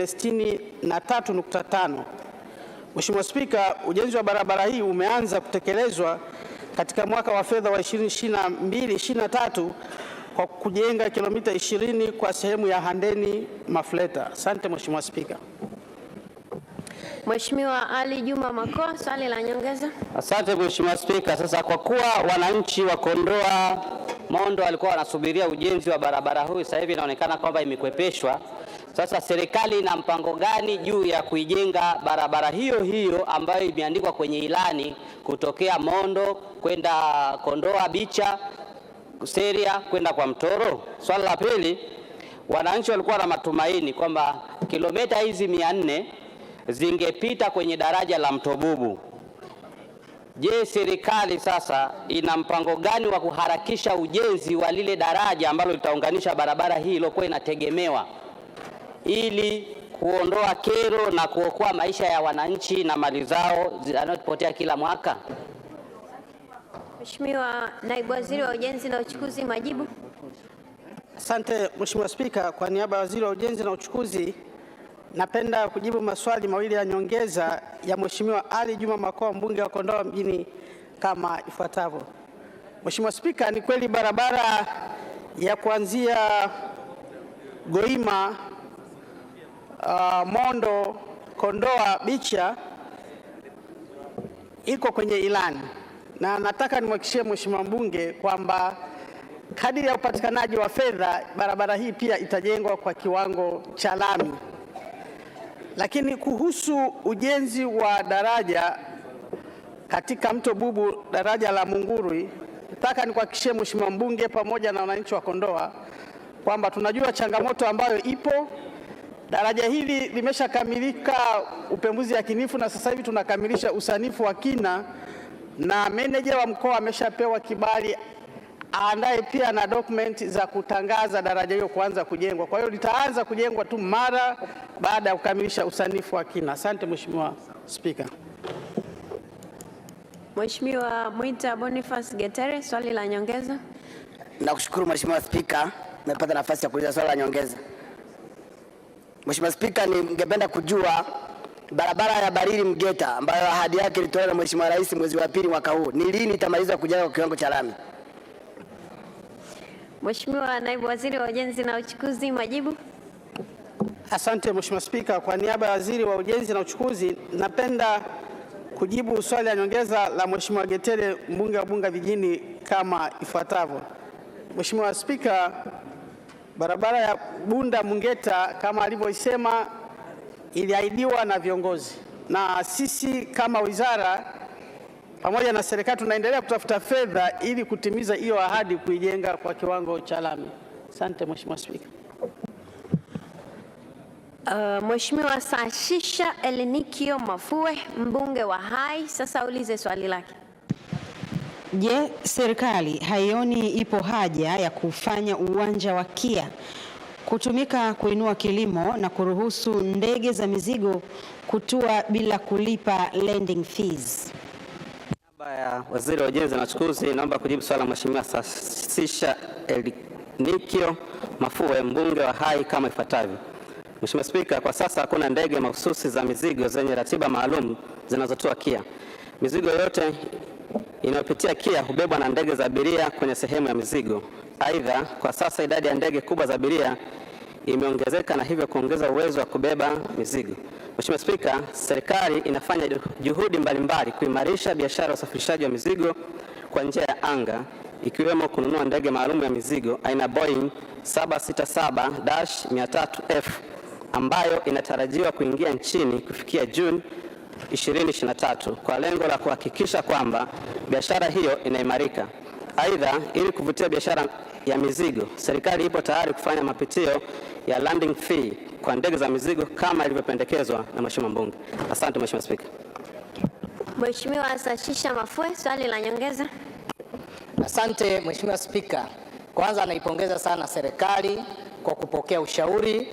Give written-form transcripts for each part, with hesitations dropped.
463.5. Mheshimiwa Spika, ujenzi wa barabara hii umeanza kutekelezwa katika mwaka wa fedha wa 2022/23 kwa kujenga kilomita 20 kwa sehemu ya Handeni Mafleta. Asante Mheshimiwa Spika. Mheshimiwa Ali Juma Makoa, swali la nyongeza. Asante Mheshimiwa Spika. Sasa kwa kuwa wananchi wa Kondoa Mondo walikuwa wanasubiria ujenzi wa barabara huu, sasa hivi inaonekana kwamba imekwepeshwa. Sasa serikali ina mpango gani juu ya kuijenga barabara hiyo hiyo ambayo imeandikwa kwenye ilani kutokea Mondo kwenda Kondoa Bicha Seria kwenda kwa Mtoro? Swali la pili, wananchi walikuwa na matumaini kwamba kilomita hizi 400 zingepita kwenye daraja la Mtobubu. Je, serikali sasa ina mpango gani wa kuharakisha ujenzi wa lile daraja ambalo litaunganisha barabara hii iliyokuwa inategemewa ili kuondoa kero na kuokoa maisha ya wananchi na mali zao zinazopotea kila mwaka? Mheshimiwa Naibu Waziri wa Ujenzi na Uchukuzi, majibu. Asante Mheshimiwa Spika, kwa niaba ya Waziri wa Ujenzi na Uchukuzi napenda kujibu maswali mawili ya nyongeza ya Mheshimiwa Ali Juma Makoa, mbunge wa Kondoa mjini kama ifuatavyo. Mheshimiwa Spika, ni kweli barabara ya kuanzia Goima Mondo Kondoa Bicha iko kwenye ilani, na nataka nimhakikishie Mheshimiwa mbunge kwamba kadiri ya upatikanaji wa fedha barabara hii pia itajengwa kwa kiwango cha lami. Lakini kuhusu ujenzi wa daraja katika mto Bubu, daraja la Mungurwi, nataka nikuhakikishie Mheshimiwa mbunge pamoja na wananchi wa Kondoa kwamba tunajua changamoto ambayo ipo. Daraja hili limeshakamilika upembuzi yakinifu na sasa hivi tunakamilisha usanifu wa kina, na meneja wa mkoa ameshapewa kibali aandae pia na dokumenti za kutangaza daraja hilo kuanza kujengwa. Kwa hiyo litaanza kujengwa tu mara baada ya kukamilisha usanifu wa kina. Asante Mheshimiwa Spika. Mheshimiwa Mwita Boniface Getere, swali la nyongeza. Nakushukuru Mheshimiwa Spika, nimepata nafasi ya kuuliza swali la nyongeza. Mheshimiwa Spika, ningependa kujua barabara ya Barili Mgeta ambayo ahadi yake ilitolewa na Mheshimiwa Rais mwezi wa pili mwaka huu, ni lini itamalizwa kujengwa kwa kiwango cha lami? Mheshimiwa Naibu Waziri wa Ujenzi na Uchukuzi, majibu. Asante Mheshimiwa Spika, kwa niaba ya Waziri wa Ujenzi na Uchukuzi napenda kujibu swali la nyongeza la Mheshimiwa Getere, mbunge wa Bunga Vijijini kama ifuatavyo. Mheshimiwa Spika, barabara ya Bunda Mungeta kama alivyosema iliahidiwa na viongozi, na sisi kama wizara pamoja na serikali tunaendelea kutafuta fedha ili kutimiza hiyo ahadi, kuijenga kwa kiwango cha lami. Asante Mheshimiwa Spika. Mheshimiwa Sashisha Elenikio Mafue, mbunge wa Hai, sasa ulize swali lake. Je, serikali haioni ipo haja ya kufanya uwanja wa KIA kutumika kuinua kilimo na kuruhusu ndege za mizigo kutua bila kulipa landing fees? Niaba ya Waziri wa Ujenzi na Uchukuzi, naomba kujibu swali la Mheshimiwa Sashisha Elenikio Mafue, mbunge wa Hai kama ifuatavyo. Mheshimiwa Spika, kwa sasa hakuna ndege mahususi za mizigo zenye ratiba maalum zinazotua KIA. Mizigo yote inayopitia KIA hubebwa na ndege za abiria kwenye sehemu ya mizigo. Aidha, kwa sasa idadi ya ndege kubwa za abiria imeongezeka na hivyo kuongeza uwezo wa kubeba mizigo. Mheshimiwa Spika, serikali inafanya juhudi mbalimbali kuimarisha biashara ya usafirishaji wa mizigo kwa njia ya anga, ikiwemo kununua ndege maalum ya mizigo aina Boeing 767-300F ambayo inatarajiwa kuingia nchini kufikia Juni 2023 kwa lengo la kuhakikisha kwamba biashara hiyo inaimarika. Aidha, ili kuvutia biashara ya mizigo, serikali ipo tayari kufanya mapitio ya landing fee kwa ndege za mizigo kama ilivyopendekezwa na Mheshimiwa mbunge. Asante Mheshimiwa Spika. Mheshimiwa Sashisha Mafue, swali la nyongeza. Asante Mheshimiwa Spika. Kwanza naipongeza sana serikali kwa kupokea ushauri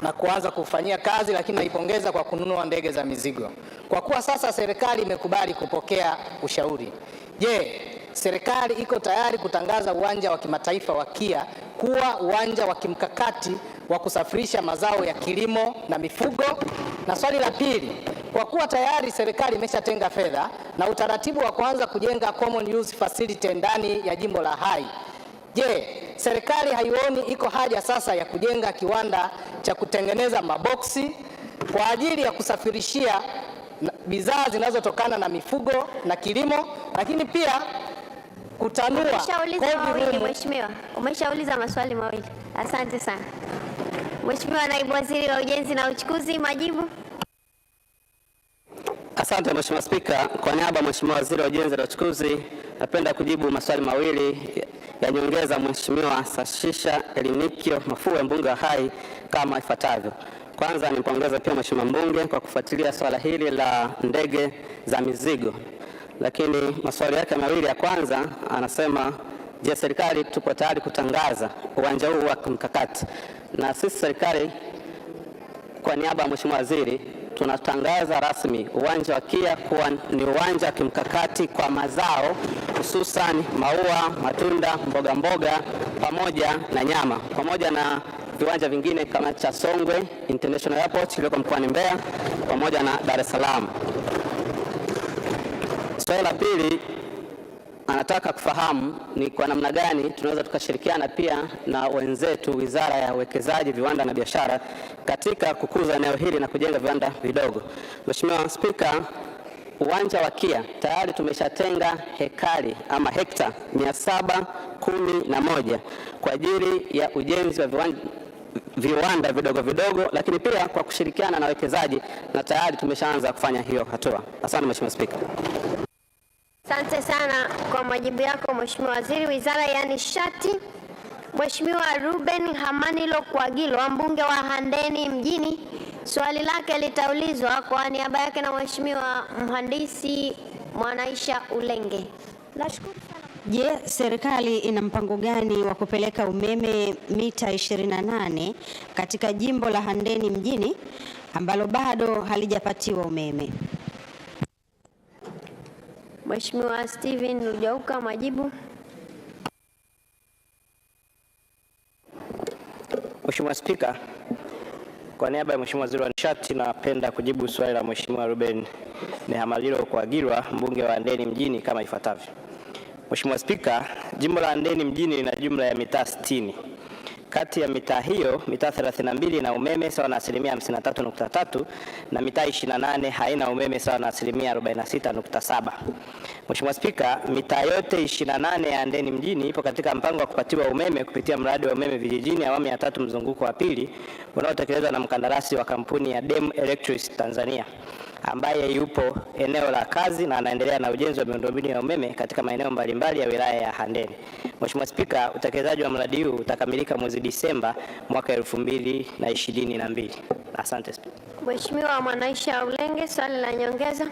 na kuanza kufanyia kazi, lakini naipongeza kwa kununua ndege za mizigo. Kwa kuwa sasa serikali imekubali kupokea ushauri, je, serikali iko tayari kutangaza uwanja wa kimataifa wa KIA kuwa uwanja wa kimkakati wa kusafirisha mazao ya kilimo na mifugo? Na swali la pili, kwa kuwa tayari serikali imeshatenga fedha na utaratibu wa kuanza kujenga common use facility ndani ya jimbo la Hai, je, serikali haioni iko haja sasa ya kujenga kiwanda cha kutengeneza maboksi kwa ajili ya kusafirishia bidhaa zinazotokana na mifugo na kilimo, lakini pia kutanua Mheshimiwa, umeshauliza maswali mawili. Asante sana. Mheshimiwa Naibu Waziri wa Ujenzi na Uchukuzi, majibu. Asante Mheshimiwa Spika, kwa niaba ya Mheshimiwa Waziri wa Ujenzi na Uchukuzi napenda kujibu maswali mawili ya nyongeza Mheshimiwa Saashisha Elinikio Mafue, mbunge wa Hai, kama ifuatavyo. Kwanza nimpongeza pia Mheshimiwa mbunge kwa kufuatilia swala hili la ndege za mizigo. Lakini maswali yake mawili ya kwanza anasema, je, serikali tuko tayari kutangaza uwanja huu wa kimkakati? Na sisi serikali kwa niaba ya Mheshimiwa Waziri tunatangaza rasmi uwanja wa KIA kuwa ni uwanja wa kimkakati kwa mazao hususan maua, matunda, mboga mboga pamoja na nyama, pamoja na viwanja vingine kama cha Songwe International Airport iliyoko mkoani Mbeya pamoja na Dar es Salaam. Swali la pili anataka kufahamu ni kwa namna gani tunaweza tukashirikiana pia na wenzetu Wizara ya Uwekezaji, Viwanda na Biashara katika kukuza eneo hili na kujenga viwanda vidogo. Mheshimiwa Spika, uwanja wa KIA tayari tumeshatenga hekari ama hekta 711 kwa ajili ya ujenzi wa viwanda vidogo vidogo, lakini pia kwa kushirikiana na wawekezaji, na tayari tumeshaanza kufanya hiyo hatua. Asante Mheshimiwa Spika. Asante sana kwa majibu yako Mheshimiwa Waziri. Wizara ya Nishati, Mheshimiwa Ruben Hamanilo Kwagilo, mbunge wa Handeni mjini, swali lake litaulizwa kwa niaba yake na Mheshimiwa Mhandisi Mwanaisha Ulenge. Nashukuru sana. Je, serikali ina mpango gani wa kupeleka umeme mita 28 katika jimbo la Handeni mjini ambalo bado halijapatiwa umeme? Mheshimiwa Steven Lujauka, majibu. Mheshimiwa Spika, kwa niaba ya Mheshimiwa Waziri wa Nishati napenda kujibu swali la Mheshimiwa Ruben Hamanilo Kwagilwa, mbunge wa Handeni mjini kama ifuatavyo. Mheshimiwa Spika, jimbo la Handeni mjini lina jumla ya mitaa 60. Kati ya mitaa hiyo, mitaa 32 na umeme sawa na 53.3 na mitaa 28 haina umeme sawa na 46.7. Mheshimiwa Spika, mitaa yote 28 ya Handeni mjini ipo katika mpango wa kupatiwa umeme kupitia mradi wa umeme vijijini awamu ya 3 mzunguko wa pili unaotekelezwa na mkandarasi wa kampuni ya 𝙏𝙝𝙖𝙣 Electric Tanzania, ambaye yupo eneo la kazi na anaendelea na ujenzi wa miundombinu ya umeme katika maeneo mbalimbali ya wilaya ya Handeni. Mheshimiwa Spika, utekelezaji wa mradi huu utakamilika mwezi Disemba mwaka 2022. Asante Spika. Mheshimiwa Mwanaisha Ulenge, swali la nyongeza.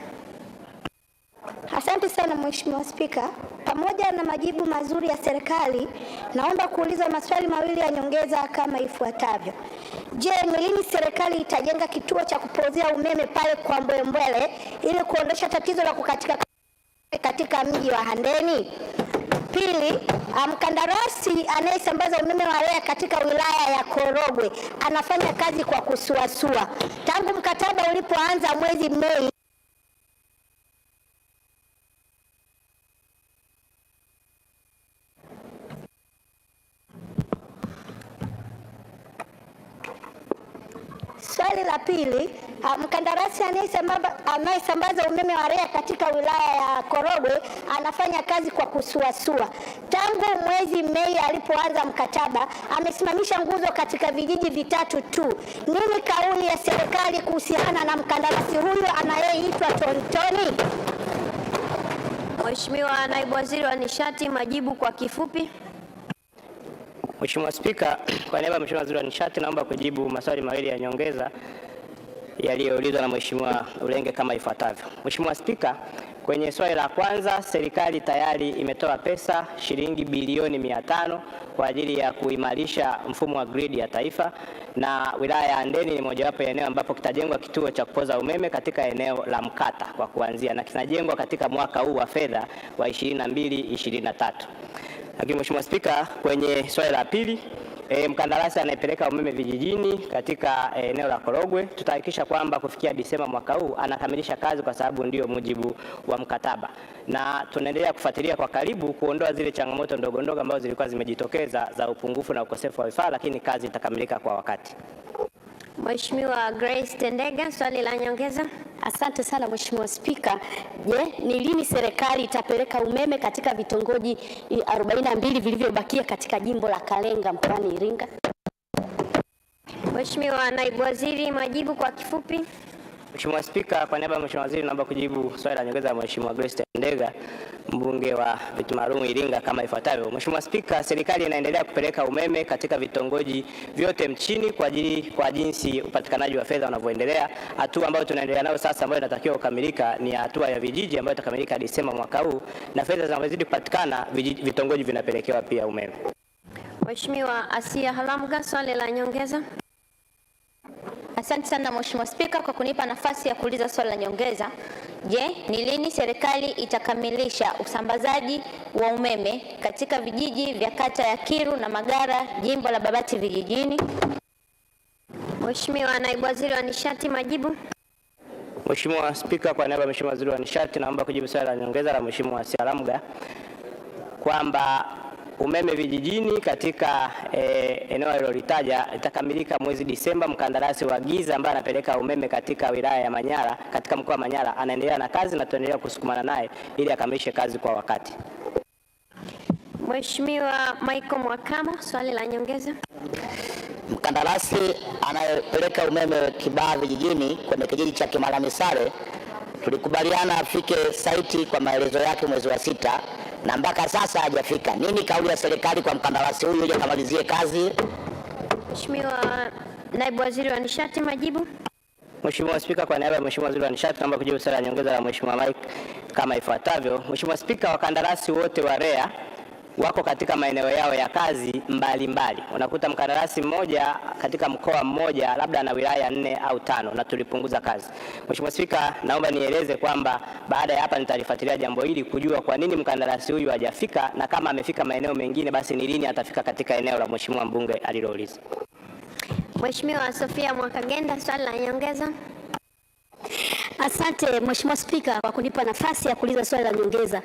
Asante sana Mheshimiwa Spika. Pamoja na majibu mazuri ya serikali, naomba kuuliza maswali mawili ya nyongeza kama ifuatavyo. Je, ni lini serikali itajenga kituo cha kupozea umeme pale kwa Mbwembwele ili kuondosha tatizo la kukatika katika mji wa Handeni? Pili, mkandarasi anayesambaza umeme wa REA katika wilaya ya Korogwe anafanya kazi kwa kusuasua. Tangu mkataba ulipoanza mwezi Mei Swali la pili, mkandarasi anayesambaza umeme wa REA katika wilaya ya Korogwe anafanya kazi kwa kusuasua. Tangu mwezi Mei alipoanza mkataba, amesimamisha nguzo katika vijiji vitatu tu. Nini kauli ya serikali kuhusiana na mkandarasi huyo anayeitwa Tontoni? Mheshimiwa Naibu Waziri wa Nishati, majibu kwa kifupi. Mheshimiwa Spika, kwa niaba ya Mheshimiwa Waziri wa Nishati naomba kujibu maswali mawili ya nyongeza yaliyoulizwa na Mheshimiwa Ulenge kama ifuatavyo. Mheshimiwa Spika, Kwenye swali la kwanza, serikali tayari imetoa pesa shilingi bilioni 500 kwa ajili ya kuimarisha mfumo wa gridi ya taifa, na wilaya ya Handeni ni mojawapo ya eneo ambapo kitajengwa kituo cha kupoza umeme katika eneo la Mkata kwa kuanzia, na kinajengwa katika mwaka huu wa fedha wa 22-23. Lakini Mheshimiwa Spika, kwenye swali la pili, mkandarasi anayepeleka umeme vijijini katika eneo la Korogwe, tutahakikisha kwamba kufikia Disemba mwaka huu anakamilisha kazi, kwa sababu ndio mujibu wa mkataba, na tunaendelea kufuatilia kwa karibu kuondoa zile changamoto ndogo ndogo ambazo zilikuwa zimejitokeza za upungufu na ukosefu wa vifaa, lakini kazi itakamilika kwa wakati. Mheshimiwa Grace Tendega, swali la nyongeza. Asante sana Mheshimiwa Spika. Je, ni lini serikali itapeleka umeme katika vitongoji 42 vilivyobakia katika jimbo la Kalenga mkoani Iringa? Mheshimiwa Naibu Waziri, majibu kwa kifupi. Mheshimiwa Spika, kwa niaba ya Mheshimiwa Waziri naomba kujibu swali la nyongeza la Mheshimiwa Grace Tendega, mbunge wa Viti Maalum Iringa, kama ifuatavyo. Mheshimiwa Spika, serikali inaendelea kupeleka umeme katika vitongoji vyote mchini kwa jinsi upatikanaji wa fedha unavyoendelea. Hatua ambayo tunaendelea nayo sasa ambayo inatakiwa kukamilika ni hatua ya vijiji ambayo itakamilika Disemba mwaka huu, na fedha zinazozidi kupatikana vitongoji vinapelekewa pia umeme. Mheshimiwa Asia Halamga, swali la nyongeza. Asante sana Mheshimiwa Spika kwa kunipa nafasi ya kuuliza swali la nyongeza. Je, ni lini serikali itakamilisha usambazaji wa umeme katika vijiji vya kata ya Kiru na Magara, jimbo la Babati vijijini? Mheshimiwa Naibu Waziri wa Nishati, majibu. Mheshimiwa Spika, kwa niaba ya Mheshimiwa Waziri wa Nishati naomba kujibu swali la nyongeza la Mheshimiwa Asia Halamga kwamba umeme vijijini katika eneo alilolitaja itakamilika mwezi Disemba. Mkandarasi wa Giza ambaye anapeleka umeme katika wilaya ya Manyara, katika mkoa wa Manyara, anaendelea na kazi na tuendelea kusukumana naye ili akamilishe kazi kwa wakati. Mheshimiwa Michael Mwakama, swali la nyongeza. Mkandarasi anayepeleka umeme Kibaha vijijini kwenye kijiji cha Kimalamisare, tulikubaliana afike saiti kwa maelezo yake mwezi wa 6 na mpaka sasa hajafika. Nini kauli ya serikali kwa mkandarasi huyu ili akamalizie kazi? Mheshimiwa Naibu Waziri wa Nishati, majibu. Mheshimiwa Spika, kwa niaba ya Mheshimiwa Waziri wa Nishati naomba kujibu swali la nyongeza la Mheshimiwa Mike kama ifuatavyo. Mheshimiwa Spika, wakandarasi wote wa REA wako katika maeneo yao ya kazi mbalimbali. Unakuta mkandarasi mmoja katika mkoa mmoja labda na wilaya 4 au 5 na tulipunguza kazi. Mheshimiwa Spika, naomba nieleze kwamba baada ya hapa nitalifuatilia jambo hili kujua kwa nini mkandarasi huyu hajafika, na kama amefika maeneo mengine basi ni lini atafika katika eneo la Mheshimiwa mbunge alilouliza. Mheshimiwa Sofia Mwakagenda, swali la nyongeza. Asante Mheshimiwa Spika kwa kunipa nafasi ya kuuliza swali la nyongeza.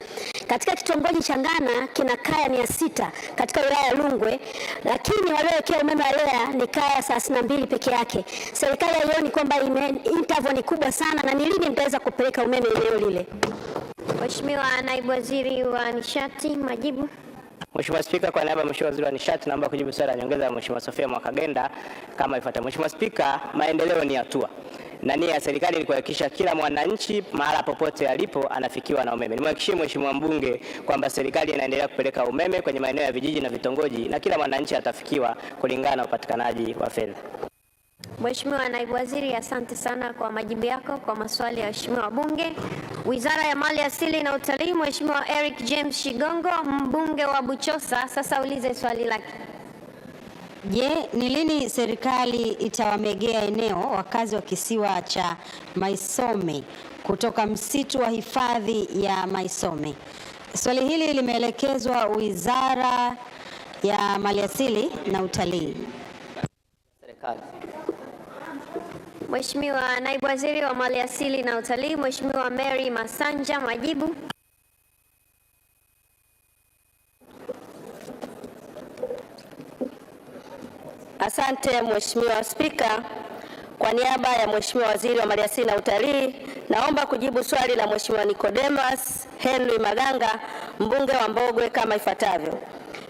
Katika kitongoji cha Ngana kina kaya 600 katika wilaya ya Rungwe, lakini waliowekea umeme wa REA ni kaya 32 peke yake. Serikali haioni kwamba interval ni kubwa sana, na ni lini mtaweza kupeleka umeme eneo lile? Mheshimiwa Naibu Waziri wa Nishati, majibu. Mheshimiwa Spika, kwa niaba ya Mheshimiwa Waziri wa Nishati naomba kujibu swali la nyongeza ya Mheshimiwa Sofia Mwakagenda kama ifuatavyo. Mheshimiwa Spika, maendeleo ni hatua, na nia ya serikali ni kuhakikisha kila mwananchi mahala popote alipo anafikiwa na umeme. Nimhakikishie Mheshimiwa mbunge kwamba serikali inaendelea kupeleka umeme kwenye maeneo ya vijiji na vitongoji, na kila mwananchi atafikiwa kulingana na upatikanaji wa fedha. Mheshimiwa Naibu Waziri, asante sana kwa majibu yako kwa maswali ya waheshimiwa wabunge. Wizara ya Mali Asili na Utalii, Mheshimiwa Eric James Shigongo, mbunge wa Buchosa, sasa ulize swali lake. Je, ni lini serikali itawamegea eneo wakazi wa kisiwa cha Maisome kutoka msitu wa hifadhi ya Maisome? Swali hili limeelekezwa Wizara ya Maliasili na Utalii. Mheshimiwa Naibu Waziri wa Maliasili na Utalii, Mheshimiwa Mary Masanja, majibu. Asante Mheshimiwa Spika, kwa niaba ya Mheshimiwa Waziri wa Maliasili na Utalii naomba kujibu swali la Mheshimiwa Nicodemus Henry Maganga, mbunge wa Mbogwe kama ifuatavyo.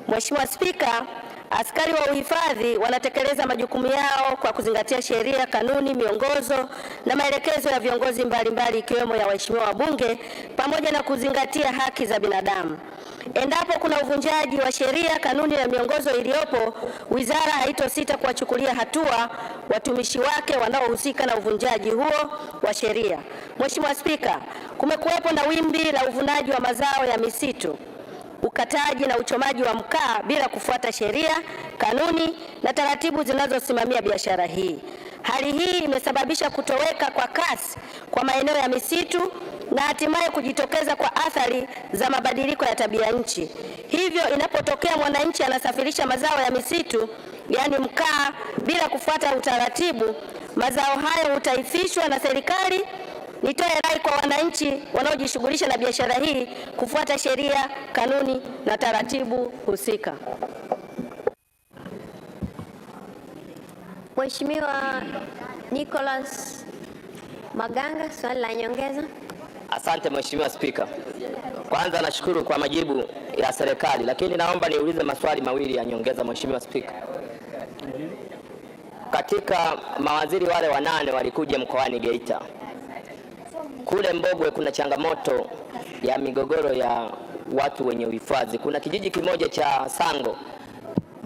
Mheshimiwa Spika, askari wa uhifadhi wanatekeleza majukumu yao kwa kuzingatia sheria, kanuni, miongozo na maelekezo ya viongozi mbalimbali ikiwemo ya waheshimiwa wabunge pamoja na kuzingatia haki za binadamu. Endapo kuna uvunjaji wa sheria, kanuni na miongozo iliyopo, wizara haitosita kuwachukulia hatua watumishi wake wanaohusika na uvunjaji huo wa sheria. Mheshimiwa Spika, kumekuwepo na wimbi la uvunaji wa mazao ya misitu, ukataji na uchomaji wa mkaa bila kufuata sheria, kanuni na taratibu zinazosimamia biashara hii. Hali hii imesababisha kutoweka kwa kasi kwa maeneo ya misitu na hatimaye kujitokeza kwa athari za mabadiliko ya tabia nchi. Hivyo inapotokea mwananchi anasafirisha mazao ya misitu, yaani mkaa, bila kufuata utaratibu, mazao hayo hutaifishwa na serikali. Nitoe rai kwa wananchi wanaojishughulisha na biashara hii kufuata sheria, kanuni na taratibu husika. Mheshimiwa Nicholas Maganga, swali la nyongeza. Asante Mheshimiwa Spika. Kwanza nashukuru kwa majibu ya serikali, lakini naomba niulize maswali mawili ya nyongeza Mheshimiwa Spika. Katika mawaziri wale 8 walikuja mkoani Geita. Kule Mbogwe kuna changamoto ya migogoro ya watu wenye uhifadhi. Kuna kijiji kimoja cha Sango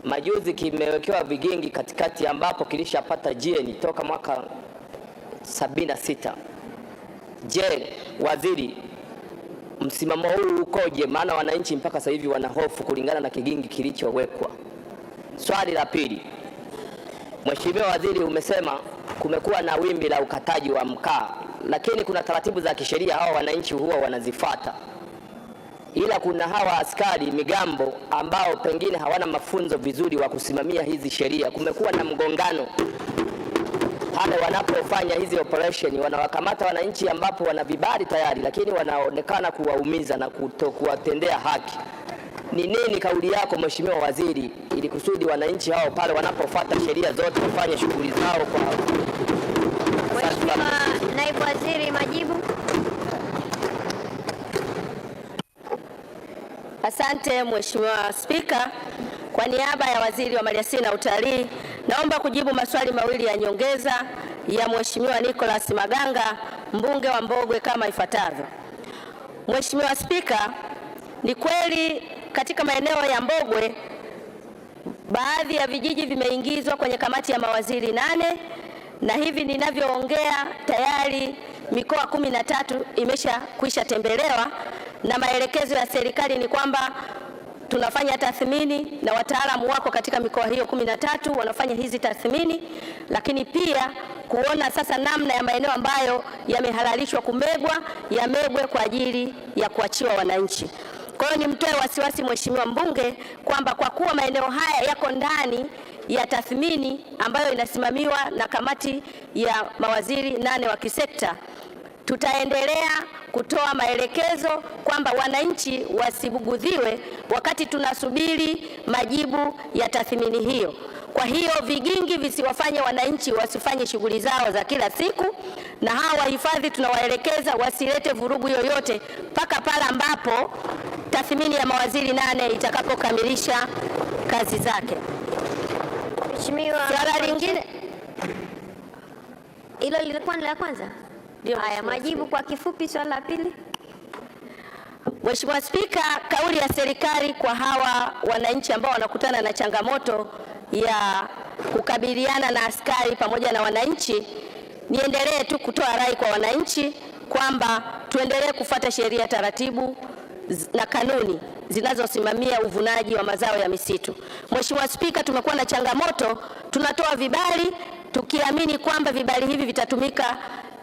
majuzi kimewekewa vigingi katikati, ambapo kilishapata jeni toka mwaka 76. Je, waziri, msimamo huu ukoje? Maana wananchi mpaka sasa hivi wana hofu kulingana na kigingi kilichowekwa. Swali la pili, Mheshimiwa Waziri, umesema kumekuwa na wimbi la ukataji wa mkaa, lakini kuna taratibu za kisheria hawa wananchi huwa wanazifuata, ila kuna hawa askari migambo ambao pengine hawana mafunzo vizuri wa kusimamia hizi sheria. Kumekuwa na mgongano pale wanapofanya hizi operation, wanawakamata wananchi ambapo wana vibali tayari, lakini wanaonekana kuwaumiza na kutokuwatendea haki. Ni nini kauli yako Mheshimiwa Waziri, ili kusudi wananchi hao pale wanapofuata sheria zote wafanye shughuli zao kwa... Mheshimiwa Naibu Waziri, majibu. Asante Mheshimiwa Spika. Kwa niaba ya Waziri wa Maliasili na Utalii, naomba kujibu maswali mawili ya nyongeza ya Mheshimiwa Nicholas Maganga, mbunge wa Mbogwe, kama ifuatavyo. Mheshimiwa Spika, ni kweli katika maeneo ya Mbogwe baadhi ya vijiji vimeingizwa kwenye kamati ya mawaziri 8, na hivi ninavyoongea tayari mikoa 13 imeshakwisha tembelewa, na maelekezo ya serikali ni kwamba tunafanya tathmini na wataalamu wako katika mikoa hiyo 13 wanafanya hizi tathmini, lakini pia kuona sasa namna ya maeneo ambayo yamehalalishwa kumegwa yamegwe kwa ajili ya kuachiwa wananchi. Kwa hiyo nimtoe wasiwasi Mheshimiwa mbunge kwamba kwa kuwa maeneo haya yako ndani ya tathmini ambayo inasimamiwa na kamati ya mawaziri 8 wa kisekta, tutaendelea kutoa maelekezo kwamba wananchi wasibugudhiwe wakati tunasubiri majibu ya tathmini hiyo. Kwa hiyo vigingi visiwafanye wananchi wasifanye shughuli zao za kila siku, na hawa wahifadhi tunawaelekeza wasilete vurugu yoyote mpaka pale ambapo tathmini ya mawaziri 8 itakapokamilisha kazi zake. Mheshimiwa, swala lingine hilo lilikuwa ni la kwanza. Haya, majibu kwa kifupi swali la pili. Mheshimiwa Spika, kauli ya serikali kwa hawa wananchi ambao wanakutana na changamoto ya kukabiliana na askari pamoja na wananchi, niendelee tu kutoa rai kwa wananchi kwamba tuendelee kufuata sheria, taratibu na kanuni zinazosimamia uvunaji wa mazao ya misitu. Mheshimiwa Spika, tumekuwa na changamoto, tunatoa vibali tukiamini kwamba vibali hivi vitatumika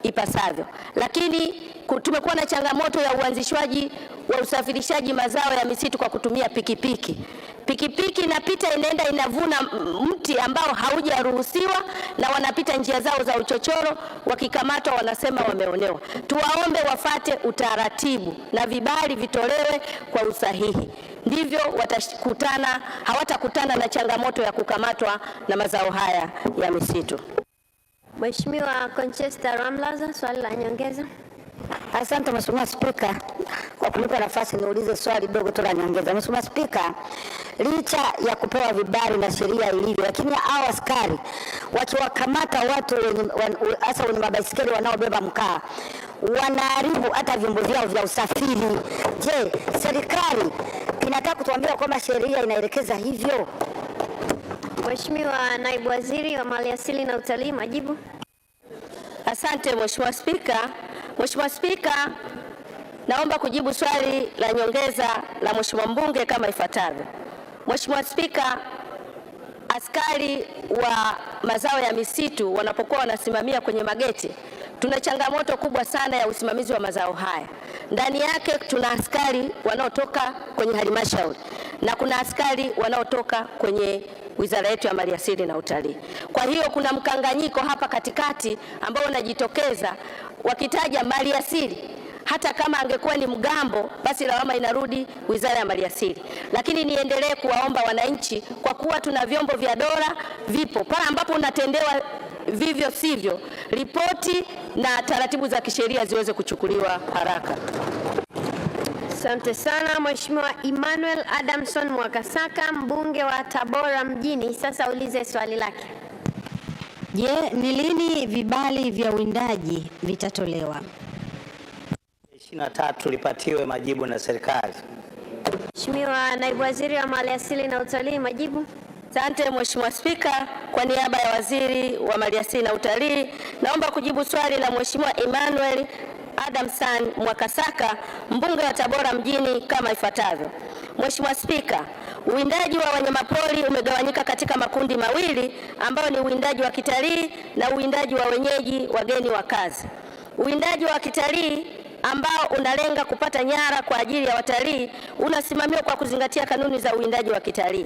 ipasavyo, lakini tumekuwa na changamoto ya uanzishwaji wa usafirishaji mazao ya misitu kwa kutumia pikipiki. Pikipiki inapita inaenda inavuna mti ambao haujaruhusiwa, na wanapita njia zao za uchochoro, wakikamatwa wanasema wameonewa. Tuwaombe wafate utaratibu na vibali vitolewe kwa usahihi, ndivyo hawatakutana na changamoto ya kukamatwa na mazao haya ya misitu. Mheshimiwa Conchester Ramlaza, swali la nyongeza. Asante Mheshimiwa Spika kwa kunipa nafasi niulize swali dogo tu la nyongeza. Mheshimiwa Spika, licha ya kupewa vibali na sheria ilivyo, lakini hao askari wakiwakamata watu hasa wenye mabaisikeli wanaobeba mkaa wanaharibu hata vyombo vyao vya usafiri. Je, serikali inataka kutuambia kwamba sheria inaelekeza hivyo. Mheshimiwa Naibu Waziri wa Maliasili na Utalii, majibu. Asante Mheshimiwa Spika. Mheshimiwa Spika, naomba kujibu swali la nyongeza la Mheshimiwa mbunge kama ifuatavyo. Mheshimiwa Spika, askari wa mazao ya misitu wanapokuwa wanasimamia kwenye mageti, tuna changamoto kubwa sana ya usimamizi wa mazao haya. Ndani yake tuna askari wanaotoka kwenye halmashauri na kuna askari wanaotoka kwenye wizara yetu ya Maliasili na Utalii. Kwa hiyo kuna mkanganyiko hapa katikati ambao unajitokeza wakitaja maliasili. Hata kama angekuwa ni mgambo, basi lawama inarudi wizara ya Maliasili. Lakini niendelee kuwaomba wananchi, kwa kuwa tuna vyombo vya dola vipo pale ambapo unatendewa vivyo sivyo, ripoti na taratibu za kisheria ziweze kuchukuliwa haraka. Asante sana Mheshimiwa Emmanuel Adamson Mwakasaka, mbunge wa Tabora mjini, sasa ulize swali lake. Je, ni lini vibali vya uwindaji vitatolewa? 23 lipatiwe majibu na serikali. Mheshimiwa Naibu Waziri wa Maliasili na Utalii, majibu. Asante Mheshimiwa Spika, kwa niaba ya Waziri wa Maliasili na Utalii, naomba kujibu swali la Mheshimiwa Emmanuel Adamson Mwakasaka, mbunge wa Tabora mjini kama ifuatavyo. Mheshimiwa Spika, uwindaji wa wanyamapori umegawanyika katika makundi mawili ambayo ni uwindaji wa kitalii na uwindaji wa wenyeji wageni wakazi. Uwindaji wa kitalii ambao unalenga kupata nyara kwa ajili ya watalii unasimamiwa kwa kuzingatia kanuni za uwindaji wa kitalii.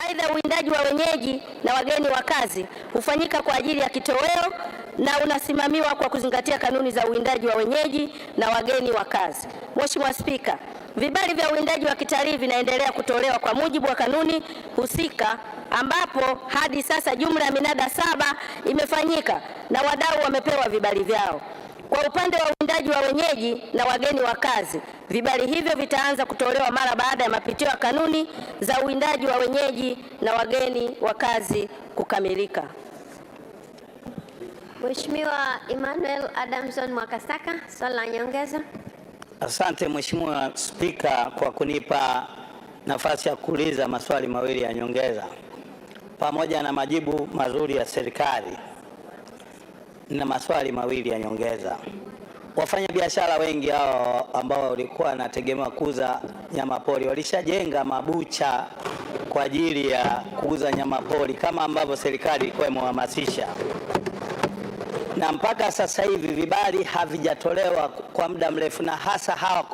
Aidha, uwindaji wa wenyeji na wageni wakazi hufanyika kwa ajili ya kitoweo na unasimamiwa kwa kuzingatia kanuni za uwindaji wa wenyeji na wageni wakazi. Mheshimiwa Spika, vibali vya uwindaji wa kitalii vinaendelea kutolewa kwa mujibu wa kanuni husika, ambapo hadi sasa jumla ya minada 7 imefanyika na wadau wamepewa vibali vyao. Kwa upande wa uwindaji wa wenyeji na wageni wakazi, vibali hivyo vitaanza kutolewa mara baada ya mapitio ya kanuni za uwindaji wa wenyeji na wageni wakazi kukamilika. Mheshimiwa Emmanuel Adamson Mwakasaka, swali la nyongeza. Asante Mheshimiwa Spika kwa kunipa nafasi ya kuuliza maswali mawili ya nyongeza pamoja na majibu mazuri ya serikali. Na maswali mawili ya nyongeza. Wafanyabiashara wengi hao ambao walikuwa wanategemea kuuza nyama pori walishajenga mabucha kwa ajili ya kuuza nyama pori kama ambavyo serikali ilikuwa imehamasisha, na mpaka sasa hivi vibali havijatolewa kwa muda mrefu, na hasa hawa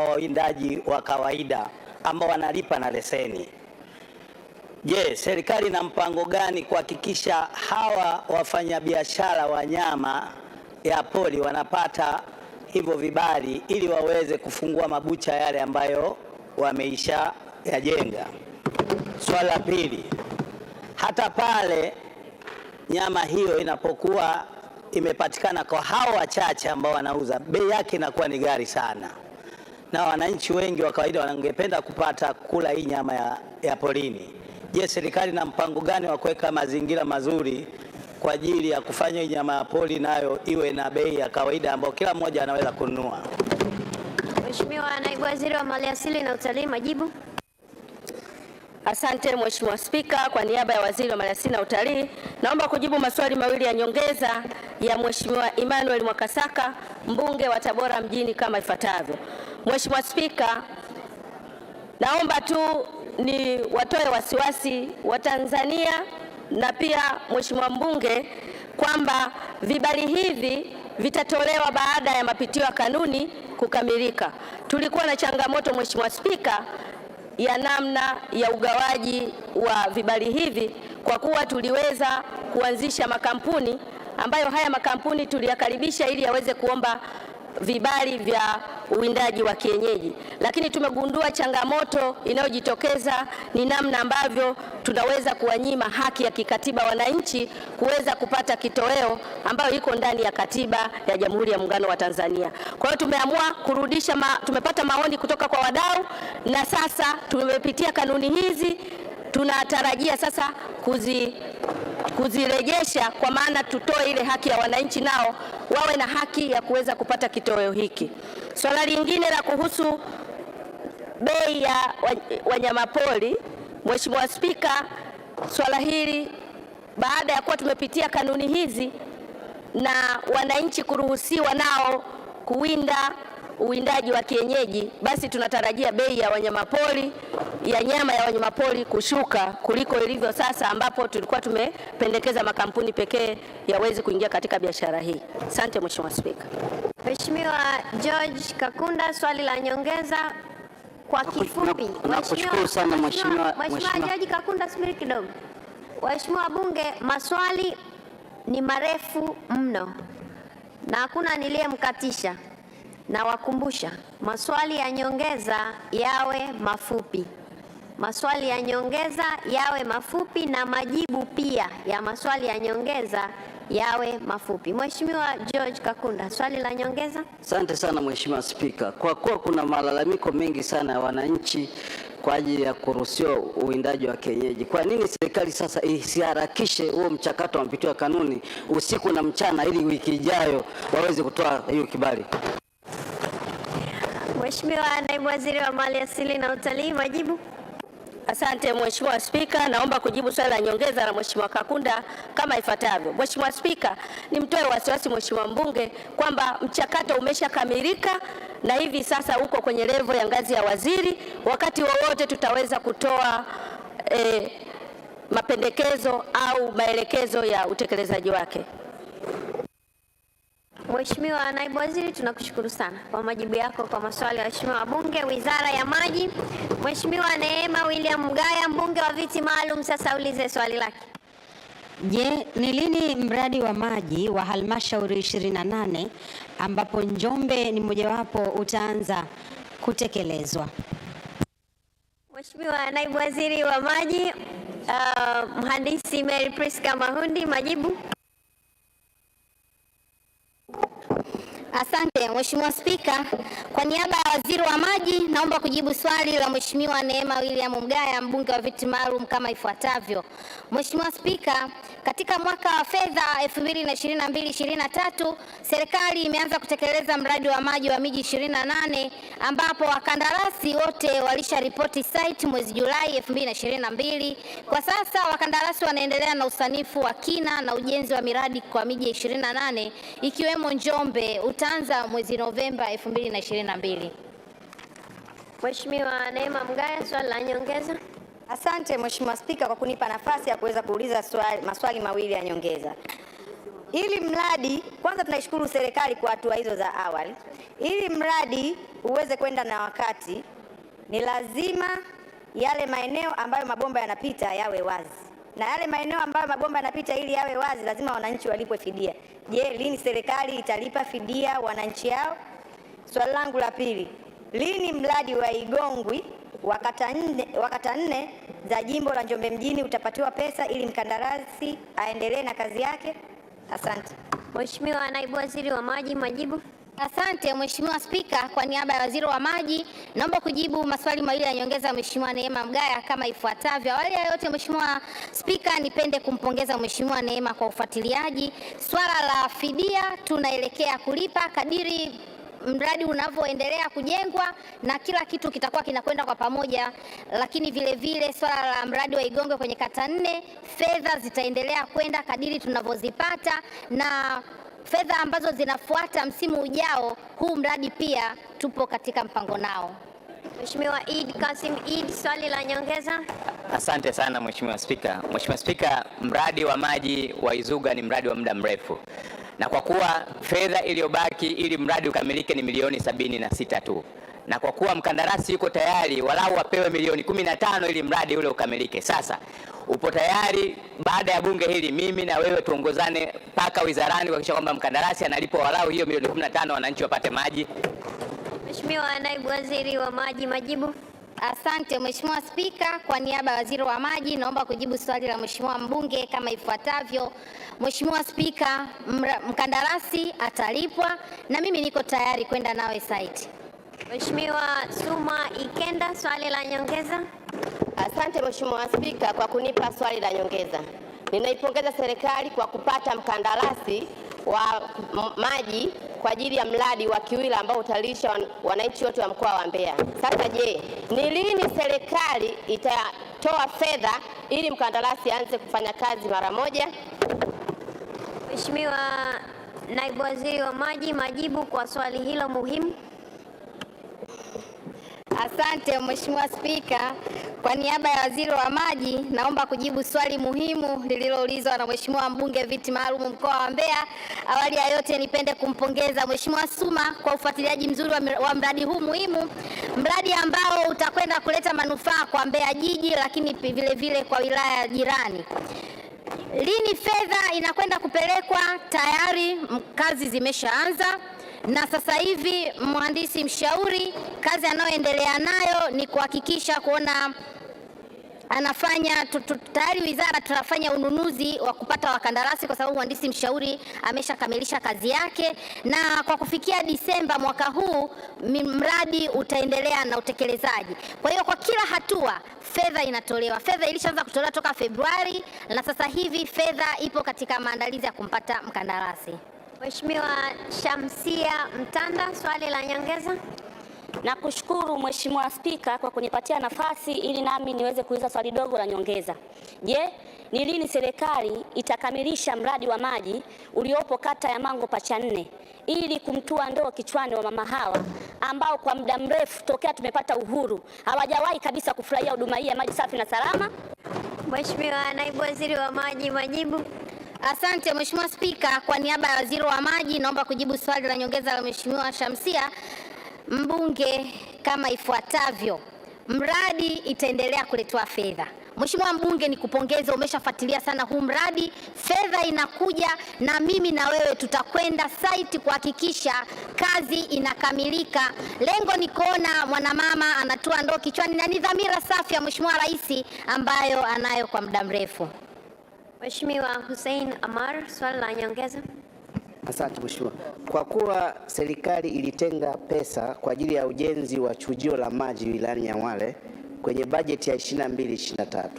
wawindaji wa kawaida ambao wanalipa na leseni. Je, serikali ina mpango gani kuhakikisha hawa wafanyabiashara wa nyama ya pori wanapata hivyo vibali ili waweze kufungua mabucha yale ambayo wameisha yajenga? Swali la pili, hata pale nyama hiyo inapokuwa imepatikana kwa hao wachache ambao wanauza, bei yake inakuwa ni ghali sana, na wananchi wengi wa kawaida wangependa kupata kula hii nyama ya porini. Je, serikali na mpango gani wa kuweka mazingira mazuri kwa ajili ya kufanya hii nyama ya pori nayo iwe na bei ya kawaida ambayo kila mmoja anaweza kununua? Mheshimiwa Naibu Waziri wa Maliasili na Utalii, majibu. Asante Mheshimiwa Spika, kwa niaba ya Waziri wa Maliasili na Utalii, naomba kujibu maswali mawili ya nyongeza ya Mheshimiwa Emmanuel Mwakasaka, mbunge wa Tabora mjini kama ifuatavyo. Mheshimiwa Spika, naomba tu ni watoe wasiwasi wa Tanzania na pia Mheshimiwa mbunge kwamba vibali hivi vitatolewa baada ya mapitio ya kanuni kukamilika. Tulikuwa na changamoto Mheshimiwa Spika ya namna ya ugawaji wa vibali hivi, kwa kuwa tuliweza kuanzisha makampuni ambayo haya makampuni tuliyakaribisha ili yaweze kuomba vibali vya uwindaji wa kienyeji, lakini tumegundua changamoto inayojitokeza ni namna ambavyo tunaweza kuwanyima haki ya kikatiba wananchi kuweza kupata kitoweo ambayo iko ndani ya katiba ya Jamhuri ya Muungano wa Tanzania. Kwa hiyo tumeamua kurudisha tumepata maoni kutoka kwa wadau na sasa tumepitia kanuni hizi, tunatarajia sasa kuzirejesha, kwa maana tutoe ile haki ya wananchi nao wawe na haki ya kuweza kupata kitoweo hiki. Swala lingine la kuhusu bei ya wanyamapori. Mheshimiwa Spika, swala hili baada ya kuwa tumepitia kanuni hizi na wananchi kuruhusiwa nao kuwinda uwindaji wa kienyeji, basi tunatarajia bei ya wanyamapori, ya nyama ya wanyamapori kushuka kuliko ilivyo sasa, ambapo tulikuwa tumependekeza makampuni pekee yaweze kuingia katika biashara hii. Asante Mheshimiwa Spika. Mheshimiwa George Kakunda, swali la nyongeza kwa kifupi. Nakushukuru sana Mheshimiwa George Kakunda, subiri kidogo. Waheshimiwa wabunge, maswali ni marefu mno na hakuna niliyemkatisha. Na wakumbusha maswali ya nyongeza yawe mafupi. Maswali ya nyongeza yawe mafupi na majibu pia ya maswali ya nyongeza yawe mafupi. Mheshimiwa George Kakunda, swali la nyongeza. Asante sana Mheshimiwa Spika. Kwa kuwa kuna malalamiko mengi sana ya wananchi kwa ajili ya kuruhusiwa uwindaji wa kienyeji, kwa nini serikali sasa isiharakishe huo mchakato wa mpitio wa kanuni usiku na mchana ili wiki ijayo waweze kutoa hiyo kibali? Mheshimiwa Naibu Waziri wa Maliasili na Utalii, majibu. Asante Mheshimiwa Spika, naomba kujibu swali la nyongeza la Mheshimiwa Kakunda kama ifuatavyo. Mheshimiwa Spika, nimtoe wasiwasi Mheshimiwa mbunge kwamba mchakato umeshakamilika na hivi sasa uko kwenye levo ya ngazi ya waziri. Wakati wowote tutaweza kutoa mapendekezo au maelekezo ya utekelezaji wake. Mheshimiwa Naibu Waziri, tunakushukuru sana kwa majibu yako kwa maswali ya waheshimiwa wabunge. Wizara ya Maji, Mheshimiwa Neema William Mgaya, mbunge wa viti maalum, sasa ulize swali lake. Je, ni lini mradi wa maji wa halmashauri 28 ambapo Njombe ni mojawapo utaanza kutekelezwa? Mheshimiwa Naibu Waziri wa Maji, Mhandisi Mary Priska Mahundi, majibu. Asante Mheshimiwa Spika, kwa niaba ya Waziri wa Maji naomba kujibu swali la Mheshimiwa Neema William Mgaya, mbunge wa viti maalum kama ifuatavyo. Mheshimiwa Spika, katika mwaka wa fedha 2022/2023 serikali imeanza kutekeleza mradi wa maji wa miji 28 ambapo wakandarasi wote walisharipoti site mwezi Julai 2022. Kwa sasa wakandarasi wanaendelea na usanifu wa kina na ujenzi wa miradi kwa miji 28 ikiwemo Njombe utaanza mwezi Novemba 2022. Mheshimiwa Neema Mgaya, swali la nyongeza. Asante Mheshimiwa Spika kwa kunipa nafasi ya kuweza kuuliza maswali mawili ya nyongeza. Ili mradi, kwanza tunaishukuru serikali kwa hatua hizo za awali. Ili mradi uweze kwenda na wakati, ni lazima yale maeneo ambayo mabomba yanapita yawe wazi. Na yale maeneo ambayo mabomba yanapita ili yawe wazi, lazima wananchi walipwe fidia. Je, lini serikali italipa fidia wananchi hao? Swali langu la pili, lini mradi wa Igongwi wa kata 4 za jimbo la Njombe mjini utapatiwa pesa ili mkandarasi aendelee na kazi yake? Asante. Mheshimiwa Naibu Waziri wa Maji, majibu. Asante Mheshimiwa Spika, kwa niaba ya Waziri wa Maji naomba kujibu maswali mawili ya nyongeza Mheshimiwa Neema Mgaya kama ifuatavyo. Awali ya yote Mheshimiwa Spika, nipende kumpongeza Mheshimiwa Neema kwa ufuatiliaji. Swala la fidia tunaelekea kulipa kadiri mradi unavyoendelea kujengwa na kila kitu kitakuwa kinakwenda kwa pamoja, lakini vile vile swala la mradi wa Igongwe kwenye kata 4 fedha zitaendelea kwenda kadiri tunavyozipata, na fedha ambazo zinafuata msimu ujao huu mradi pia tupo katika mpango nao. Mheshimiwa Eid Kasim Eid, swali la nyongeza. Asante sana Mheshimiwa Spika. Mheshimiwa Spika, mradi wa maji wa Izuga ni mradi wa muda mrefu, na kwa kuwa fedha iliyobaki ili mradi ukamilike ni milioni 76 tu, na kwa kuwa mkandarasi yuko tayari walau apewe milioni 15 ili mradi ule ukamilike. Sasa upo tayari baada ya bunge hili mimi na wewe tuongozane mpaka wizarani kuhakikisha kwamba mkandarasi analipwa walau hiyo milioni 15 wananchi wapate maji? Mheshimiwa Naibu Waziri wa Maji, majibu. Asante Mheshimiwa Spika, kwa niaba ya Waziri wa Maji naomba kujibu swali la Mheshimiwa mbunge kama ifuatavyo. Mheshimiwa Spika, mkandarasi atalipwa na mimi niko tayari kwenda nawe site. Mheshimiwa Suma Ikenda, swali la nyongeza. Asante Mheshimiwa Spika kwa kunipa swali la nyongeza. Ninaipongeza serikali kwa kupata mkandarasi wa maji kwa ajili ya mradi wa Kiwila ambao utalisha wananchi wote wa mkoa wa Mbeya. Sasa je, ni lini serikali itatoa fedha ili mkandarasi aanze kufanya kazi mara moja? Mheshimiwa Naibu Waziri wa Maji, majibu kwa swali hilo muhimu. Asante Mheshimiwa Spika. Kwa niaba ya Waziri wa Maji, naomba kujibu swali muhimu lililoulizwa na Mheshimiwa mbunge viti maalum mkoa wa Mbeya. Awali ya yote nipende kumpongeza Mheshimiwa Suma kwa ufuatiliaji mzuri wa mradi huu muhimu, mradi ambao utakwenda kuleta manufaa kwa Mbeya jiji, lakini vile vile kwa wilaya jirani. Lini fedha inakwenda kupelekwa? Tayari kazi zimeshaanza. Na sasa hivi mhandisi mshauri kazi anayoendelea nayo ni kuhakikisha kuona anafanya tayari wizara tunafanya ununuzi wa kupata wakandarasi, kwa sababu mhandisi mshauri ameshakamilisha kazi yake, na kwa kufikia Disemba mwaka huu mradi utaendelea na utekelezaji. Kwa hiyo kwa kila hatua fedha inatolewa. Fedha ilishaanza kutolewa toka Februari na sasa hivi fedha ipo katika maandalizi ya kumpata mkandarasi. Mheshimiwa Shamsia Mtanda, swali la nyongeza. Nakushukuru Mheshimiwa Spika kwa kunipatia nafasi ili nami niweze kuuliza swali dogo la nyongeza. Je, ni lini serikali itakamilisha mradi wa maji uliopo kata ya Mango Pacha 4 ili kumtua ndoo kichwani wa mama hawa ambao kwa muda mrefu tokea tumepata uhuru hawajawahi kabisa kufurahia huduma hii ya maji safi na salama? Mheshimiwa Naibu Waziri wa Maji, majibu. Asante Mheshimiwa Spika, kwa niaba ya Waziri wa Maji naomba kujibu swali la nyongeza la Mheshimiwa Shamsia mbunge kama ifuatavyo. Mradi itaendelea kuletwa fedha. Mheshimiwa mbunge, ni kupongeza, umeshafuatilia sana huu mradi. Fedha inakuja na mimi na wewe tutakwenda site kuhakikisha kazi inakamilika. Lengo ni kuona mwanamama anatua ndoo kichwani, na ni dhamira safi ya Mheshimiwa Rais ambayo anayo kwa muda mrefu. Mheshimiwa Hussein Amar, swali la nyongeza. Asante Mheshimiwa. Kwa kuwa serikali ilitenga pesa kwa ajili ya ujenzi wa chujio la maji wilayani Nyang'hwale kwenye bajeti ya 22-23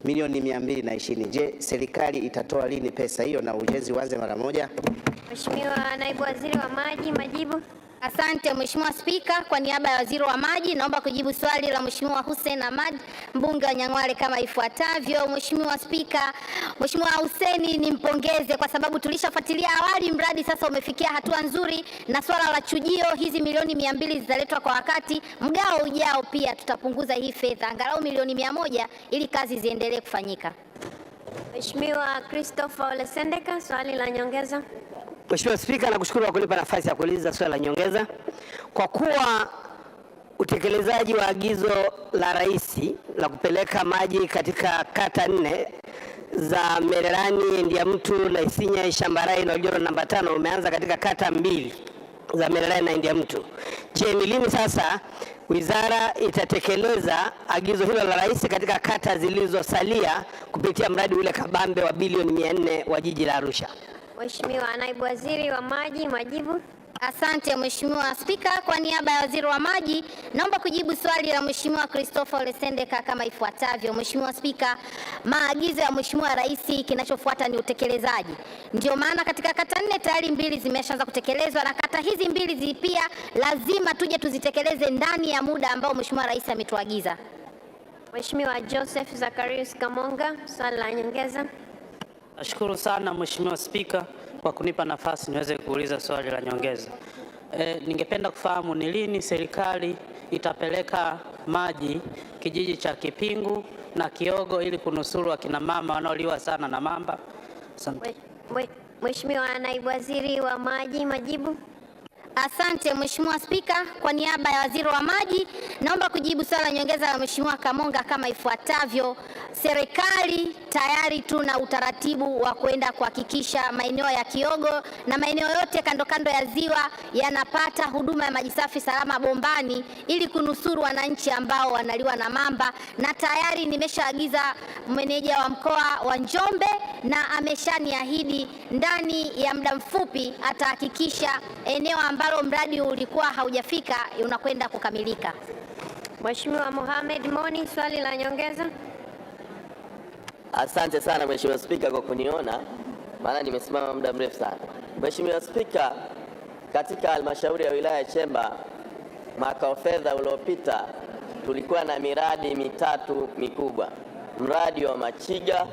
milioni 220, je, serikali itatoa lini pesa hiyo na ujenzi uanze mara moja? Mheshimiwa Naibu Waziri wa Maji, majibu. Asante Mheshimiwa Spika, kwa niaba ya Waziri wa Maji naomba kujibu swali la Mheshimiwa Hussein Ahmad mbunge wa Nyang'hwale kama ifuatavyo. Mheshimiwa Spika, Mheshimiwa Hussein nimpongeze kwa sababu tulishafuatilia awali, mradi sasa umefikia hatua nzuri, na swala la chujio hizi milioni 200 zitaletwa kwa wakati. Mgao ujao pia tutapunguza hii fedha angalau milioni 100 ili kazi ziendelee kufanyika. Mheshimiwa Christopher Ole Sendeka, swali la nyongeza. Mheshimiwa Spika, nakushukuru kwa kunipa nafasi ya kuuliza swali la nyongeza. Kwa kuwa utekelezaji wa agizo la Rais la kupeleka maji katika kata 4 za Mererani, Ndiamtu na Isinya, Ishambarai na Ujoro namba 5 umeanza katika kata 2 za Mererani na Ndiamtu, je, ni lini sasa wizara itatekeleza agizo hilo la Rais katika kata zilizosalia kupitia mradi ule kabambe wa bilioni 400 wa jiji la Arusha? Mheshimiwa Naibu Waziri wa Maji, majibu. Asante Mheshimiwa Spika, kwa niaba ya Waziri wa Maji naomba kujibu swali la Mheshimiwa Christopher Ole Sendeka kama ifuatavyo. Mheshimiwa Spika, maagizo ya Mheshimiwa Rais, kinachofuata ni utekelezaji. Ndio maana katika kata 4 tayari 2 zimeshaanza kutekelezwa, na kata hizi 2 pia lazima tuje tuzitekeleze ndani ya muda ambao Mheshimiwa Rais ametuagiza. Mheshimiwa Joseph Zacharias Kamonga, swali la nyongeza. Nashukuru sana Mheshimiwa Spika kwa kunipa nafasi niweze kuuliza swali la nyongeza. Ningependa kufahamu ni lini serikali itapeleka maji kijiji cha Kipingu na Kiogo ili kunusuru akina mama wanaoliwa sana na mamba. Asante. Mheshimiwa Naibu Waziri wa Maji, majibu. Asante Mheshimiwa Spika, kwa niaba ya Waziri wa Maji naomba kujibu swali la nyongeza la Mheshimiwa Kamonga kama ifuatavyo. Serikali tayari tuna utaratibu wa kwenda kuhakikisha maeneo ya Kiogo na maeneo yote kando kando ya ziwa yanapata huduma ya maji safi salama bombani ili kunusuru wananchi ambao wanaliwa na mamba, na tayari nimeshaagiza meneja wa mkoa wa Njombe na ameshaniahidi ndani ya muda mfupi atahakikisha eneo ambalo mradi ulikuwa haujafika unakwenda kukamilika. Mheshimiwa Mohamed Moni, swali la nyongeza. Asante sana Mheshimiwa Spika kwa kuniona, maana nimesimama muda mrefu sana. Mheshimiwa Spika, katika halmashauri ya wilaya ya Chemba mwaka wa fedha uliopita tulikuwa na miradi mitatu mikubwa: mradi wa Machiga,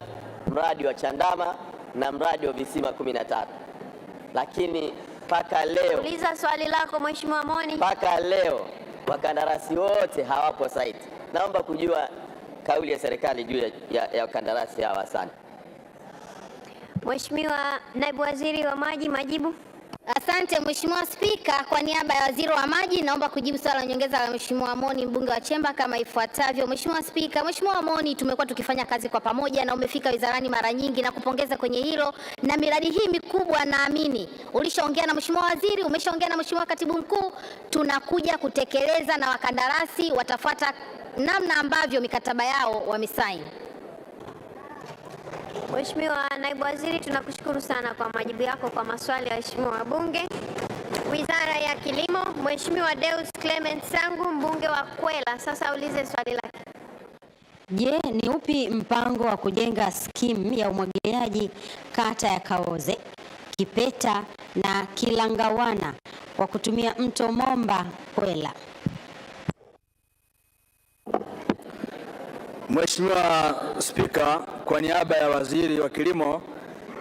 mradi wa Chandama na mradi wa visima 13. Lakini mpaka leo, Uliza swali lako Mheshimiwa Moni. mpaka leo wakandarasi wote hawapo site. Naomba kujua kauli ya serikali juu ya wakandarasi hawa. Asante. Mheshimiwa Naibu Waziri wa Maji, majibu. Asante Mheshimiwa Spika, kwa niaba ya Waziri wa Maji naomba kujibu swali la nyongeza la Mheshimiwa Moni, mbunge wa Chemba, kama ifuatavyo. Mheshimiwa Spika, Mheshimiwa Moni, tumekuwa tukifanya kazi kwa pamoja na umefika wizarani mara nyingi na kupongeza kwenye hilo, na miradi hii mikubwa naamini ulishaongea na Mheshimiwa Waziri, umeshaongea na Mheshimiwa Katibu Mkuu, tunakuja kutekeleza na wakandarasi watafuata namna ambavyo mikataba yao wamesaini. Mheshimiwa Naibu Waziri, tunakushukuru sana kwa majibu yako kwa maswali ya waheshimiwa wabunge. Wizara ya Kilimo, Mheshimiwa 𝙏𝙝𝙖𝙣 Sangu, mbunge wa Kwela, sasa ulize swali lake. Je, ni upi mpango wa kujenga skimu ya umwagiliaji kata ya Kaoze, Kipeta na Kilangawana kwa kutumia mto Momba Kwela? Mheshimiwa Spika, kwa niaba ya Waziri wa Kilimo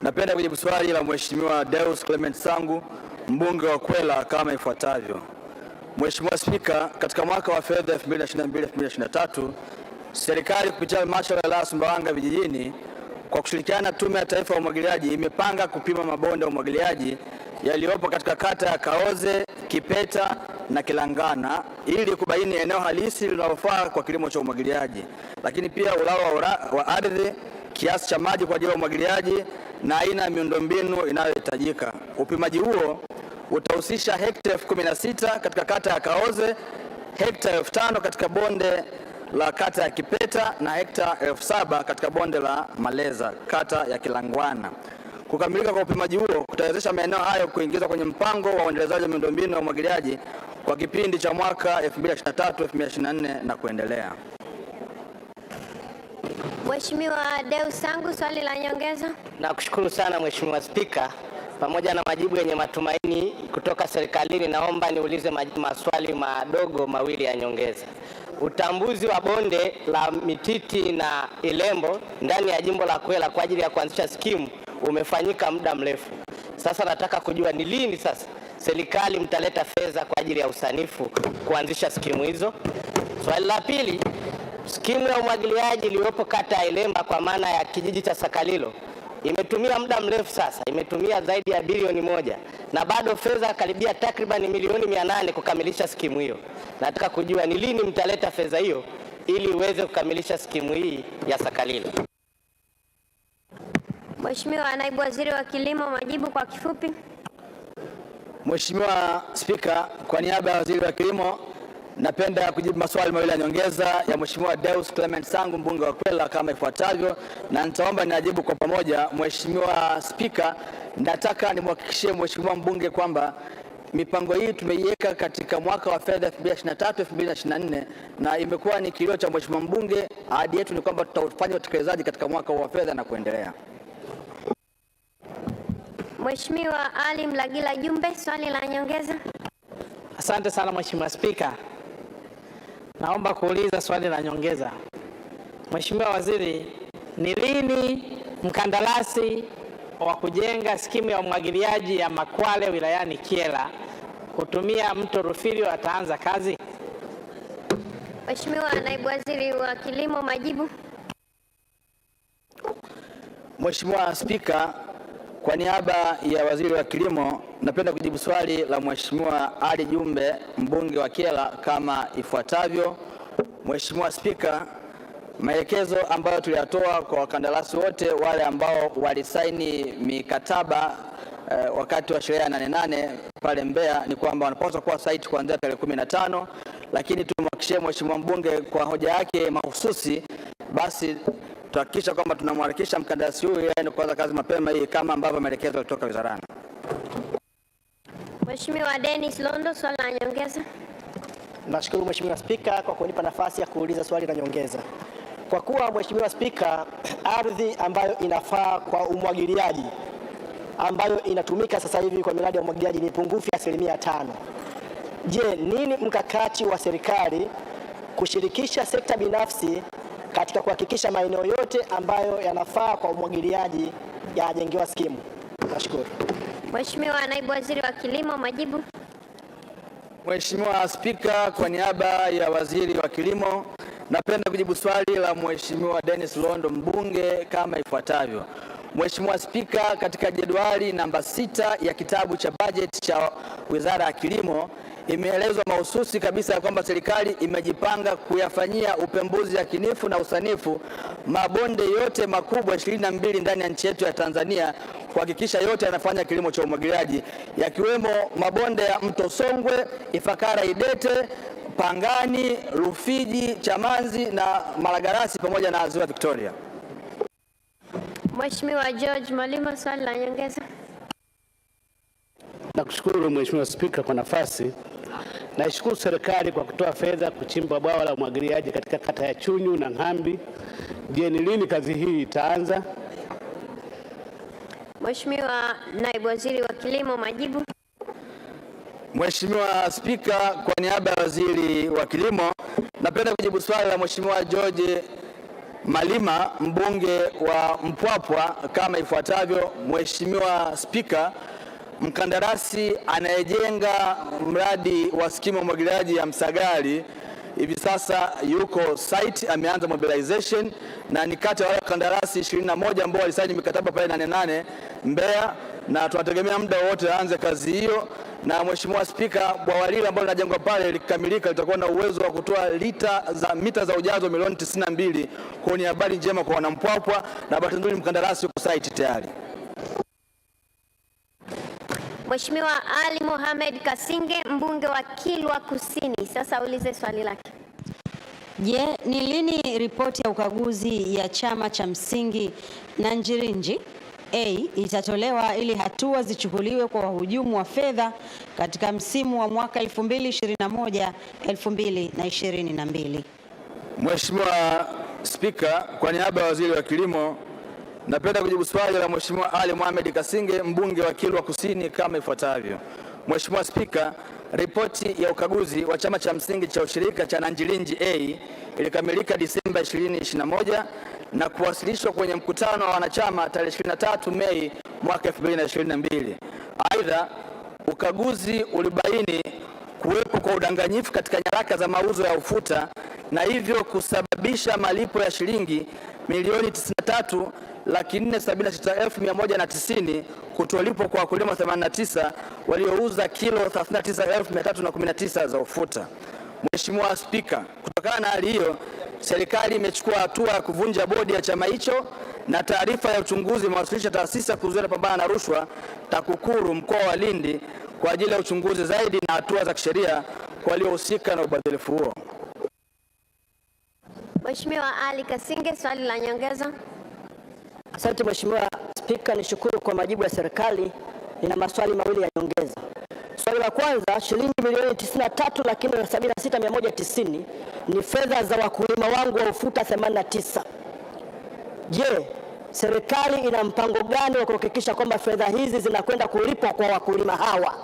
napenda kujibu swali la Mheshimiwa 𝙏𝙗𝙗 Sangu, mbunge wa Kwela, kama ifuatavyo. Mheshimiwa Spika, katika mwaka wa fedha 2022/2023 serikali kupitia halmashauri ya wilaya Sumbawanga vijijini kwa kushirikiana na Tume ya Taifa ya Umwagiliaji imepanga kupima mabonde ya umwagiliaji yaliyopo katika kata ya Kaoze, Kipeta na Kilangana ili kubaini eneo halisi linalofaa kwa kilimo cha umwagiliaji, lakini pia ulawa wa ardhi, kiasi cha maji kwa ajili ya umwagiliaji na aina ya miundombinu inayohitajika. Upimaji huo utahusisha hekta 16,000 katika kata ya Kaoze, hekta 5,000 katika bonde la kata ya Kipeta na hekta 7,000 katika bonde la Maleza kata ya Kilangwana. Kukamilika kwa upimaji huo kutawezesha maeneo hayo kuingizwa kwenye mpango wa uendelezaji wa miundombinu ya umwagiliaji kwa kipindi cha mwaka 2023-2024 na kuendelea. Mheshimiwa 𝙏𝙗𝙗 Sangu, swali la nyongeza. Nakushukuru sana Mheshimiwa Spika. Pamoja na majibu yenye matumaini kutoka serikalini, naomba niulize maswali madogo mawili ya nyongeza. Utambuzi wa bonde la Mititi na Ilembo ndani ya jimbo la Kwela kwa ajili ya kuanzisha skimu umefanyika muda mrefu. Sasa nataka kujua ni lini sasa serikali mtaleta fedha kwa ajili ya usanifu kuanzisha skimu hizo. Swali la pili, skimu ya umwagiliaji iliyopo kata ya Ilemba kwa maana ya kijiji cha Sakalilo imetumia muda mrefu sasa, imetumia zaidi ya bilioni 1 na bado fedha karibia takriban milioni 800 kukamilisha skimu hiyo. Nataka kujua ni lini mtaleta fedha hiyo ili uweze kukamilisha skimu hii ya Sakalilo. Mheshimiwa Naibu Waziri wa Kilimo, majibu kwa kifupi. Mheshimiwa Spika, kwa niaba ya Waziri wa Kilimo napenda kujibu maswali mawili ya nyongeza ya Mheshimiwa 𝙏𝙗𝙗 Sangu, mbunge wa Kwela, kama ifuatavyo, na nitaomba niajibu kwa pamoja. Mheshimiwa Spika, nataka nimhakikishie Mheshimiwa mbunge kwamba mipango hii tumeiweka katika mwaka wa fedha 2023/2024 na imekuwa ni kilio cha Mheshimiwa mbunge. Ahadi yetu ni kwamba tutafanya utekelezaji katika mwaka wa fedha na kuendelea. Mheshimiwa Ali Mlagila Jumbe, swali la nyongeza. Asante sana Mheshimiwa Spika. Naomba kuuliza swali la nyongeza. Mheshimiwa Waziri, ni lini mkandarasi wa kujenga skimu ya umwagiliaji ya Makwale wilayani Kyela kutumia mto Rufilio ataanza kazi? Mheshimiwa Naibu Waziri wa Kilimo, majibu. Mheshimiwa Spika, kwa niaba ya Waziri wa Kilimo napenda kujibu swali la Mheshimiwa Ali Jumbe, mbunge wa Kyela, kama ifuatavyo. Mheshimiwa Spika, maelekezo ambayo tuliyatoa kwa wakandarasi wote wale ambao walisaini mikataba wakati wa sherehe ya 8/8 pale Mbeya ni kwamba wanapaswa kuwa site kuanzia tarehe 15, lakini tumhakikishie Mheshimiwa mbunge kwa hoja yake mahususi, basi tuhakikisha kwamba tunamharakisha mkandarasi huyu ili aende kuanza kazi mapema hii kama ambavyo maelekezo yalitoka wizarani. Mheshimiwa Dennis Londo, swali la nyongeza. Nashukuru Mheshimiwa Spika kwa kunipa nafasi ya kuuliza swali la nyongeza. Kwa kuwa Mheshimiwa Spika, ardhi ambayo inafaa kwa umwagiliaji ambayo inatumika sasa hivi kwa miradi ya umwagiliaji ni pungufu ya 5%. Je, nini mkakati wa serikali kushirikisha sekta binafsi katika kuhakikisha maeneo yote ambayo yanafaa kwa umwagiliaji yajengewa skimu? Nashukuru. Mheshimiwa Naibu Waziri wa Kilimo, majibu. Mheshimiwa Spika, kwa niaba ya Waziri wa Kilimo, napenda kujibu swali la Mheshimiwa Dennis Londo mbunge kama ifuatavyo. Mheshimiwa Spika, katika jedwali namba 6 ya kitabu cha bajeti cha Wizara ya Kilimo imeelezwa mahususi kabisa ya kwamba serikali imejipanga kuyafanyia upembuzi yakinifu na usanifu mabonde yote makubwa 22 ndani ya nchi yetu ya Tanzania kuhakikisha yote yanafanya kilimo cha umwagiliaji, yakiwemo mabonde ya Mto Songwe, Ifakara, Idete, Pangani, Rufiji, Chamanzi na Malagarasi pamoja na Ziwa Victoria. Mheshimiwa George Malima, swali la nyongeza. Nakushukuru Mheshimiwa Spika kwa nafasi. Naishukuru serikali kwa kutoa fedha kuchimba bwawa la umwagiliaji katika kata ya Chunyu na Ngambi. Je, ni lini kazi hii itaanza? Mheshimiwa Naibu Waziri wa Kilimo, majibu. Mheshimiwa Spika, kwa niaba ya Waziri wa Kilimo, napenda kujibu swali la Mheshimiwa George Malima mbunge wa Mpwapwa kama ifuatavyo. Mheshimiwa Spika, mkandarasi anayejenga mradi wa skimu ya umwagiliaji ya Msagali hivi sasa yuko site, ameanza mobilization na ni kati ya wale kandarasi 21 ambao walisaini mikataba pale 88 Mbeya, na tunategemea muda wote aanze kazi hiyo. Na Mheshimiwa Spika, bwawa lile ambalo linajengwa pale likikamilika litakuwa na uwezo wa kutoa mita za ujazo milioni 92. Kwa ni habari njema kwa wanampwapwa, na bahati nzuri mkandarasi yuko site tayari. Mheshimiwa Ali Mohamed Kasinge mbunge wa Kilwa Kusini, sasa ulize swali lake. Je, ni lini ripoti ya ukaguzi ya chama cha msingi Nanjirinji A itatolewa ili hatua zichukuliwe kwa wahujumu wa fedha katika msimu wa mwaka 2021-2022? Mheshimiwa Spika, kwa niaba ya Waziri wa Kilimo, napenda kujibu swali la Mheshimiwa Ali Mohamed Kasinge mbunge wa Kilwa Kusini kama ifuatavyo. Mheshimiwa Spika, ripoti ya ukaguzi wa chama cha msingi cha ushirika cha Nanjirinji A ilikamilika Disemba 2021 na kuwasilishwa kwenye mkutano wa wanachama tarehe 23 Mei mwaka 2022. Aidha, ukaguzi ulibaini kuwepo kwa udanganyifu katika nyaraka za mauzo ya ufuta na hivyo kusababisha malipo ya shilingi milioni 93,476,190 kutolipwa kwa wakulima 89 waliouza kilo 39,319 za ufuta. Mheshimiwa Spika, kutokana na hali hiyo, serikali imechukua hatua ya kuvunja bodi ya chama hicho na taarifa ya uchunguzi imewasilisha taasisi ya kuzuia na kupambana na rushwa TAKUKURU mkoa wa Lindi kwa ajili ya uchunguzi zaidi na hatua za kisheria kwa waliohusika na ubadhirifu huo. Mheshimiwa Ali Kasinge, swali la nyongeza. Asante Mheshimiwa Spika, nishukuru kwa majibu ya serikali. Nina maswali mawili ya nyongeza. Swali la kwanza, shilingi milioni 93,76,190 ni fedha za wakulima wangu wa ufuta 89. Je, serikali ina mpango gani wa kuhakikisha kwamba fedha hizi zinakwenda kulipwa kwa wakulima hawa?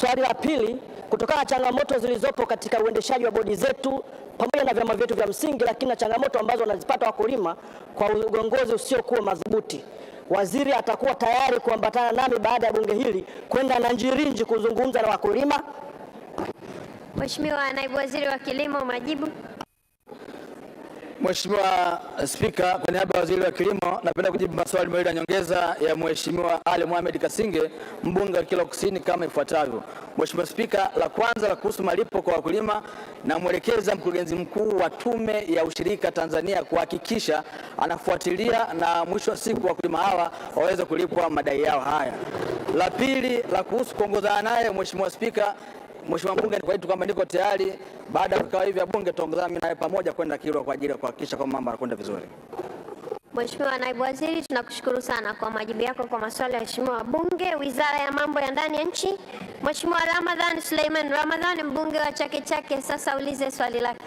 Swali la pili, kutokana na changamoto zilizopo katika uendeshaji wa bodi zetu pamoja na vyama vyetu vya msingi, lakini na changamoto ambazo wanazipata wakulima kwa uongozi usiokuwa madhubuti, waziri atakuwa tayari kuambatana nami baada ya bunge hili kwenda Nanjirinji kuzungumza na wakulima? Mheshimiwa Naibu Waziri wa Kilimo, majibu. Mheshimiwa Spika, kwa niaba ya Waziri wa Kilimo, napenda kujibu maswali mawili ya nyongeza ya Mheshimiwa Ali Mohamed Kasinge mbunge wa Kilwa Kusini kama ifuatavyo. Mheshimiwa Spika, la kwanza la kuhusu malipo kwa wakulima, na mwelekeza mkurugenzi mkuu wa Tume ya Ushirika Tanzania kuhakikisha anafuatilia na mwisho wa siku wakulima hawa waweze kulipwa madai yao haya. La pili la kuhusu kuongozana naye, Mheshimiwa Spika, Mheshimiwa mbunge, kwa hiyo kwamba niko tayari baada ya vikao hivi vya bunge tuongozana mimi naye pamoja kwenda Kilwa kwa ajili ya kuhakikisha kwamba mambo yanakwenda vizuri. Mheshimiwa Naibu Waziri, tunakushukuru sana kwa majibu yako kwa maswali ya Mheshimiwa wabunge. Wizara ya Mambo ya Ndani ya Nchi, Mheshimiwa Ramadhan Suleiman Ramadhan mbunge wa Chake Chake, sasa ulize swali lake.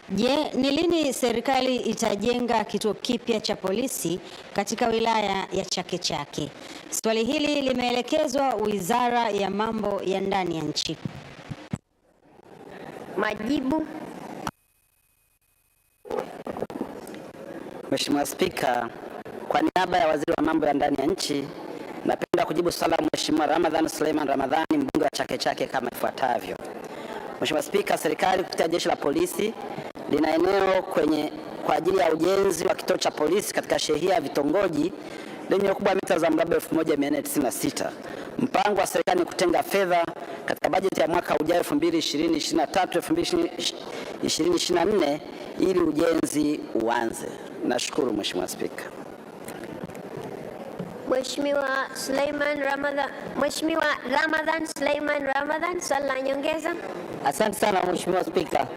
Je, ni lini serikali itajenga kituo kipya cha polisi katika wilaya ya Chake Chake? Swali hili limeelekezwa Wizara ya Mambo ya Ndani ya Nchi. Majibu. Mheshimiwa Spika, kwa niaba ya Waziri wa Mambo ya Ndani ya Nchi, napenda kujibu swali la Mheshimiwa Ramadhan Suleiman Ramadhani, mbunge wa Chake Chake kama ifuatavyo. Mheshimiwa Spika, serikali kupitia Jeshi la Polisi lina eneo kwa ajili ya ujenzi wa kituo cha polisi katika shehia ya vitongoji lenye ukubwa wa mita za mraba 1496. Mpango wa serikali ni kutenga fedha katika bajeti ya mwaka ujao 2023-2024 ili ujenzi uanze. Nashukuru Mheshimiwa Spika. Mheshimiwa Ramadhan Suleiman Ramadhan, swali la nyongeza. Asante sana Mheshimiwa Spika.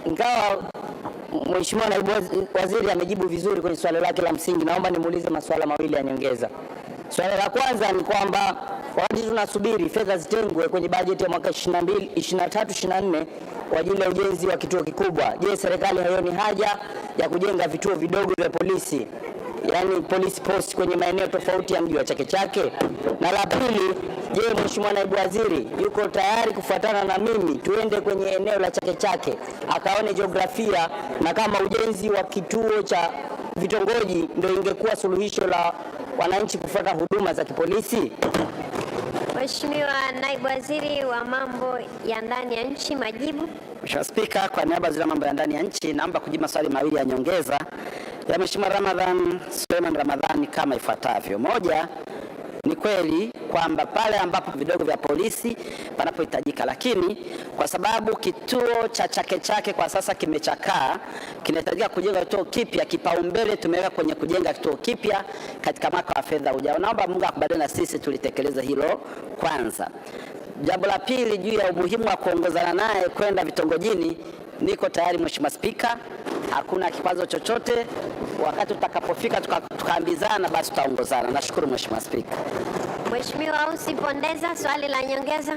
Ingawa Mheshimiwa Naibu Waziri amejibu vizuri kwenye swali lake la msingi, naomba nimuulize maswala mawili ya nyongeza. Swali la kwanza ni kwamba wakati tunasubiri fedha zitengwe kwenye bajeti ya mwaka 23-24 kwa ajili ya ujenzi wa kituo kikubwa, je, serikali haioni haja ya kujenga vituo vidogo vya polisi, yani police post kwenye maeneo tofauti ya mji wa Chake Chake? Na la pili, je, Mheshimiwa Naibu Waziri yuko tayari kufuatana na mimi tuende kwenye eneo la Chake Chake akaone jiografia na kama ujenzi wa kituo cha vitongoji ndio ingekuwa suluhisho la wananchi kufuata huduma za kipolisi? Mheshimiwa Naibu Waziri wa Mambo ya Ndani ya Nchi, majibu. Mheshimiwa Spika, kwa niaba ya Waziri wa Mambo ya Ndani ya Nchi, naomba kujibu maswali mawili ya nyongeza ya Mheshimiwa Ramadhan Suleiman Ramadhani kama ifuatavyo. Moja, ni kweli kwamba pale ambapo vidogo vya polisi panapohitajika, lakini kwa sababu kituo cha Chake Chake kwa sasa kimechakaa, kinahitajika kujenga kituo kipya, kipaumbele tumeweka kwenye kujenga kituo kipya katika mwaka wa fedha ujao. Naomba Mungu akubaliane na sisi tulitekeleza hilo kwanza. Jambo la pili, juu ya umuhimu wa kuongozana naye kwenda vitongojini, niko tayari Mheshimiwa Spika, hakuna kikwazo chochote. Wakati tutakapofika tukaambizana, basi tutaongozana. Nashukuru Mheshimiwa Spika. Mheshimiwa Usipondeza, swali la nyongeza.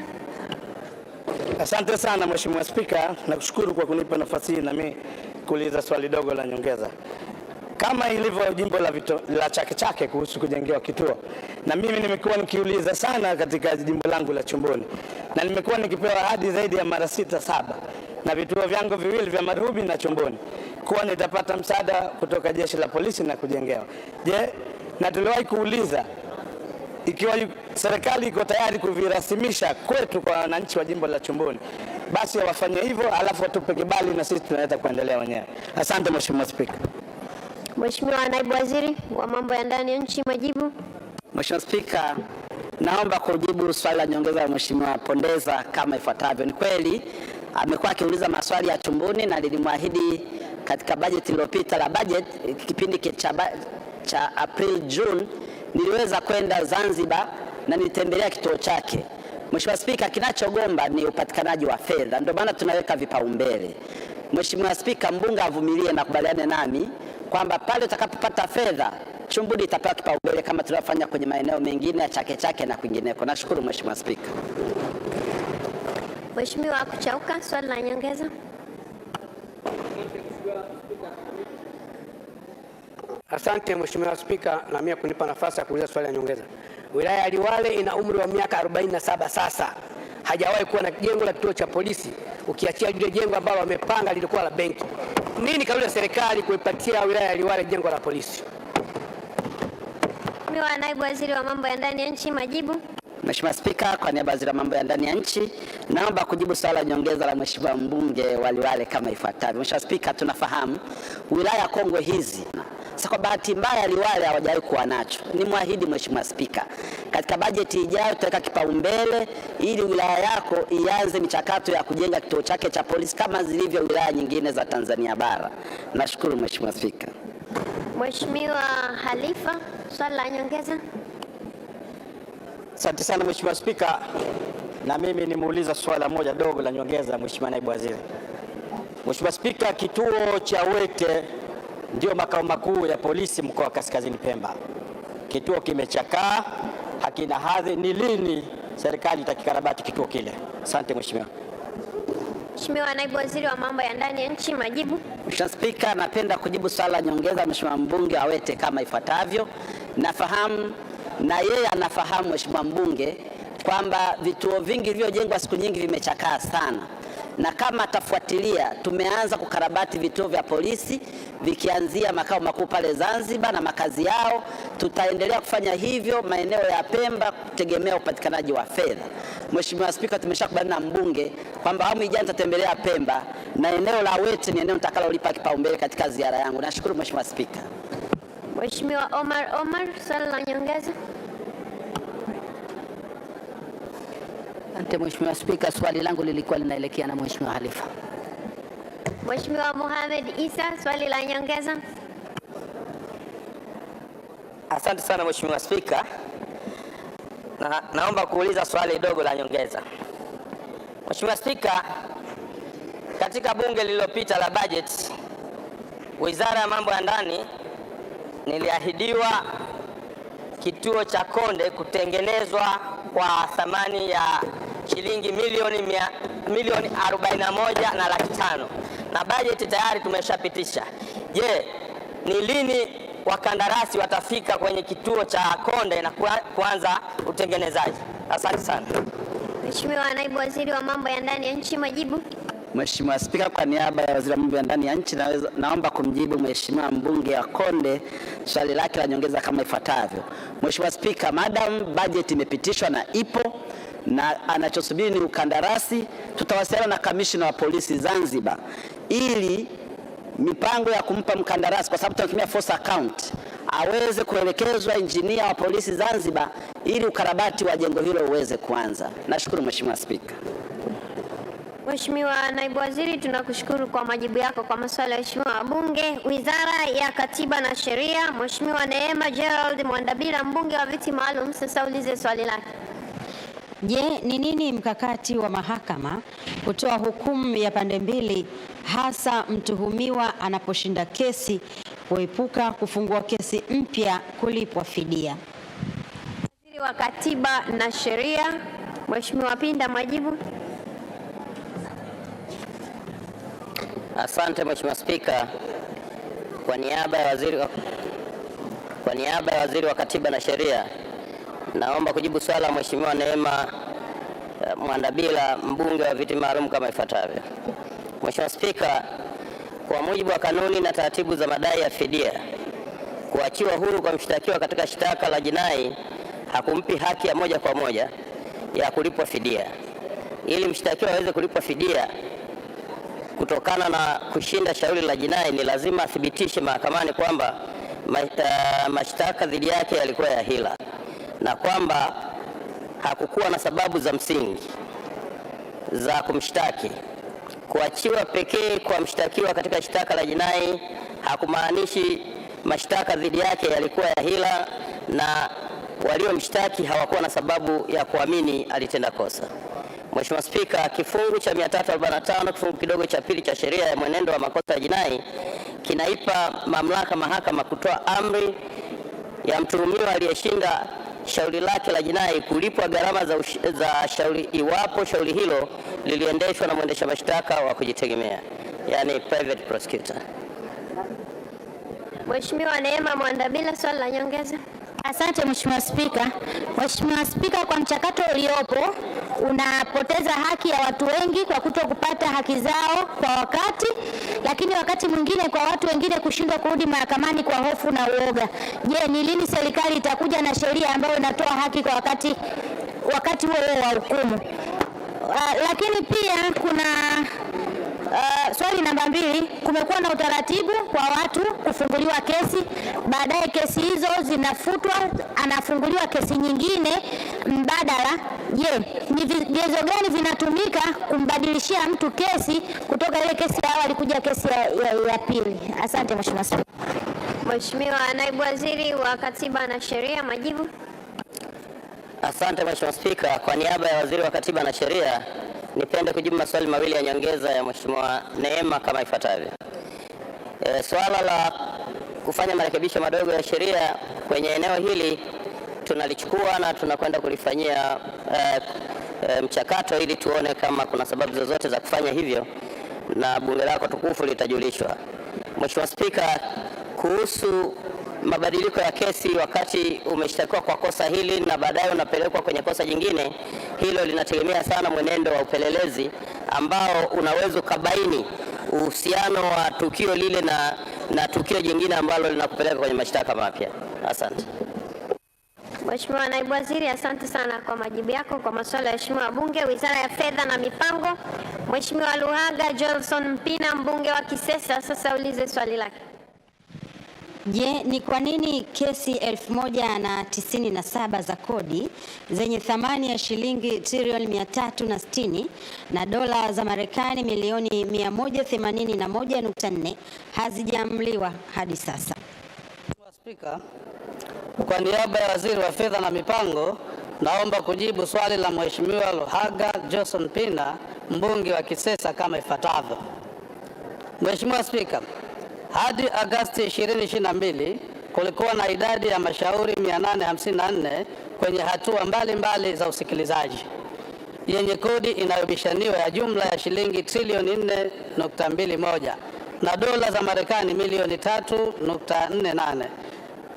Asante sana Mheshimiwa Spika, nakushukuru kwa kunipa nafasi hii na mimi kuuliza swali dogo la nyongeza. Kama ilivyo jimbo la Chake Chake kuhusu kujengewa kituo, na mimi nimekuwa nikiuliza sana katika jimbo langu la Chumboni, na nimekuwa nikipewa ahadi zaidi ya mara 6-7 na vituo vyangu viwili vya Marubi na Chumboni kuwa nitapata msaada kutoka Jeshi la Polisi na kujengewa. Je, na tuliwahi kuuliza ikiwa serikali iko tayari kuvirasimisha kwetu kwa wananchi wa jimbo la Chumboni, basi wafanye hivyo alafu watupe kibali na sisi tunaweza kuendelea wenyewe. Asante Mheshimiwa Spika. Mheshimiwa Naibu Waziri wa Mambo ya Ndani ya Nchi, majibu. Mheshimiwa Spika, naomba kujibu swali la nyongeza la Mheshimiwa Pondeza kama ifuatavyo. Ni kweli amekuwa akiuliza maswali ya Chumbuni na nilimwahidi katika bajeti iliyopita la bajeti kipindi cha April June niliweza kwenda Zanzibar na nitembelea kituo chake. Mheshimiwa Spika, kinachogomba ni upatikanaji wa fedha, ndio maana tunaweka vipaumbele. Mheshimiwa Spika, mbunge avumilie na kubaliane nami kwamba pale utakapopata fedha Chumbuni itapewa kipaumbele kama tulivyofanya kwenye maeneo mengine ya Chake Chake na kwingineko. Nashukuru Mheshimiwa Spika. Mheshimiwa Kuchauka, swali la nyongeza. Asante Mheshimiwa Spika, na mimi kunipa nafasi ya kuuliza swali la nyongeza. Wilaya ya Liwale ina umri wa miaka 47 sasa. Hajawahi kuwa na jengo la kituo cha polisi, ukiachia lile jengo ambalo wamepanga lilikuwa la benki. Nini kauli ya serikali kuipatia wilaya ya Liwale jengo la polisi? Mheshimiwa Naibu Waziri wa Mambo ya Ndani ya Nchi, majibu. Mheshimiwa Spika, kwa niaba ya Waziri wa Mambo ya Ndani ya Nchi, naomba kujibu swali la nyongeza la Mheshimiwa mbunge wa Liwale kama ifuatavyo. Mheshimiwa Spika, tunafahamu wilaya Kongwe hizi, sasa kwa bahati mbaya Liwale hawajawahi kuwa nacho. Nimwahidi Mheshimiwa Spika, katika bajeti ijayo tutaweka kipaumbele ili wilaya yako ianze michakato ya kujenga kituo chake cha polisi kama zilivyo wilaya nyingine za Tanzania bara. Nashukuru Mheshimiwa Spika. Mheshimiwa Halifa, swali la nyongeza. Asante sana Mheshimiwa Spika, na mimi nimuuliza swala moja dogo la nyongeza Mheshimiwa Naibu Waziri. Mheshimiwa Spika, kituo cha Wete ndio makao makuu ya polisi mkoa wa Kaskazini Pemba. Kituo kimechakaa, hakina hadhi. Ni lini serikali itakikarabati kituo kile? Asante Mheshimiwa. Mheshimiwa Naibu Waziri wa Mambo ya Ndani ya Nchi, majibu. Mheshimiwa Spika, napenda kujibu swali la nyongeza Mheshimiwa mbunge Awete kama ifuatavyo. Nafahamu na yeye anafahamu Mheshimiwa mbunge kwamba vituo vingi vilivyojengwa siku nyingi vimechakaa sana, na kama atafuatilia, tumeanza kukarabati vituo vya polisi vikianzia makao makuu pale Zanzibar na makazi yao. Tutaendelea kufanya hivyo maeneo ya Pemba kutegemea upatikanaji wa fedha. Mheshimiwa Spika, tumeshakubaliana na mbunge kwamba awamu ijayo nitatembelea Pemba na eneo la Awete ni eneo nitakalolipa kipaumbele katika ziara yangu. Nashukuru Mheshimiwa Spika. Mheshimiwa Omar, swali la nyongeza. Asante Mheshimiwa Spika, swali langu lilikuwa linaelekea na Mheshimiwa Halifa. Mheshimiwa Mohamed Isa, swali la nyongeza. Asante sana Mheshimiwa Spika. Naomba kuuliza swali dogo la nyongeza. Mheshimiwa Spika, katika bunge lililopita la budget, Wizara ya Mambo ya Ndani niliahidiwa kituo cha Konde kutengenezwa kwa thamani ya shilingi milioni 41 na laki 5, na bajeti tayari tumeshapitisha. Je, ni lini wakandarasi watafika kwenye kituo cha Konde na kuanza utengenezaji? Asante sana. Mheshimiwa Naibu Waziri wa Mambo ya Ndani ya Nchi, majibu. Mheshimiwa Spika, kwa niaba ya Waziri wa Mambo ya Ndani ya Nchi naomba kumjibu Mheshimiwa mbunge wa Konde swali lake la nyongeza kama ifuatavyo. Mheshimiwa Spika, madam budget imepitishwa na ipo na anachosubiri ni ukandarasi, tutawasiliana na kamishna wa polisi Zanzibar ili mipango ya kumpa mkandarasi, kwa sababu tunatumia force account, aweze kuelekezwa injinia wa polisi Zanzibar ili ukarabati wa jengo hilo uweze kuanza. Nashukuru Mheshimiwa Spika. Mheshimiwa Naibu Waziri, tunakushukuru kwa majibu yako kwa maswali ya Mheshimiwa wabunge. Wizara ya Katiba na Sheria, Mheshimiwa Neema Gerald Mwandabila, mbunge wa viti maalum, sasa ulize swali lake. Je, ni nini mkakati wa mahakama kutoa hukumu ya pande mbili, hasa mtuhumiwa anaposhinda kesi, kuepuka kufungua kesi mpya kulipwa fidia? Waziri wa Katiba na Sheria, Mheshimiwa Pinda, majibu. Asante Mheshimiwa Spika, kwa niaba ya Waziri wa Katiba na Sheria naomba kujibu swali la Mheshimiwa Neema Mwandabila, mbunge wa viti maalum kama ifuatavyo. Mheshimiwa Spika, kwa mujibu wa kanuni na taratibu za madai ya fidia, kuachiwa huru kwa mshtakiwa katika shtaka la jinai hakumpi haki ya moja kwa moja ya kulipwa fidia. Ili mshtakiwa aweze kulipwa fidia kutokana na kushinda shauri la jinai, ni lazima athibitishe mahakamani kwamba mashtaka dhidi yake yalikuwa ya hila na kwamba hakukuwa na sababu za msingi za kumshtaki. Kuachiwa pekee kwa mshtakiwa katika shtaka la jinai hakumaanishi mashtaka dhidi yake yalikuwa ya hila na waliomshtaki hawakuwa na sababu ya kuamini alitenda kosa. Mheshimiwa Spika, kifungu cha 345 kifungu kidogo cha pili cha sheria ya mwenendo wa makosa ya jinai kinaipa mamlaka mahakama kutoa amri ya mtuhumiwa aliyeshinda shauri lake la jinai kulipwa gharama za shauri iwapo shauri hilo liliendeshwa na mwendesha mashtaka wa kujitegemea, yani private prosecutor. Mheshimiwa Neema Mwandabila, swali la nyongeza. Asante Mheshimiwa Spika. Mheshimiwa Spika, kwa mchakato uliopo unapoteza haki ya watu wengi kwa kuto kupata haki zao kwa wakati, lakini wakati mwingine kwa watu wengine kushindwa kurudi mahakamani kwa hofu na uoga. Je, ni lini serikali itakuja na sheria ambayo inatoa haki kwa wakati huo wa hukumu? Lakini pia kuna swali namba 2, kumekuwa na utaratibu kwa watu kufunguliwa kesi, baadaye kesi hizo zinafutwa, anafunguliwa kesi nyingine mbadala. Je, ni vigezo gani vinatumika kumbadilishia mtu kesi kutoka ile kesi ya awali kuja kesi ya pili? Asante Mheshimiwa Spika. Mheshimiwa Naibu Waziri wa Katiba na Sheria, majibu. Asante Mheshimiwa Spika, kwa niaba ya Waziri wa Katiba na Sheria nipende kujibu maswali mawili ya nyongeza ya Mheshimiwa Neema kama ifuatavyo. Swala la kufanya marekebisho madogo ya sheria kwenye eneo hili tunalichukua na tunakwenda kulifanyia mchakato ili tuone kama kuna sababu zozote za kufanya hivyo, na bunge lako tukufu litajulishwa. Mheshimiwa Spika, kuhusu mabadiliko ya kesi wakati umeshtakiwa kwa kosa hili na baadaye unapelekwa kwenye kosa jingine, hilo linategemea sana mwenendo wa upelelezi ambao unaweza kubaini uhusiano wa tukio lile na tukio jingine ambalo linakupeleka kwenye mashtaka mapya. Asante. Mheshimiwa Naibu Waziri, asante sana kwa majibu yako kwa maswali ya Mheshimiwa wabunge. Wizara ya Fedha na Mipango, Mheshimiwa Luhaga Johnson Mpina, mbunge wa Kisesa, sasa ulize swali lake. Je, ni kwa nini kesi 1097 za kodi zenye thamani ya shilingi trilioni 360 na dola za Marekani milioni 181.4 hazijaamliwa hadi sasa? Spika, kwa niaba ya Waziri wa Fedha na Mipango, naomba kujibu swali la Mheshimiwa Luhaga Johnson Mpina, mbunge wa Kisesa kama ifuatavyo. Mheshimiwa Spika, hadi Agosti 2022 kulikuwa na idadi ya mashauri 854 kwenye hatua mbalimbali za usikilizaji yenye kodi inayobishaniwa ya jumla ya shilingi trilioni 4.21 na dola za Marekani milioni 3.48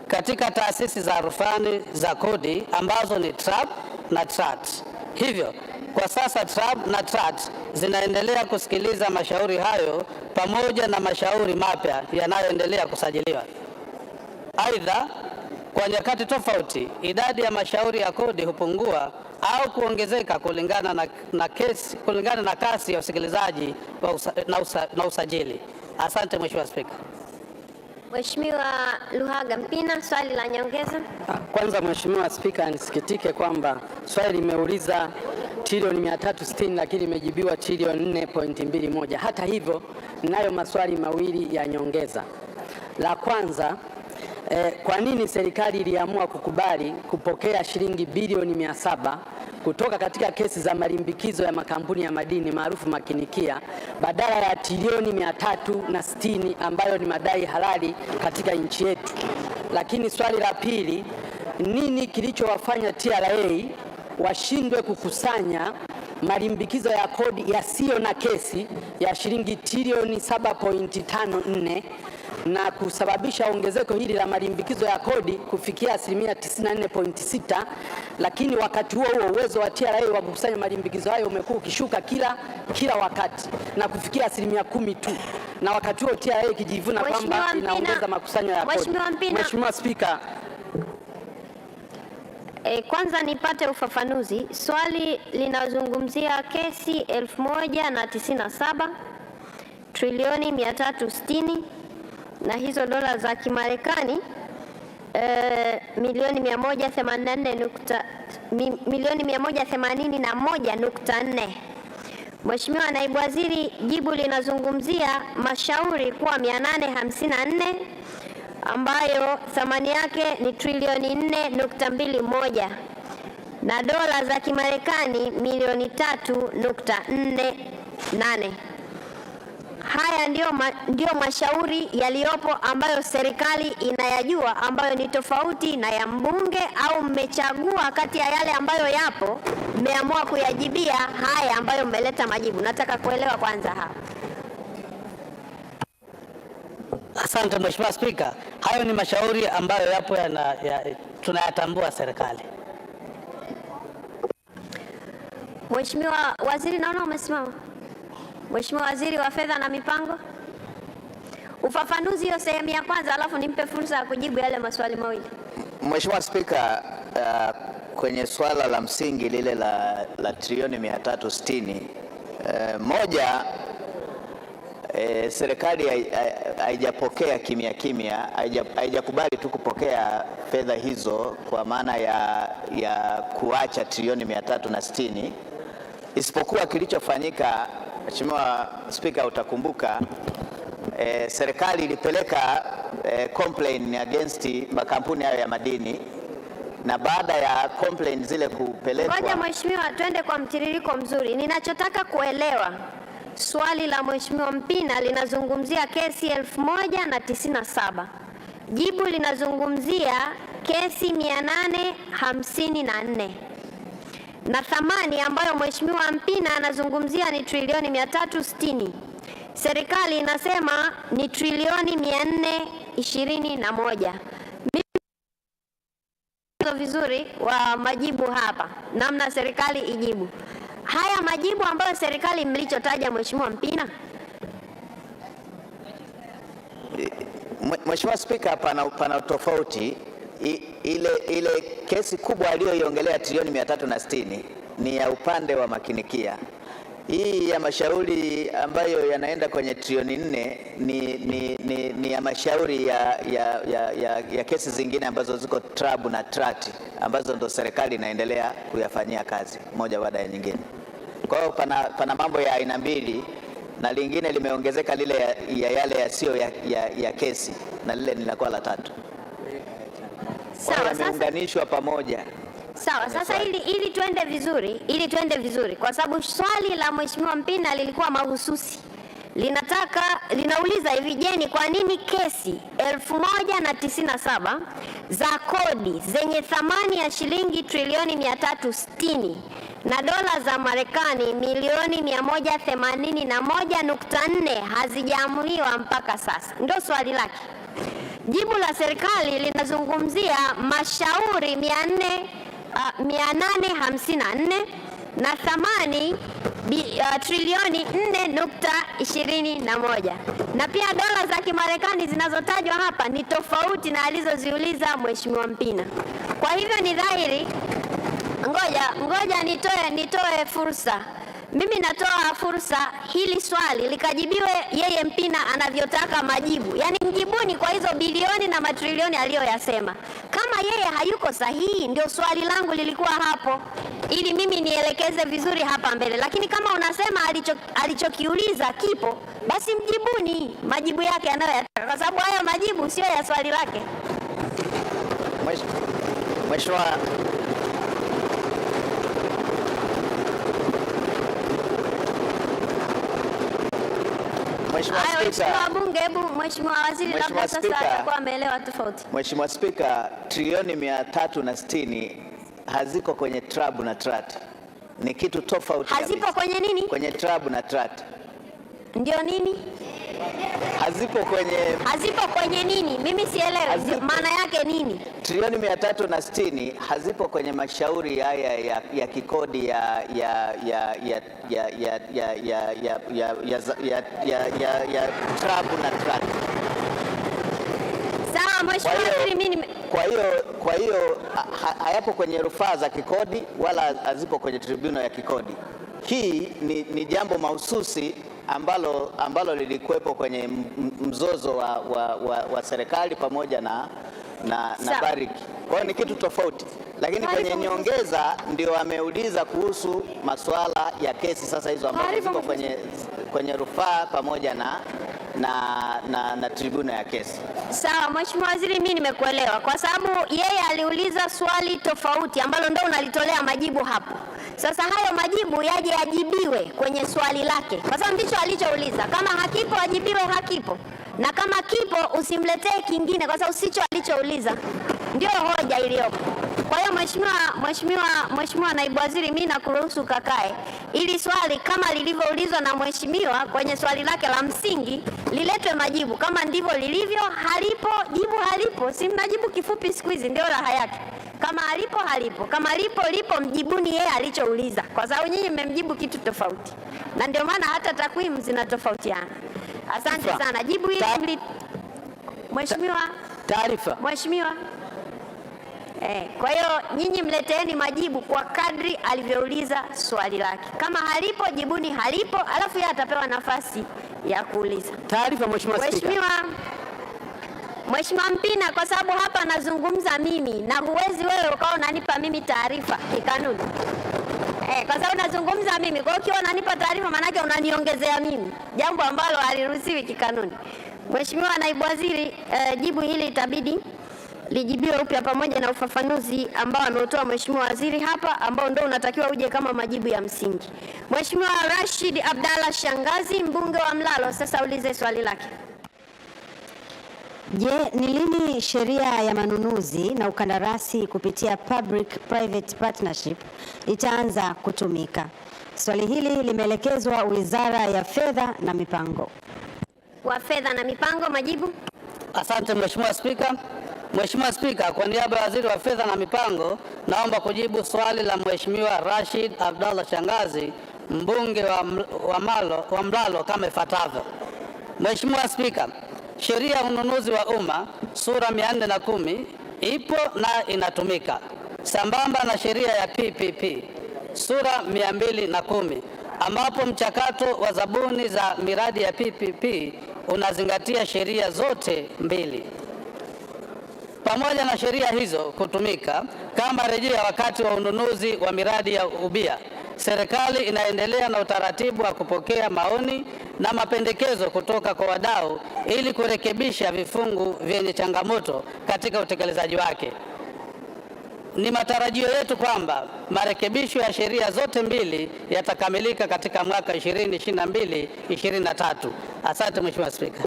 katika taasisi za rufani za kodi ambazo ni TRAP na TRAT. Hivyo kwa sasa TRAP na TRAT zinaendelea kusikiliza mashauri hayo pamoja na mashauri mapya yanayoendelea kusajiliwa. Aidha, kwa nyakati tofauti idadi ya mashauri ya kodi hupungua au kuongezeka kulingana na kasi ya usikilizaji na usajili. Asante Mheshimiwa Spika. Mheshimiwa Luhaga Mpina, swali la nyongeza. Kwanza Mheshimiwa Spika, nisikitike kwamba swali limeuliza trilioni 360 lakini imejibiwa trilioni 4.21. Hata hivyo, ninayo maswali mawili ya nyongeza. La kwanza, kwa nini serikali iliamua kukubali kupokea shilingi bilioni 700 kutoka katika kesi za malimbikizo ya makampuni ya madini maarufu makinikia badala ya trilioni 360 ambayo ni madai halali katika nchi yetu? Lakini swali la pili, nini kilichowafanya TRA washindwe kukusanya malimbikizo ya kodi yasiyo na kesi ya shilingi trilioni 7.54 na kusababisha ongezeko hili la malimbikizo ya kodi kufikia 94.6, lakini wakati huo uwezo wa TRA wa kukusanya malimbikizo hayo umekuwa ukishuka kila wakati na kufikia 10% tu, na wakati huo TRA ikijivuna kwamba inaongeza makusanyo ya kodi. Mheshimiwa Spika, kwanza nipate ufafanuzi. Swali linazungumzia kesi 1097 trilioni 360 na hizo dola za Kimarekani milioni 181.4. Mheshimiwa Naibu Waziri, jibu linazungumzia mashauri kuwa 854 ambayo thamani yake ni trilioni 4.21 na dola za Kimarekani milioni 3.48. Haya ndio mashauri yaliyopo ambayo serikali inayajua, ambayo ni tofauti na ya mbunge, au mmechagua kati ya yale ambayo yapo mmeamua kuyajibia haya ambayo mmeleta majibu? Nataka kuelewa kwanza hapa. Asante Mheshimiwa Spika, hayo ni mashauri ambayo yapo tunayatambua serikali. Mheshimiwa Waziri, naona umesimama. Mheshimiwa Waziri wa Fedha na Mipango, ufafanuzi hiyo sehemu ya kwanza, alafu nimpe fursa ya kujibu yale maswali mawili. Mheshimiwa Spika, kwenye swala la msingi lile la trilioni 360, moja, serikali haijapokea kimya, haijakubali tu kupokea fedha hizo kwa maana ya kuacha trilioni 360, isipokuwa kilichofanyika. Mheshimiwa Spika, utakumbuka serikali ilipeleka complaint against makampuni hayo ya madini, na baada ya complaint zile kupelekwa. Ngoja Mheshimiwa, twende kwa mtiririko mzuri. Ninachotaka kuelewa, swali la Mheshimiwa Mpina linazungumzia kesi 1097. Jibu linazungumzia kesi 854. na thamani ambayo Mheshimiwa Mpina anazungumzia ni trilioni 360. Serikali inasema ni trilioni 421. Vizuri wa majibu hapa, namna serikali ijibu haya majibu ambayo serikali mlichotaja Mheshimiwa Mpina. Mheshimiwa Spika, pana tofauti. Ile kesi kubwa aliyoiongelea trilioni 360 ni ya upande wa makinikia. Hii ya mashauri ambayo yanaenda kwenye trilioni 4 ni ya mashauri ya kesi zingine ambazo ziko trabu na trati ambazo ndo serikali inaendelea kuyafanyia kazi moja baada ya nyingine. Kwa hiyo pana mambo ya aina mbili, na lingine limeongezeka lile yale yasiyo ya kesi, na lile linakuwa la tatu. Sawa, yameunganishwa pamoja. Sawa, sasa ili tuende vizuri kwa sababu swali la Mheshimiwa Mpina lilikuwa mahususi. Linauliza hivi, je, ni kwa nini kesi 1097 za kodi zenye thamani ya shilingi trilioni 360 na dola za Marekani milioni 181.4 hazijaamuliwa mpaka sasa? Ndio swali lake. Jibu la serikali linazungumzia mashauri 854 na thamani trilioni 4.21, na pia dola za Kimarekani zinazotajwa hapa ni tofauti na alizoziuliza Mheshimiwa Mpina. Kwa hivyo ni dhahiri, ngoja nitoe fursa. Mimi natoa fursa hili swali likajibiwe yeye Mpina anavyotaka majibu. Yaani mjibuni kwa hizo bilioni na matrilioni aliyoyasema. Kama yeye hayuko sahihi, ndio swali langu lilikuwa hapo, ili mimi nielekeze vizuri hapa mbele. Lakini kama unasema alichokiuliza kipo, basi mjibuni majibu yake anayoyataka, kwa sababu hayo majibu sio ya swali lake. Mheshimiwa Mheshimiwa Waziri, labda sasa atakuwa ameelewa tofauti. Mheshimiwa Spika, trilioni 360 haziko kwenye trabu na trat. Ni kitu tofauti. Hazipo kwenye nini? Kwenye trabu na trat. Ndio nini? Hazipo kwenye nini? Mimi sielewi maana yake nini? Trilioni 360 hazipo kwenye mashauri haya ya kikodi ya trabu na trat. Sawa, Mheshimiwa Waziri, mimi kwa hiyo hayapo kwenye rufaa za kikodi wala hazipo kwenye tribunal ya kikodi. Hii ni jambo mahususi ambalo lilikuwepo kwenye mzozo wa serikali pamoja na Bariki. Kwa hiyo ni kitu tofauti, lakini kwenye nyongeza ndio ameuliza kuhusu masuala ya kesi sasa hizo ambazo ziko kwenye rufaa pamoja na tribuna ya kesi. Sawa, Mheshimiwa Waziri, mimi nimekuelewa, kwa sababu yeye aliuliza swali tofauti ambalo ndio unalitolea majibu hapo. Sasa hayo majibu yaje yajibiwe kwenye swali lake, kwa sababu ndicho alichouliza. Kama hakipo ajibiwe hakipo, na kama kipo usimletee kingine, kwa sababu sicho alichouliza. Ndio hoja iliyopo. Kwa hiyo Mheshimiwa Naibu Waziri, mimi nakuruhusu kakae, ili swali kama lilivyoulizwa na mheshimiwa kwenye swali lake la msingi liletwe majibu. Kama ndivyo lilivyo, halipo jibu halipo. Si mnajibu kifupi siku hizi, ndio raha yake. Kama halipo halipo, kama lipo mjibuni yeye alichouliza, kwa sababu nyinyi mmemjibu kitu tofauti, na ndio maana hata takwimu zinatofautiana. Asante sana. Jibu hili Mheshimiwa. Taarifa. Mheshimiwa. Kwa hiyo nyinyi mleteeni majibu kwa kadri alivyouliza swali lake. Kama halipo jibuni halipo, alafu yeye atapewa nafasi ya kuuliza. Taarifa, Mheshimiwa Spika. Mheshimiwa Mpina, kwa sababu hapa nazungumza mimi na huwezi wewe ukawa unanipa mimi taarifa kikanuni. Kwa sababu nazungumza mimi, kwa hiyo ukiwa unanipa taarifa maana yake unaniongezea mimi, jambo ambalo haliruhusiwi kikanuni. Mheshimiwa Naibu Waziri, jibu hili itabidi lijibiwe upya pamoja na ufafanuzi ambao ameutoa Mheshimiwa Waziri hapa, ambao ndio unatakiwa uje kama majibu ya msingi. Mheshimiwa Rashid Abdalla Shangazi, mbunge wa Mlalo, sasa ulize swali lake. Je, ni lini sheria ya manunuzi na ukandarasi kupitia Public Private Partnership itaanza kutumika? Swali hili limeelekezwa Wizara ya Fedha na Mipango. Wa Fedha na Mipango, majibu. Asante Mheshimiwa Spika. Mheshimiwa Spika, kwa niaba ya Waziri wa Fedha na Mipango, naomba kujibu swali la Mheshimiwa Rashid Abdallah Shangazi, mbunge wa Mlalo kama ifuatavyo. Mheshimiwa Spika, sheria ya ununuzi wa umma sura 410 ipo na inatumika sambamba na sheria ya PPP sura 210 ambapo mchakato wa zabuni za miradi ya PPP unazingatia sheria zote mbili. Pamoja na sheria hizo kutumika kama rejea wakati wa ununuzi wa miradi ya ubia, serikali inaendelea na utaratibu wa kupokea maoni na mapendekezo kutoka kwa wadau ili kurekebisha vifungu vyenye changamoto katika utekelezaji wake. Ni matarajio yetu kwamba marekebisho ya sheria zote mbili yatakamilika katika mwaka 2022-2023. Asante Mheshimiwa Spika.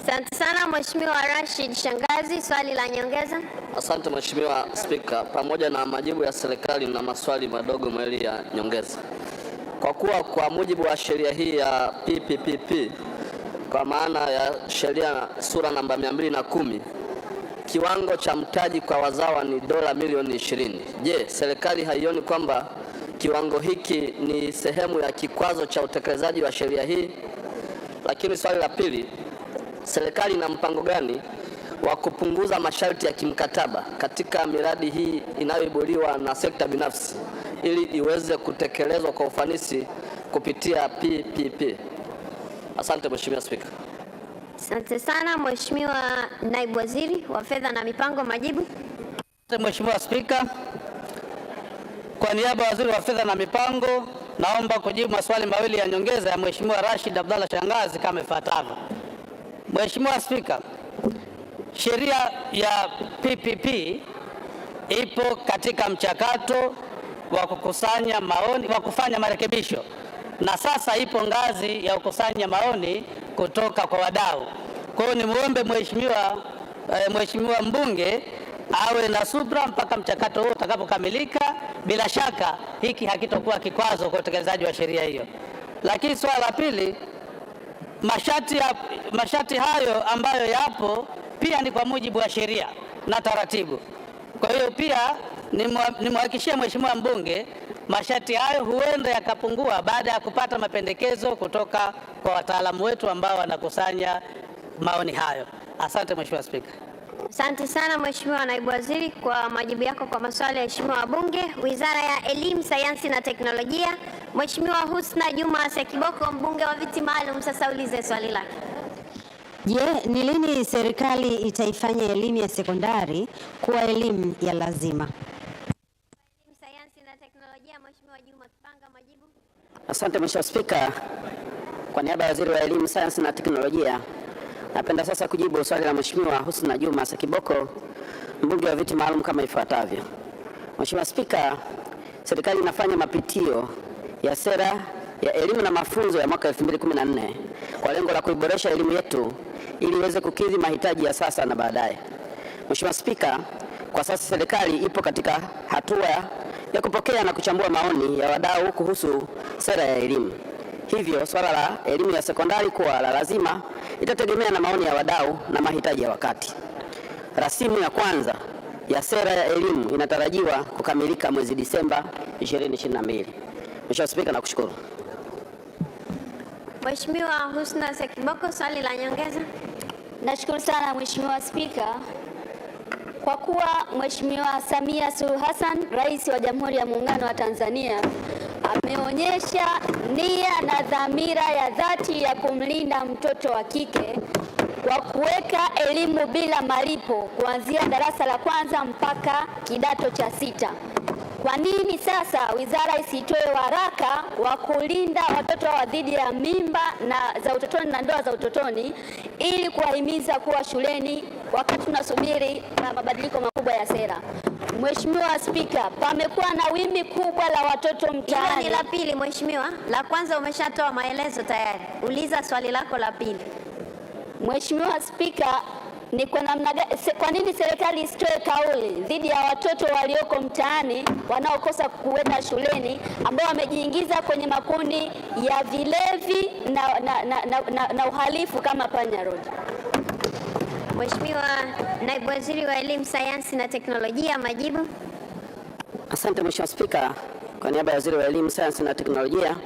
Asante sana Mheshimiwa Rashid Shangazi, swali la nyongeza. Asante Mheshimiwa Spika, pamoja na majibu ya serikali na maswali madogo mawili ya nyongeza. Kwa kuwa kwa mujibu wa sheria hii ya PPP kwa maana ya sheria sura namba 210 kiwango cha mtaji kwa wazawa ni dola milioni 20. Je, serikali haioni kwamba kiwango hiki ni sehemu ya kikwazo cha utekelezaji wa sheria hii? Lakini swali la pili, serikali ina mpango gani wa kupunguza masharti ya kimkataba katika miradi hii inayoibuliwa na sekta binafsi ili iweze kutekelezwa kwa ufanisi kupitia PPP? Asante Mheshimiwa Spika. Asante sana Mheshimiwa Naibu Waziri wa Fedha na Mipango, majibu. Mheshimiwa Spika, kwa niaba ya Waziri wa Fedha na Mipango, naomba kujibu maswali mawili ya nyongeza ya Mheshimiwa Rashid Abdallah Shangazi kama ifuatavyo. Mheshimiwa Spika, sheria ya PPP ipo katika mchakato wa kukusanya maoni, wa kufanya marekebisho, na sasa ipo ngazi ya kukusanya maoni kutoka kwa wadau. Kwa hiyo nimuombe Mheshimiwa mbunge awe na subra mpaka mchakato huo utakapokamilika. Bila shaka hiki hakitakuwa kikwazo kwa utekelezaji wa sheria hiyo. Lakini swala la pili, masharti hayo ambayo yapo pia ni kwa mujibu wa sheria na taratibu. Kwa hiyo pia nimhakikishie Mheshimiwa mbunge masharti hayo huenda yakapungua baada ya kupata mapendekezo kutoka kwa wataalamu wetu ambao wanakusanya maoni hayo. Asante Mheshimiwa Spika. Asante sana Mheshimiwa Naibu Waziri kwa majibu yako kwa maswali ya Mheshimiwa wabunge. Wizara ya Elimu, Sayansi na Teknolojia, Mheshimiwa Husna Juma Sekiboko, mbunge wa viti maalum, sasa ulize swali lake. Je, ni lini serikali itaifanya elimu ya sekondari kuwa elimu ya lazima? Sayansi na Teknolojia, Mheshimiwa Juma Kipanga, majibu. Asante Mheshimiwa Spika, kwa niaba ya Waziri wa Elimu, Sayansi na Teknolojia, napenda sasa kujibu swali la Mheshimiwa Husna Juma Sekiboko, mbunge wa viti maalum kama ifuatavyo. Mheshimiwa Spika, serikali inafanya mapitio ya sera ya elimu na mafunzo ya mwaka 2014 kwa lengo la kuiboresha elimu yetu ili iweze kukidhi mahitaji ya sasa na baadaye. Mheshimiwa Spika, kwa sasa serikali ipo katika hatua ya kupokea na kuchambua maoni ya wadau kuhusu sera ya elimu. Hivyo swala la elimu ya sekondari kuwa la lazima itategemea na maoni ya wadau na mahitaji ya wakati. Rasimu ya kwanza ya sera ya elimu inatarajiwa kukamilika mwezi Disemba 2022. Mheshimiwa Spika, nakushukuru. Mheshimiwa Husna Sekiboko, swali la nyongeza. Nashukuru sana Mheshimiwa Spika. Kwa kuwa Mheshimiwa Samia Suluhu Hassan, Rais wa Jamhuri ya Muungano wa Tanzania, ameonyesha nia na dhamira ya dhati ya kumlinda mtoto wa kike kwa kuweka elimu bila malipo kuanzia darasa la kwanza mpaka kidato cha 6. Kwa nini sasa wizara isitoe waraka wa kulinda watoto wa dhidi ya mimba na za utotoni na ndoa za utotoni ili kuwahimiza kuwa shuleni wakati tunasubiri mabadiliko makubwa ya sera? Mheshimiwa Spika, pamekuwa na wimbi kubwa la watoto mtaani. Hilo ni la pili Mheshimiwa. La kwanza umeshatoa maelezo tayari. Uliza swali lako la pili. Mheshimiwa Spika, ni kwa nini serikali isitoe kauli dhidi ya watoto walioko mtaani wanaokosa kuenda shuleni ambao wamejiingiza kwenye makundi ya vilevi na uhalifu kama panya road. Mheshimiwa Naibu Waziri wa Elimu, Sayansi na Teknolojia, majibu. Asante Mheshimiwa Spika, kwa niaba ya Waziri wa Elimu, Sayansi na Teknolojia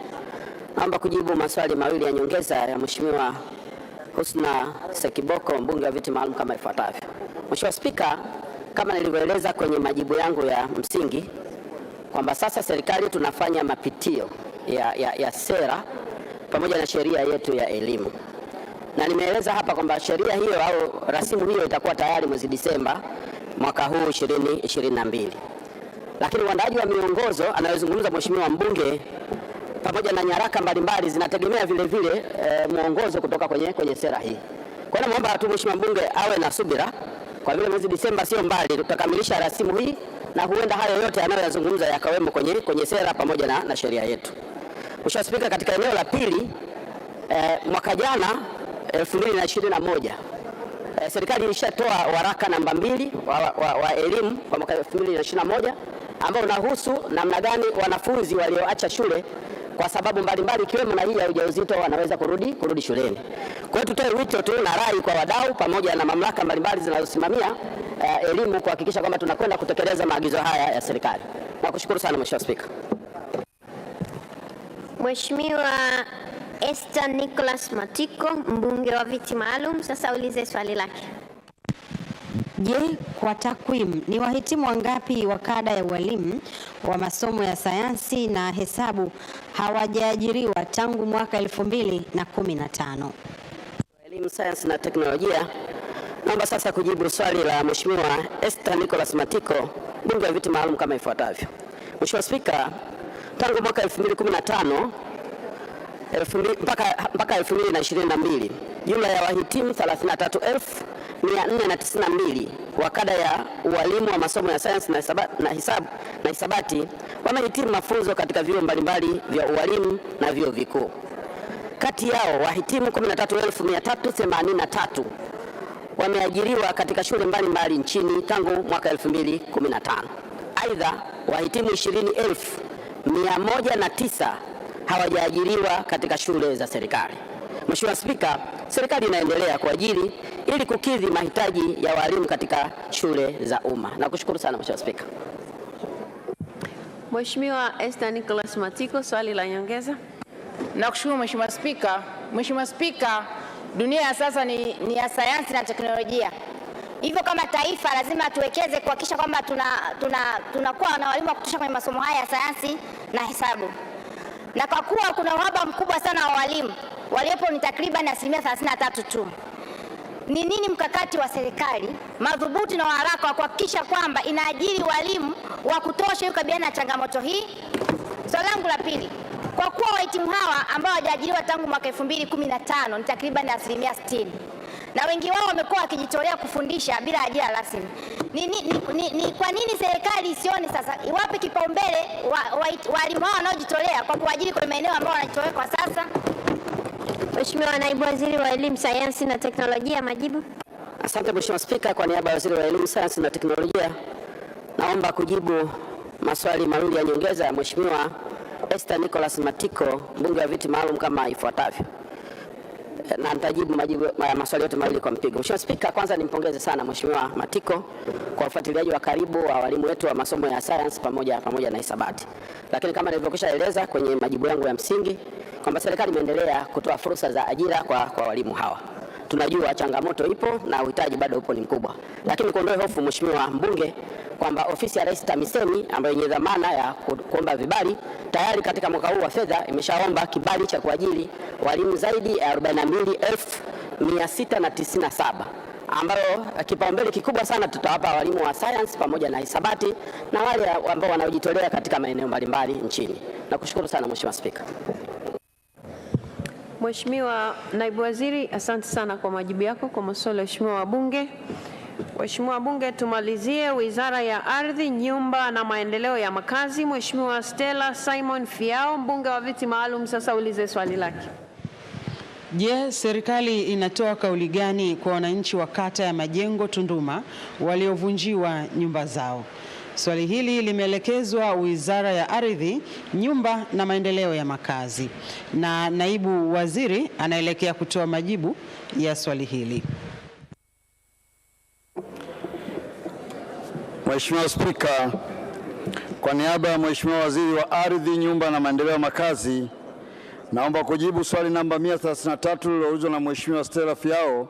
naomba kujibu maswali mawili ya nyongeza ya Mheshimiwa Husna Sekiboko, mbunge wa viti maalum kama ifuatavyo. Mheshimiwa Spika, kama nilivyoeleza kwenye majibu yangu ya msingi kwamba sasa serikali tunafanya mapitio ya sera pamoja na sheria yetu ya elimu. Na nimeeleza hapa kwamba sheria hiyo au rasimu hiyo itakuwa tayari mwezi Disemba mwaka huu 2022. Lakini uandaaji wa miongozo anayozungumza Mheshimiwa mbunge pamoja na nyaraka mbalimbali zinategemea vile vile mwongozo kutoka kwenye sera hii. Kwa hiyo naomba tu Mheshimiwa mbunge awe na subira, kwa vile mwezi Disemba sio mbali, tutakamilisha rasimu hii na huenda hayo yote anayoyazungumza yakawemo kwenye sera pamoja na sheria yetu. Mheshimiwa Spika, katika eneo la pili, mwaka jana 2021 serikali ilishatoa waraka namba 2 wa elimu kwa mwaka 2021 ambao unahusu namna gani wanafunzi walioacha shule kwa sababu mbalimbali ikiwemo na hii ya ujauzito wanaweza kurudi shuleni. Kwa hiyo tutoe wito tu na rai kwa wadau pamoja na mamlaka mbalimbali zinazosimamia elimu kuhakikisha kwamba tunakwenda kutekeleza maagizo haya ya serikali. Nakushukuru sana Mheshimiwa Spika. Mheshimiwa Esther Nicholas Matiko, mbunge wa viti maalum, sasa ulize swali lake. Je, kwa takwimu ni wahitimu wangapi wa kada ya ualimu wa masomo ya sayansi na hesabu hawajaajiriwa tangu mwaka 2015? Elimu, sayansi na teknolojia, naomba sasa kujibu swali la Mheshimiwa Esther Nicholas Matiko, mbunge wa viti maalum kama ifuatavyo. Mheshimiwa Spika, tangu mwaka 2015 mpaka 2022 jumla ya wahitimu 33,492 wa kada ya ualimu wa masomo ya sayansi na hisabati wamehitimu mafunzo katika vyuo mbalimbali vya ualimu na vyuo vikuu. Kati yao wahitimu 13,383 wameajiriwa katika shule mbalimbali nchini tangu mwaka 2015. Aidha, wahitimu 20,109 hawajaajiriwa katika shule za serikali. Mheshimiwa Spika, serikali inaendelea kuajiri ili kukidhi mahitaji ya walimu katika shule za umma. Nakushukuru sana Mheshimiwa Spika. Mheshimiwa Esther Nicholas Matiko, swali la nyongeza. Nakushukuru Mheshimiwa Spika. Mheshimiwa Spika, dunia ya sasa ni ya sayansi na teknolojia. Hivyo kama taifa lazima tuwekeze kuhakikisha kwamba tunakuwa na walimu wa kutosha kwenye masomo haya ya sayansi na hesabu. Na kwa kuwa kuna uhaba mkubwa sana wa walimu, waliopo ni takriban 33% tu. Ni nini mkakati wa serikali madhubuti na haraka wa kuhakikisha kwamba inaajiri walimu wa kutosha ili kukabiliana na changamoto hii? Swali langu la pili, kwa kuwa wahitimu hawa ambao hawajaajiriwa tangu mwaka 2015 ni takriban 60%, na wengi wao wamekuwa wakijitolea kufundisha bila ajira rasmi, kwa nini serikali isione sasa iwape kipaumbele walimu hao wanaojitolea kwa kuajiri kwenye maeneo ambayo wanajitolea kwa sasa? Mheshimiwa Naibu Waziri wa Elimu, Sayansi na Teknolojia, majibu. Asante Mheshimiwa Spika, kwa niaba ya Waziri wa Elimu, Sayansi na Teknolojia naomba kujibu maswali mawili ya nyongeza ya Mheshimiwa Esther Nicholas Matiko, mbunge wa viti maalum kama ifuatavyo. Na nitajibu maswali yote mawili kwa mpigo. Mheshimiwa Spika, kwanza nimpongeze sana Mheshimiwa Matiko kwa ufuatiliaji wa karibu wa walimu wetu wa masomo ya science pamoja na hisabati. Lakini kama nilivyokwisha eleza kwenye majibu yangu ya msingi kwamba serikali imeendelea kutoa fursa za ajira kwa walimu hawa. Tunajua changamoto ipo na uhitaji bado upo ni mkubwa. Lakini kuondoe hofu Mheshimiwa mbunge kwamba ofisi ya Rais TAMISEMI ambayo yenye dhamana ya kuomba vibali tayari katika mwaka huu wa fedha imeshaomba kibali cha kuajiri walimu zaidi ya 42,697 ambao kipaumbele kikubwa sana tutawapa walimu wa science pamoja na hisabati na wale ambao wanaojitolea katika maeneo mbalimbali nchini. Nakushukuru sana Mheshimiwa Spika. Mheshimiwa Naibu Waziri, asante sana kwa majibu yako kwa maswali ya Mheshimiwa wabunge. Mheshimiwa wabunge, tumalizie Wizara ya Ardhi, Nyumba na Maendeleo ya Makazi. Mheshimiwa Stella Simon Fiao, mbunge wa viti maalum, sasa ulize swali lake. Je, serikali inatoa kauli gani kwa wananchi wa kata ya Majengo Tunduma waliovunjiwa nyumba zao? Swali hili limeelekezwa Wizara ya Ardhi, Nyumba na Maendeleo ya Makazi, na naibu waziri anaelekea kutoa majibu ya swali hili. Mheshimiwa Spika, kwa niaba ya Mheshimiwa Waziri wa Ardhi, Nyumba na Maendeleo ya Makazi, naomba kujibu swali namba 133 lililoulizwa na Mheshimiwa Stella Fiao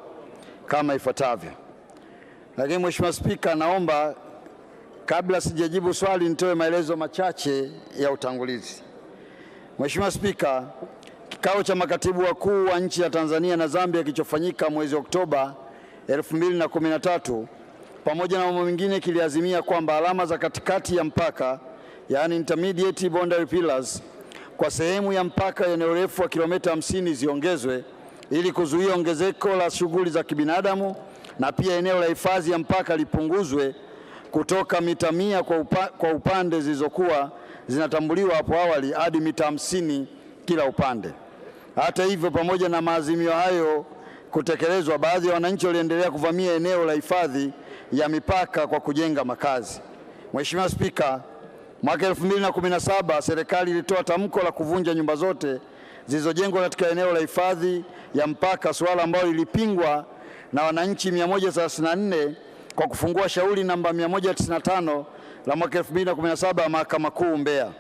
kama ifuatavyo. Lakini Mheshimiwa Spika, naomba kabla sijajibu swali nitoe maelezo machache ya utangulizi. Mheshimiwa Spika, kikao cha makatibu wakuu wa nchi ya Tanzania na Zambia kilichofanyika mwezi Oktoba 2013 pamoja na mambo mengine kiliazimia kwamba alama za katikati ya mpaka, yani intermediate boundary pillars, kwa sehemu ya mpaka yenye urefu wa kilomita 50 ziongezwe ili kuzuia ongezeko la shughuli za kibinadamu, na pia eneo la hifadhi ya mpaka lipunguzwe kutoka mita 100 kwa upande zilizokuwa zinatambuliwa hapo awali hadi mita 50 kila upande. Hata hivyo, pamoja na maazimio hayo kutekelezwa, baadhi ya wananchi waliendelea kuvamia eneo la hifadhi ya mipaka kwa kujenga makazi. Mheshimiwa Spika, mwaka 2017 serikali ilitoa tamko la kuvunja nyumba zote zilizojengwa katika eneo la hifadhi ya mpaka, suala ambalo lilipingwa na wananchi 134 kwa kufungua shauri namba 195 la mwaka 2017 ya Mahakama Kuu Mbeya.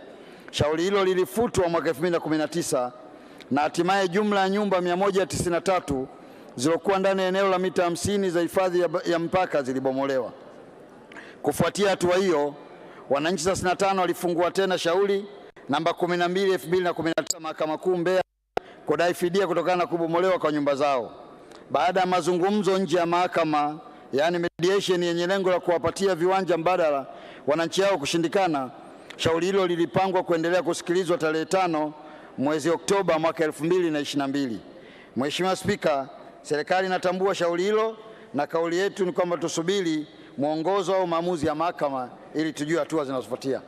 Shauri hilo lilifutwa mwaka 2019 na hatimaye jumla ya nyumba 193 zilizokuwa ndani ya eneo la mita 50 za hifadhi ya mpaka zilibomolewa. Kufuatia hatua hiyo, wananchi 35 walifungua tena shauri namba 12/2019 Mahakama Kuu Mbeya kudai fidia kutokana na kubomolewa kwa nyumba zao. Baada ya mazungumzo nje ya mahakama, yani mediation, yenye lengo la kuwapatia viwanja mbadala wananchi hao kushindikana, shauri hilo lilipangwa kuendelea kusikilizwa tarehe 5 mwezi Oktoba mwaka 2022. Mheshimiwa Spika, serikali inatambua shauri hilo na kauli yetu ni kwamba tusubiri mwongozo au maamuzi ya mahakama ili tujue hatua zinazofuatia.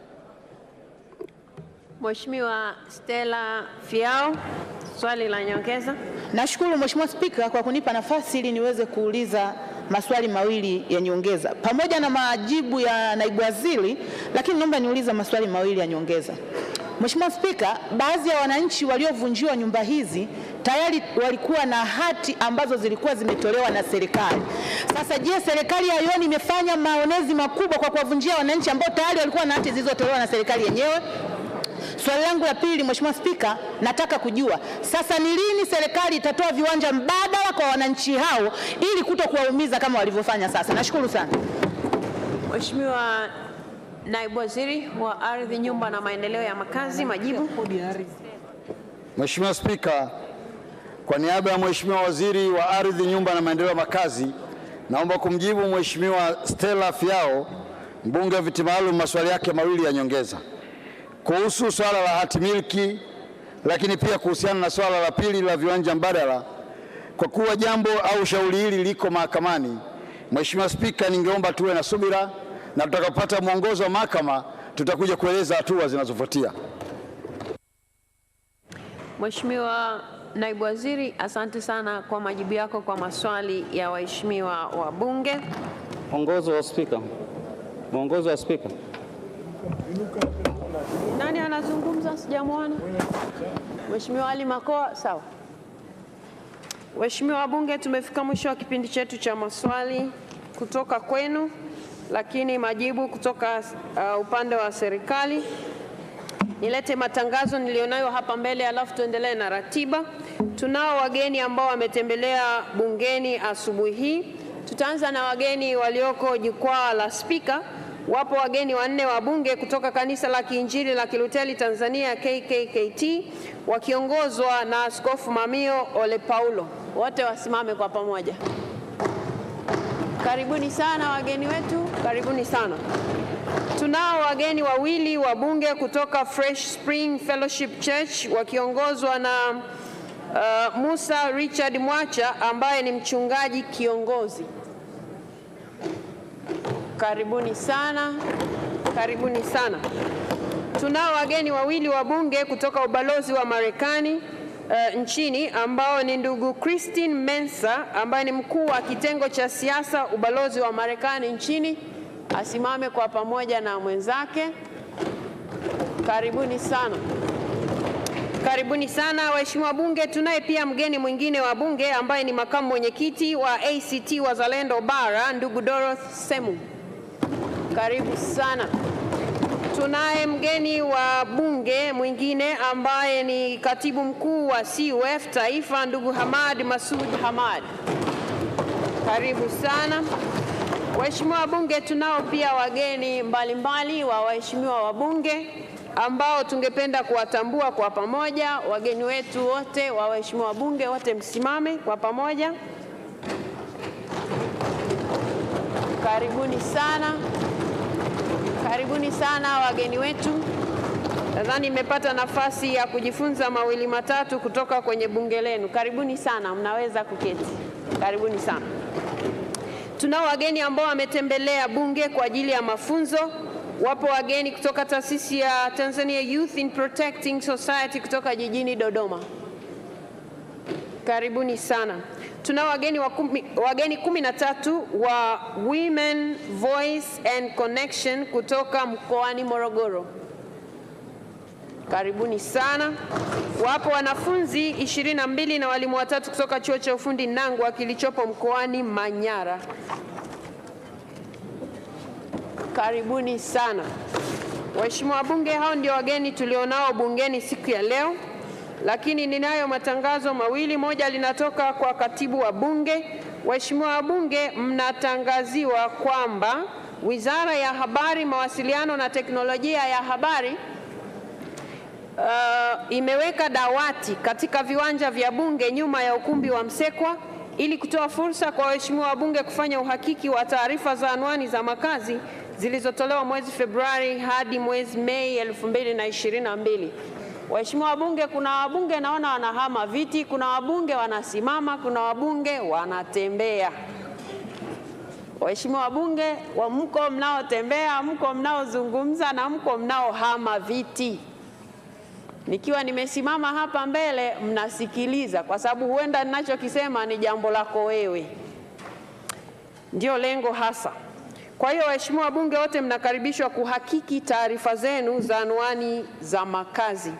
Mheshimiwa Stella Fiao, swali la nyongeza. Nashukuru Mheshimiwa Spika kwa kunipa nafasi ili niweze kuuliza maswali mawili ya nyongeza pamoja na majibu ya naibu waziri, lakini naomba niulize maswali mawili ya nyongeza. Mheshimiwa Spika, baadhi ya wananchi waliovunjiwa nyumba hizi tayari walikuwa na hati ambazo zilikuwa zimetolewa na serikali. Sasa je, serikali ya Yoni imefanya maonezi makubwa kwa kuwavunjia wananchi ambao tayari walikuwa na hati zilizotolewa na serikali yenyewe? Swali langu la pili, Mheshimiwa Spika, nataka kujua sasa ni lini serikali itatoa viwanja mbadala kwa wananchi hao ili kutokuwaumiza kama walivyofanya sasa. Nashukuru sana. Mheshimiwa Naibu Waziri wa Ardhi, Nyumba na Maendeleo ya Makazi, majibu. Mheshimiwa Spika, kwa niaba ya Mheshimiwa Waziri wa Ardhi, Nyumba na Maendeleo ya Makazi, naomba kumjibu Mheshimiwa Stella Fiao, mbunge wa viti maalum, maswali yake mawili ya nyongeza kuhusu swala la hati miliki, lakini pia kuhusiana na swala la pili la viwanja mbadala. Kwa kuwa jambo au shauri hili liko mahakamani, Mheshimiwa Spika, ningeomba tuwe na subira na tutakapopata mwongozo wa mahakama tutakuja kueleza hatua zinazofuatia. Mheshimiwa Naibu Waziri, asante sana kwa majibu yako kwa maswali ya waheshimiwa wabunge. Mwongozo wa Spika. Mwongozo wa Spika. Nani anazungumza? Sijamwona. Mheshimiwa Ali Makoa, sawa. Waheshimiwa wabunge, tumefika mwisho wa kipindi chetu cha maswali kutoka kwenu, lakini majibu kutoka upande wa serikali. Nilete matangazo nilionayo hapa mbele alafu tuendelee na ratiba. Tunao wageni ambao wametembelea bungeni asubuhi hii. Tutaanza na wageni walioko jukwaa la Spika. Wapo wageni 4 wa bunge kutoka Kanisa la Kiinjili la Kiluteli Tanzania KKKT wakiongozwa na Askofu Mamio Ole Paulo. Wote wasimame kwa pamoja. Karibuni sana wageni wetu, karibuni sana. Tunao wageni wawili wa bunge kutoka Fresh Spring Fellowship Church wakiongozwa na Musa Richard Mwacha ambaye ni mchungaji kiongozi. Karibuni sana, karibuni sana. Tunao wageni wawili wa bunge kutoka ubalozi wa Marekani nchini ambao ni ndugu Christine Mensa ambaye ni mkuu wa kitengo cha siasa ubalozi wa Marekani nchini, asimame kwa pamoja na mwenzake. Karibuni sana. Karibuni sana waheshimiwa bunge. Tunaye pia mgeni mwingine wa bunge ambaye ni makamu mwenyekiti wa ACT Wazalendo Bara, ndugu Dorothy Semu. Karibu sana. Tunaye mgeni wa bunge mwingine ambaye ni katibu mkuu wa CUF Taifa, ndugu Hamad Masud Hamad. Karibu sana. Waheshimiwa bunge, tunao pia wageni mbalimbali wa waheshimiwa wabunge ambao tungependa kuwatambua kwa pamoja. Wageni wetu wote wa waheshimiwa wabunge wote msimame kwa pamoja. Karibuni sana. Karibuni sana wageni wetu. Nadhani nimepata nafasi ya kujifunza mawili matatu kutoka kwenye bunge lenu. Karibuni sana, mnaweza kuketi. Karibuni sana. Tunao wageni ambao wametembelea bunge kwa ajili ya mafunzo. Wapo wageni kutoka taasisi ya Tanzania Youth in Protecting Society kutoka jijini Dodoma. Karibuni sana. Tuna wageni 13 wa Women Voice and Connection kutoka mkoani Morogoro. Karibuni sana. Wapo wanafunzi 22 na walimu 3 kutoka chuo cha ufundi Nangwa kilichopo mkoani Manyara. Karibuni sana. Waheshimiwa wabunge, hao ndio wageni tulionao bungeni siku ya leo. Lakini ninayo matangazo mawili. Moja linatoka kwa katibu wa bunge. Waheshimiwa wabunge, mnatangaziwa kwamba Wizara ya Habari, Mawasiliano na Teknolojia ya Habari imeweka dawati katika viwanja vya bunge nyuma ya ukumbi wa Msekwa ili kutoa fursa kwa waheshimiwa wabunge kufanya uhakiki wa taarifa za anwani za makazi zilizotolewa mwezi Februari hadi mwezi Mei 2022. Waheshimiwa wabunge, kuna wabunge naona wanahama viti, kuna wabunge wanasimama, kuna wabunge wanatembea. Waheshimiwa wabunge, mko mnaotembea, mko mnaozungumza na mko mnaohama viti. Nikiwa nimesimama hapa mbele mnasikiliza kwa sababu huenda ninachokisema ni jambo lako wewe. Ndio lengo hasa. Kwa hiyo waheshimiwa wabunge wote mnakaribishwa kuhakiki taarifa zenu za anwani za makazi.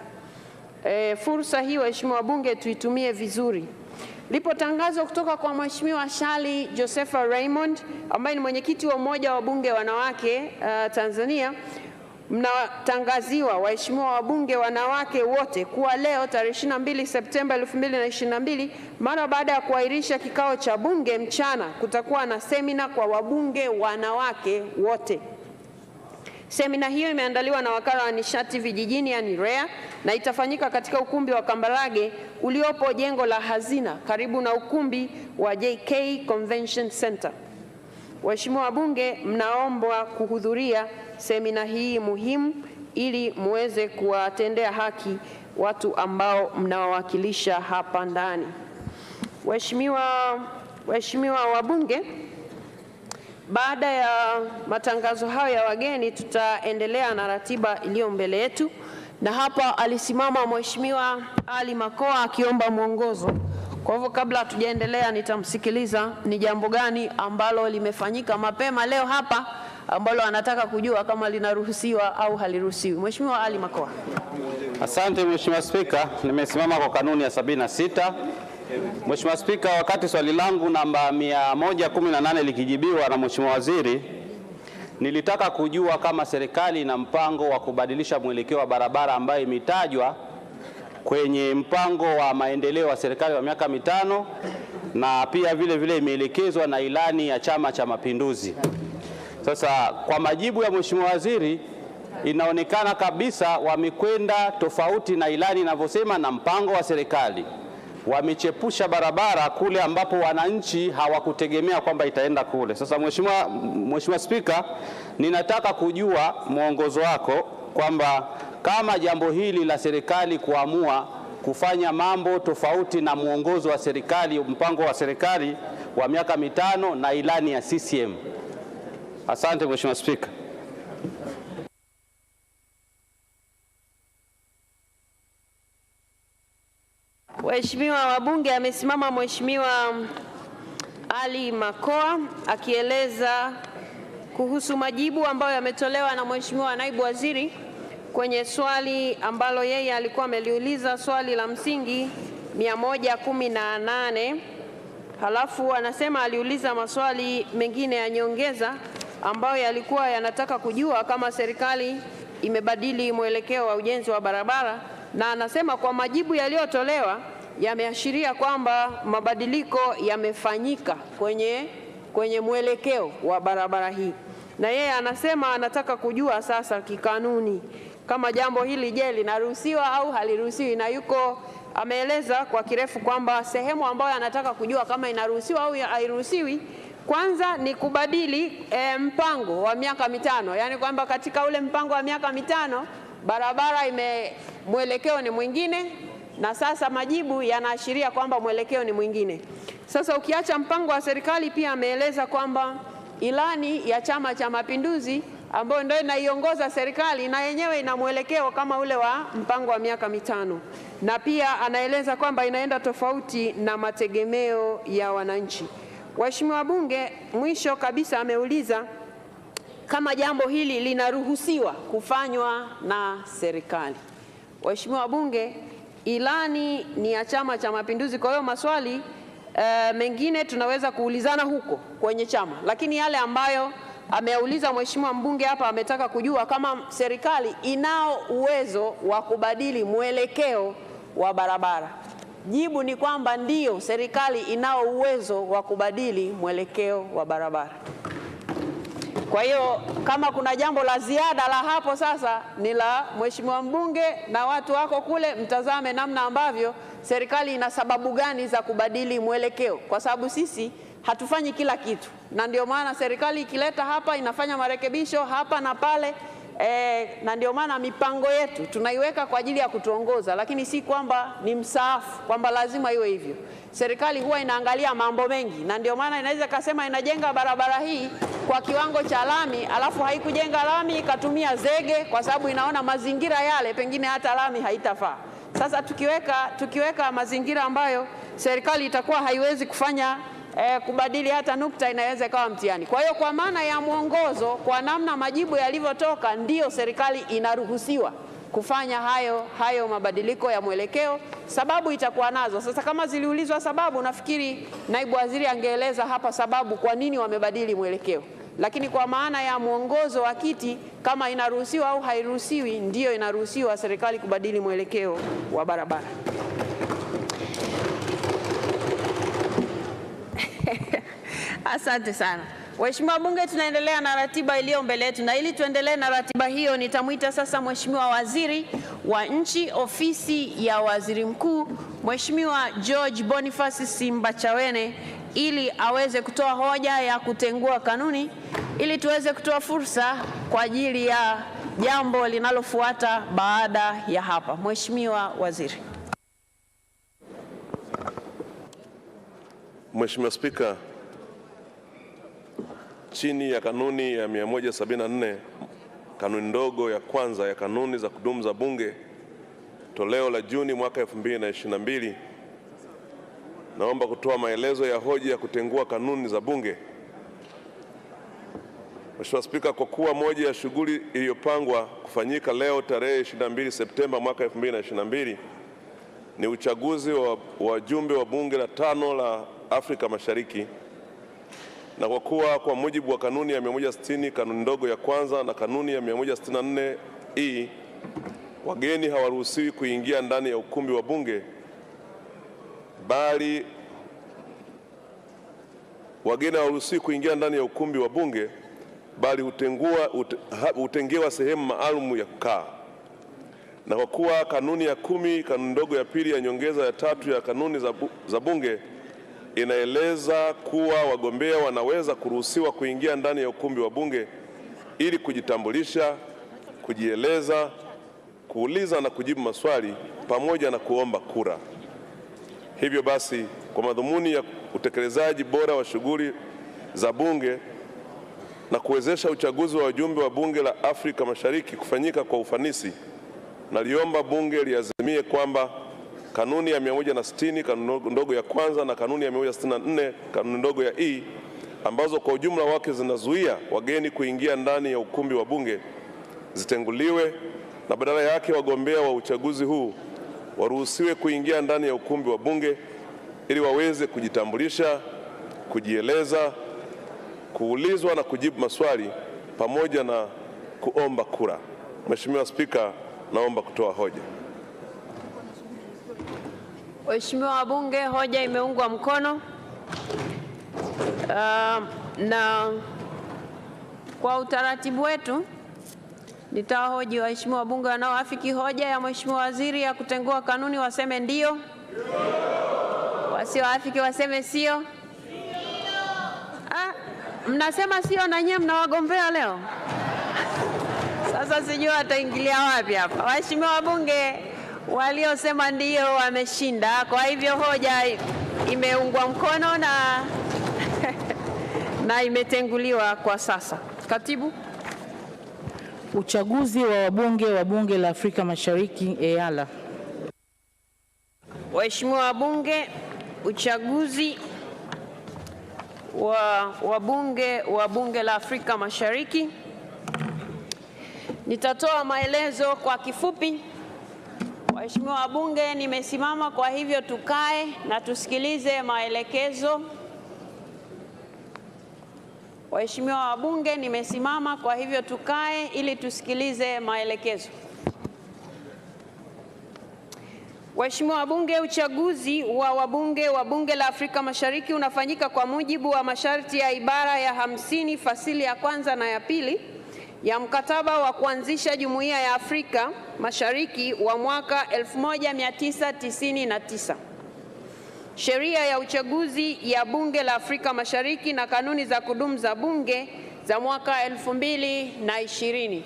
Fursa hii waheshimiwa wabunge tuitumie vizuri. Lipo tangazo kutoka kwa Mheshimiwa Shali Josepha Raymond ambaye ni mwenyekiti wa Umoja wa Bunge Wanawake Tanzania. Mnatangaziwa waheshimiwa wabunge wanawake wote kuwa leo tarehe 22 Septemba 2022 mara baada ya kuahirisha kikao cha bunge mchana kutakuwa na semina kwa wabunge wanawake wote. Semina hiyo imeandaliwa na wakala wa nishati vijijini yani REA na itafanyika katika ukumbi wa Kambarage uliopo jengo la Hazina karibu na ukumbi wa JK Convention Center. Waheshimiwa wabunge, mnaombwa kuhudhuria semina hii muhimu ili muweze kuwatendea haki watu ambao mnawawakilisha hapa ndani. Waheshimiwa wabunge, baada ya matangazo hayo ya wageni tutaendelea na ratiba iliyo mbele yetu, na hapa alisimama Mheshimiwa Ali Makoa akiomba mwongozo. Kwa hivyo kabla hatujaendelea nitamsikiliza ni jambo gani ambalo limefanyika mapema leo hapa ambalo anataka kujua kama linaruhusiwa au haliruhusiwi. Mheshimiwa Ali Makoa. Asante Mheshimiwa Spika, nimesimama kwa kanuni ya 76. Mheshimiwa Spika, wakati swali langu namba 118 likijibiwa na Mheshimiwa Waziri, nilitaka kujua kama serikali ina mpango wa kubadilisha mwelekeo wa barabara ambayo imetajwa kwenye mpango wa maendeleo wa serikali wa miaka 5 na pia vile imeelekezwa na ilani ya Chama cha Mapinduzi. Sasa kwa majibu ya Mheshimiwa Waziri inaonekana kabisa wamekwenda tofauti na ilani inavyosema na mpango wa serikali. Wamechepusha barabara kule ambapo wananchi hawakutegemea kwamba itaenda kule. Sasa Mheshimiwa Spika, ninataka kujua mwongozo wako kwamba kama jambo hili la serikali kuamua kufanya mambo tofauti na mwongozo wa serikali, mpango wa serikali wa miaka 5 na ilani ya CCM. Asante Mheshimiwa Spika. Waheshimiwa wabunge, amesimama Mheshimiwa Ali Makoa akieleza kuhusu majibu ambayo yametolewa na Mheshimiwa Naibu Waziri kwenye swali ambalo yeye alikuwa ameliuliza, swali la msingi 118. Halafu anasema aliuliza maswali mengine ya nyongeza ambayo yalikuwa yanataka kujua kama serikali imebadili mwelekeo wa ujenzi wa barabara, na anasema kwa majibu yaliyotolewa yameashiria kwamba mabadiliko yamefanyika kwenye mwelekeo wa barabara hii. Na yeye anasema anataka kujua sasa kikanuni kama jambo hili je, linaruhusiwa au haliruhusiwi, na ameeleza kwa kirefu kwamba sehemu ambayo anataka kujua kama inaruhusiwa au hairuhusiwi kwanza ni kubadili mpango wa miaka mitano. Yaani kwamba katika ule mpango wa miaka mitano barabara mwelekeo ni mwingine, na sasa majibu yanaashiria kwamba mwelekeo ni mwingine. Sasa ukiacha mpango wa serikali, pia ameeleza kwamba ilani ya Chama cha Mapinduzi ambayo ndio inaiongoza serikali na yenyewe ina mwelekeo kama ule wa mpango wa miaka mitano, na pia anaeleza kwamba inaenda tofauti na mategemeo ya wananchi. Waheshimiwa wabunge, mwisho kabisa ameuliza kama jambo hili linaruhusiwa kufanywa na serikali. Waheshimiwa wabunge, ilani ni ya Chama cha Mapinduzi, kwa hiyo maswali mengine tunaweza kuulizana huko kwenye chama, lakini yale ambayo ameuliza mheshimiwa mbunge hapa, ametaka kujua kama serikali inao uwezo wa kubadili mwelekeo wa barabara. Jibu ni kwamba ndio, serikali inao uwezo wa kubadili mwelekeo wa barabara. Kwa hiyo kama kuna jambo la ziada la hapo sasa ni la mheshimiwa mbunge na watu wako kule, mtazame namna ambavyo serikali ina sababu gani za kubadili mwelekeo, kwa sababu sisi hatufanyi kila kitu, na ndio maana serikali ikileta hapa inafanya marekebisho hapa na pale, na ndio maana mipango yetu tunaiweka kwa ajili ya kutuongoza, lakini si kwamba ni msaafu kwamba lazima iwe hivyo. Serikali huwa inaangalia mambo mengi, na ndio maana inaweza kasema inajenga barabara hii kwa kiwango cha lami, alafu haikujenga lami ikatumia zege kwa sababu inaona mazingira yale pengine hata lami haitafaa. Sasa tukiweka mazingira ambayo serikali itakuwa haiwezi kufanya kubadili hata nukta, inaweza ikawa mtihani. Kwa hiyo kwa maana ya mwongozo, kwa namna majibu yalivyotoka, ndio serikali inaruhusiwa kufanya hayo mabadiliko ya mwelekeo. Sababu itakuwa nazo. Sasa kama ziliulizwa sababu, nafikiri naibu waziri angeeleza hapa sababu kwa nini wamebadili mwelekeo. Lakini kwa maana ya mwongozo wa kiti, kama inaruhusiwa au hairuhusiwi, ndio inaruhusiwa serikali kubadili mwelekeo wa barabara. Asante sana. Waheshimiwa wabunge, tunaendelea na ratiba iliyo mbele yetu, na ili tuendelee na ratiba hiyo nitamwita sasa Mheshimiwa Waziri wa Nchi, Ofisi ya Waziri Mkuu, Mheshimiwa George Boniface Simbachawene, ili aweze kutoa hoja ya kutengua kanuni, ili tuweze kutoa fursa kwa ajili ya jambo linalofuata baada ya hapa. Mheshimiwa Waziri. Mheshimiwa Spika, chini ya kanuni ya 174 kanuni ndogo ya kwanza ya kanuni za kudumu za Bunge toleo la Juni mwaka 2022, naomba kutoa maelezo ya hoja ya kutengua kanuni za Bunge. Mheshimiwa Spika, kwa kuwa moja ya shughuli iliyopangwa kufanyika leo tarehe 22 Septemba mwaka 2022 ni uchaguzi wa wajumbe wa Bunge la 5 la Afrika Mashariki, na kwa kuwa kwa mujibu wa kanuni ya 160 kanuni ndogo ya kwanza na kanuni ya 164E wageni hawaruhusiwi kuingia ndani ya ukumbi wa Bunge, bali hutengewa sehemu maalum ya kukaa. Na kwa kuwa kanuni ya 10 kanuni ndogo ya pili ya nyongeza ya 3 ya kanuni za Bunge inaeleza kuwa wagombea wanaweza kuruhusiwa kuingia ndani ya ukumbi wa Bunge ili kujitambulisha, kujieleza, kuuliza na kujibu maswali pamoja na kuomba kura. Hivyo basi, kwa madhumuni ya utekelezaji bora wa shughuli za Bunge na kuwezesha uchaguzi wa wajumbe wa Bunge la Afrika Mashariki kufanyika kwa ufanisi, naliomba Bunge liazimie kwamba kanuni ya 160 kanuni ndogo ya kwanza na kanuni ya 164 kanuni ndogo ya E ambazo kwa ujumla wake zinazuia wageni kuingia ndani ya ukumbi wa Bunge zitenguliwe na badala yake wagombea wa uchaguzi huu waruhusiwe kuingia ndani ya ukumbi wa Bunge ili waweze kujitambulisha, kujieleza, kuulizwa na kujibu maswali pamoja na kuomba kura. Mheshimiwa Spika, naomba kutoa hoja. Waheshimiwa wabunge, hoja imeungwa mkono. Na kwa utaratibu wetu nitawahoji waheshimiwa wabunge wanaoafiki hoja ya Mheshimiwa Waziri ya kutengua kanuni waseme ndio. Wasioafiki waseme sio. Mnasema sio na nyie mnawagombea leo. Sasa sijui ataingilia wapi hapa. Waheshimiwa wabunge waliosema ndio wameshinda. Kwa hivyo hoja imeungwa mkono na imetenguliwa kwa sasa. Katibu. Uchaguzi wa wabunge wa Bunge la Afrika Mashariki EALA. Waheshimiwa wabunge, uchaguzi wa wabunge wa Bunge la Afrika Mashariki. Nitatoa maelezo kwa kifupi. Waheshimiwa wabunge, nimesimama, kwa hivyo tukae na tusikilize maelekezo. Waheshimiwa wabunge, nimesimama, kwa hivyo tukae ili tusikilize maelekezo. Waheshimiwa wabunge, uchaguzi wa wabunge wa Bunge la Afrika Mashariki unafanyika kwa mujibu wa masharti ya ibara ya 50 fasili ya kwanza na ya pili ya mkataba wa kuanzisha Jumuiya ya Afrika Mashariki wa mwaka 1999. Sheria ya uchaguzi ya Bunge la Afrika Mashariki na kanuni za kudumu za Bunge za mwaka 2020.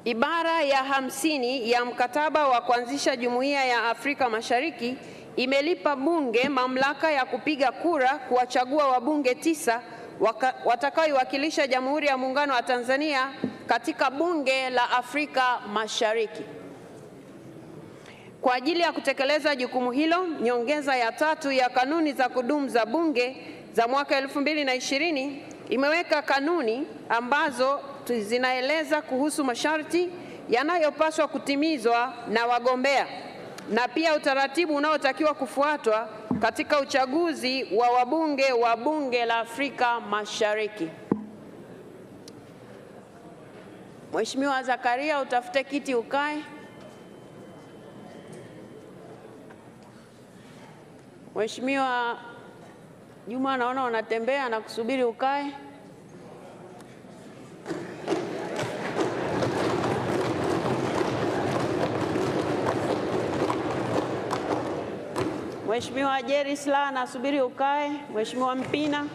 Ibara ya 50 ya mkataba wa kuanzisha Jumuiya ya Afrika Mashariki imelipa Bunge mamlaka ya kupiga kura kuwachagua wabunge 9 watakaoiwakilisha Jamhuri ya Muungano wa Tanzania katika Bunge la Afrika Mashariki. Kwa ajili ya kutekeleza jukumu hilo, nyongeza ya 3 ya kanuni za kudumu za Bunge za mwaka 2020 imeweka kanuni ambazo zinaeleza kuhusu masharti yanayopaswa kutimizwa na wagombea na pia utaratibu unaotakiwa kufuatwa katika uchaguzi wa wabunge wa Bunge la Afrika Mashariki. Mheshimiwa Zakaria, utafute kiti ukae. Mheshimiwa Juma, naona unatembea na kusubiri ukae. Mheshimiwa Jerry Sla, nasubiri ukae. Mheshimiwa Mpina,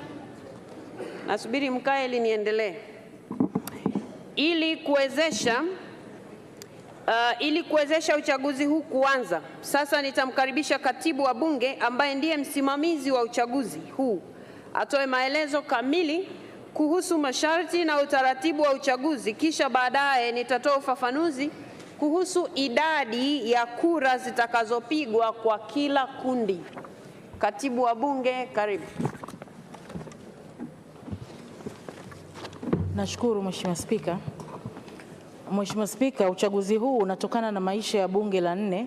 nasubiri mkae ili niendelee. Ili kuwezesha uchaguzi huu kuanza, sasa nitamkaribisha katibu wa Bunge ambaye ndiye msimamizi wa uchaguzi huu atoe maelezo kamili kuhusu masharti na utaratibu wa uchaguzi, kisha baadaye nitatoa ufafanuzi kuhusu idadi ya kura zitakazopigwa kwa kila kundi. Katibu wa Bunge, karibu. Nashukuru Mheshimiwa Spika. Mheshimiwa Spika, uchaguzi huu unatokana na maisha ya Bunge la 4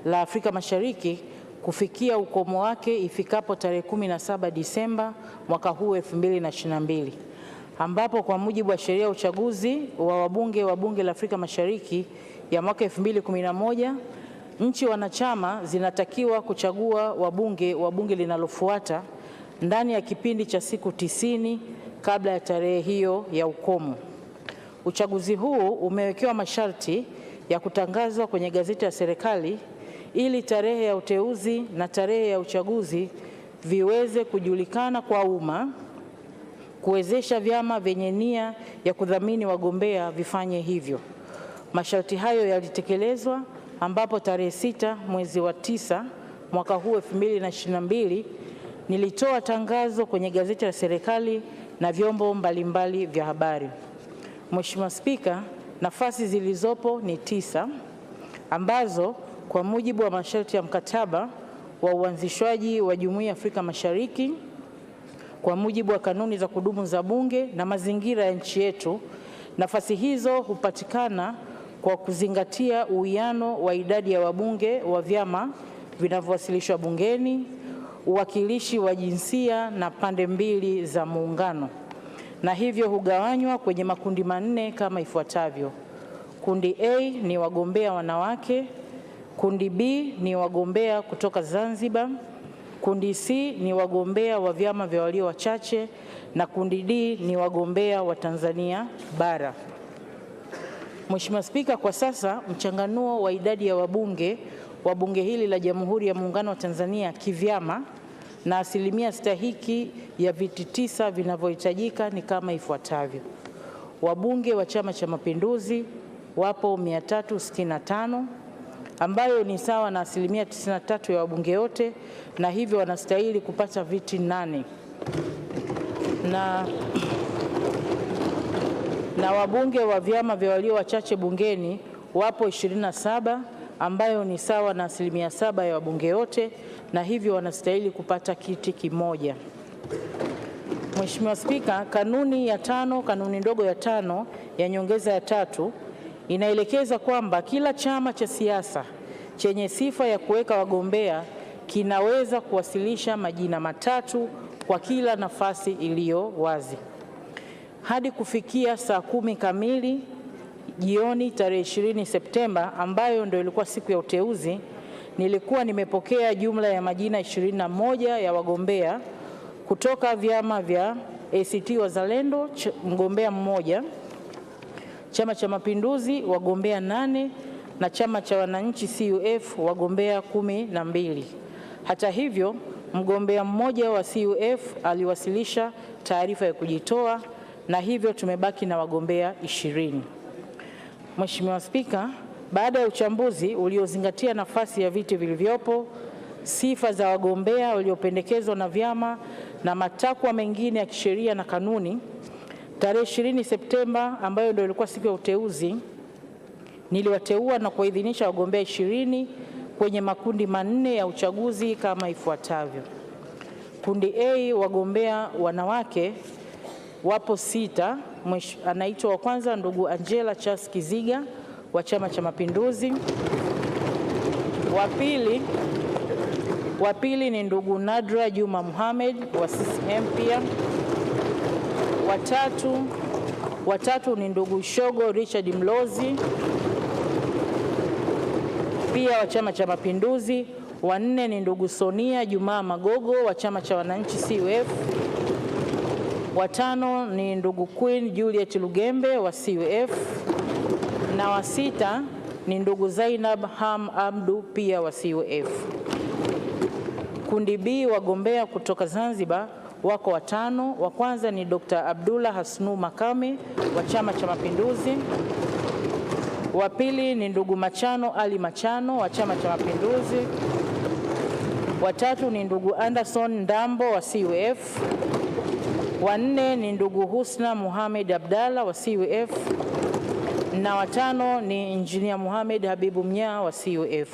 la Afrika Mashariki kufikia ukomo wake ifikapo tarehe 17 Disemba mwaka huu 2022, ambapo kwa mujibu wa sheria ya uchaguzi wa wabunge wa Bunge la Afrika Mashariki ya mwaka 2011, nchi wanachama zinatakiwa kuchagua wabunge wa bunge linalofuata ndani ya kipindi cha siku 90 kabla ya tarehe hiyo ya ukomo. Uchaguzi huu umewekewa masharti ya kutangazwa kwenye gazeti la serikali ili tarehe ya uteuzi na tarehe ya uchaguzi viweze kujulikana kwa umma, kuwezesha vyama vyenye nia ya kudhamini wagombea vifanye hivyo. Masharti hayo yalitekelezwa ambapo tarehe 6 mwezi wa 9 mwaka huu 2022 nilitoa tangazo kwenye gazeti la serikali na vyombo mbalimbali vya habari. Mheshimiwa Spika, nafasi zilizopo ni 9 ambazo kwa mujibu wa masharti ya mkataba wa uanzishwaji wa Jumuiya ya Afrika Mashariki, kwa mujibu wa kanuni za kudumu za Bunge na mazingira ya nchi yetu, nafasi hizo hupatikana kwa kuzingatia uwiano wa idadi ya wabunge wa vyama vinavyowasilishwa bungeni, uwakilishi wa jinsia na pande mbili za muungano, na hivyo hugawanywa kwenye makundi manne kama ifuatavyo. Kundi A ni wagombea wanawake, kundi B ni wagombea kutoka Zanzibar, kundi C ni wagombea wa vyama vya walio wachache, na kundi D ni wagombea wa Tanzania bara. Mheshimiwa Spika, kwa sasa mchanganuo wa idadi ya wabunge wa bunge hili la Jamhuri ya Muungano wa Tanzania kivyama na asilimia stahiki ya viti 9 vinavyohitajika ni kama ifuatavyo. Wabunge wa Chama cha Mapinduzi wapo 365, ambayo ni sawa na asilimia 93 ya wabunge wote, na hivyo wanastahili kupata viti 8. Na wabunge wa vyama vya walio wachache bungeni wapo 27, ambayo ni sawa na asilimia 7 ya wabunge wote, na hivyo wanastahili kupata kiti kimoja. Mheshimiwa Spika, kanuni ndogo ya 5 ya nyongeza ya 3 inaelekeza kwamba kila chama cha siasa chenye sifa ya kuweka wagombea kinaweza kuwasilisha majina matatu kwa kila nafasi iliyo wazi. Hadi kufikia saa 10 kamili jioni tarehe 20 Septemba, ambayo ndio ilikuwa siku ya uteuzi, nilikuwa nimepokea jumla ya majina 21 ya wagombea kutoka vyama vya ACT Wazalendo, mgombea mmoja, Chama cha Mapinduzi wagombea 8, na Chama cha Wananchi CUF wagombea 12. Hata hivyo, mgombea mmoja wa CUF aliwasilisha taarifa ya kujitoa, na hivyo tumebaki na wagombea 20. Mheshimiwa Spika, baada ya uchambuzi uliozingatia nafasi ya viti vilivyopo, sifa za wagombea waliopendekezwa na vyama na matakwa mengine ya kisheria na kanuni, tarehe 20 Septemba, ambayo ndio ilikuwa siku ya uteuzi, niliwateua na kuidhinisha wagombea 20 kwenye makundi manne ya uchaguzi kama ifuatavyo. Kundi A, wagombea wanawake wapo 6. Anaitwa wa kwanza ndugu Angela Charles Kiziga wa Chama cha Mapinduzi. Wa pili ni ndugu Nadra Juma Mohamed wa CCM pia. Watatu ni ndugu Shogo Richard Mlozi pia wa Chama cha Mapinduzi. Wa 4 ni ndugu Sonia Jumaa Magogo wa Chama cha Wananchi CUF. Wa 5 ni ndugu Queen Juliet Lugembe wa CUF, na wa 6 ni ndugu Zainab Ham Abdu pia wa CUF. Kundi B, wagombea kutoka Zanzibar wako 5. Wa kwanza ni Dr. Abdullah Hasnu Makame wa Chama cha Mapinduzi. Wa pili ni ndugu Machano Ali Machano wa Chama cha Mapinduzi. Wa 3 ni ndugu Anderson Ndambo wa CUF. Wa 4 ni ndugu Husna Muhammad Abdalla wa CUF, na wa 5 ni Engineer Muhammad Habibu Mnyaa wa CUF.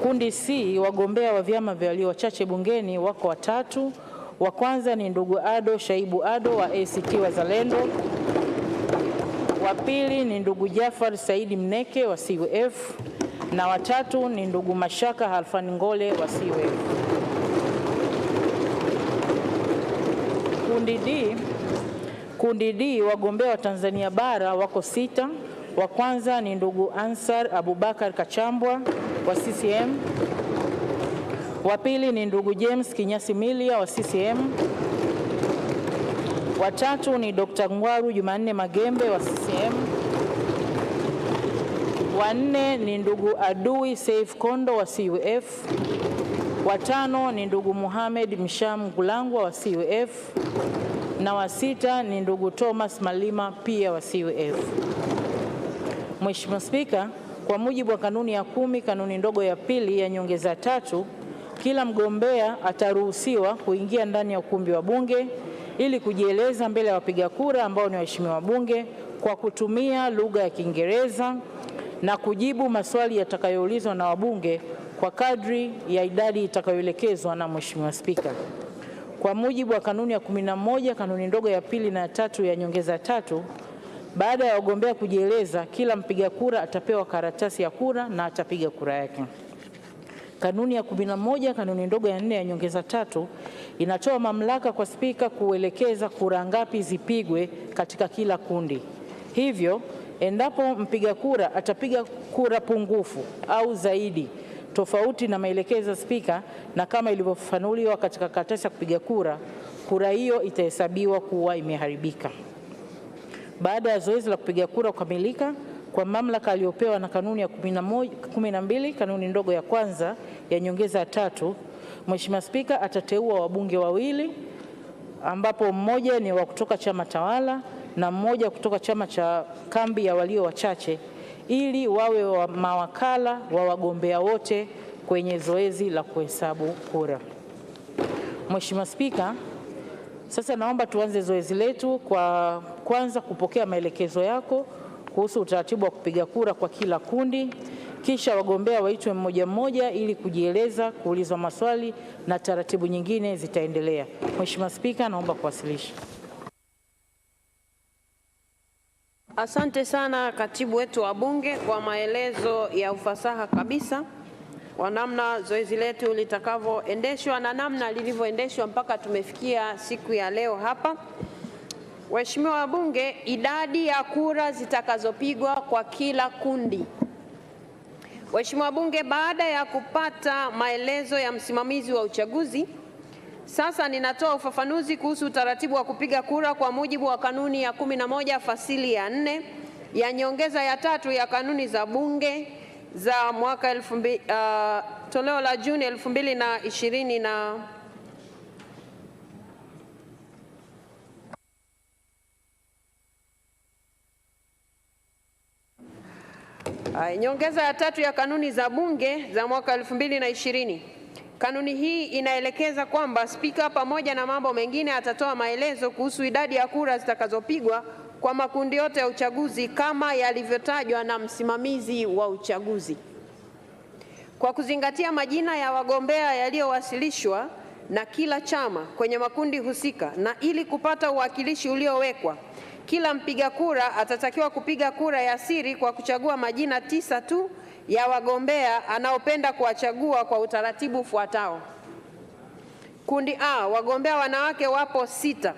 Kundi C, wagombea wa vyama vya walio wachache bungeni wako 3. Wa kwanza ni ndugu Ado Shaibu Ado wa ACT Wazalendo. Wa pili ni ndugu Jafar Saidi Mneke wa CUF, na wa 3 ni ndugu Mashaka Halfani Ngole wa CUF. Kundi D, wagombea wa Tanzania bara wako 6. Wa kwanza ni ndugu Ansar Abubakar Kachambwa wa CCM. Wa pili ni ndugu James Kinyasi Milia wa CCM. Wa 3 ni Dr. Ngwaru Jumanne Magembe wa CCM. Wa 4 ni ndugu Adui Saif Kondo wa CUF. Wa 5 ni ndugu Muhammad Msham Gulangwa wa CUF, na wa 6 ni ndugu Thomas Malima pia wa CUF. Mheshimiwa Spika, kwa mujibu wa kanuni ya 10 kanuni ndogo ya 2 ya nyongeza 3, kila mgombea ataruhusiwa kuingia ndani ya ukumbi wa Bunge ili kujieleza mbele ya wapiga kura ambao ni waheshimiwa wabunge kwa kutumia lugha ya Kiingereza na kujibu maswali yatakayoulizwa na wabunge kwa kadri ya idadi itakayoelekezwa na Mheshimiwa Spika. Kwa mujibu wa kanuni ya 11 kanuni ndogo ya pili na ya tatu ya nyongeza tatu, baada ya wagombea kujieleza, kila mpiga kura atapewa karatasi ya kura na atapiga kura yake. Kanuni ya 11 kanuni ndogo ya 4 ya nyongeza tatu inatoa mamlaka kwa Spika kuelekeza kura ngapi zipigwe katika kila kundi. Hivyo, endapo mpiga kura atapiga kura pungufu au zaidi tofauti na maelekezo ya Spika na kama ilivyofafanuliwa katika karatasi ya kupiga kura, kura hiyo itahesabiwa kuwa imeharibika. Baada ya zoezi la kupiga kura kukamilika, kwa mamlaka aliyopewa na kanuni ya 12 kanuni ndogo ya kwanza ya nyongeza ya tatu, Mheshimiwa Spika atateua wabunge wawili, ambapo mmoja ni wa kutoka chama tawala na mmoja kutoka chama cha kambi ya walio wachache, ili wawe wa mawakala wa wagombea wote kwenye zoezi la kuhesabu kura. Mheshimiwa Spika, sasa naomba tuanze zoezi letu kwa kwanza kupokea maelekezo yako kuhusu utaratibu wa kupiga kura kwa kila kundi, kisha wagombea waitwe mmoja mmoja ili kujieleza, kuulizwa maswali na taratibu nyingine zitaendelea. Mheshimiwa Spika, naomba kuwasilisha. Asante sana katibu wetu wa Bunge kwa maelezo ya ufasaha kabisa kwa namna zoezi letu litakavyoendeshwa na namna lilivyoendeshwa mpaka tumefikia siku ya leo hapa. Waheshimiwa wabunge, idadi ya kura zitakazopigwa kwa kila kundi. Waheshimiwa wabunge, baada ya kupata maelezo ya msimamizi wa uchaguzi, sasa ninatoa ufafanuzi kuhusu utaratibu wa kupiga kura kwa mujibu wa kanuni ya 11 fasili ya 4 ya nyongeza ya tatu ya kanuni za Bunge za mwaka toleo la Juni 2020 nyongeza ya tatu ya kanuni za Bunge za mwaka 2020. Kanuni hii inaelekeza kwamba Spika pamoja na mambo mengine atatoa maelezo kuhusu idadi ya kura zitakazopigwa kwa makundi yote ya uchaguzi kama yalivyotajwa na msimamizi wa uchaguzi. Kwa kuzingatia majina ya wagombea yaliyowasilishwa na kila chama kwenye makundi husika na ili kupata uwakilishi uliowekwa, kila mpiga kura atatakiwa kupiga kura ya siri kwa kuchagua majina 9 tu ya wagombea anaopenda kuwachagua kwa utaratibu ufuatao. Kundi A, wagombea wanawake wapo 6.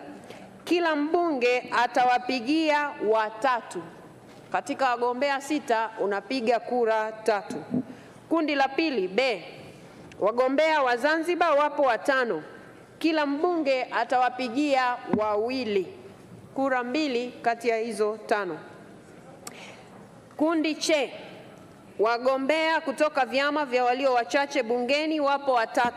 Kila mbunge atawapigia watatu. Katika wagombea 6 unapiga kura 3. Kundi la pili B, wagombea wa Zanzibar wapo 5. Kila mbunge atawapigia 2. Kura 2 kati ya hizo 5. Kundi C, wagombea kutoka vyama vya walio wachache bungeni wapo 3.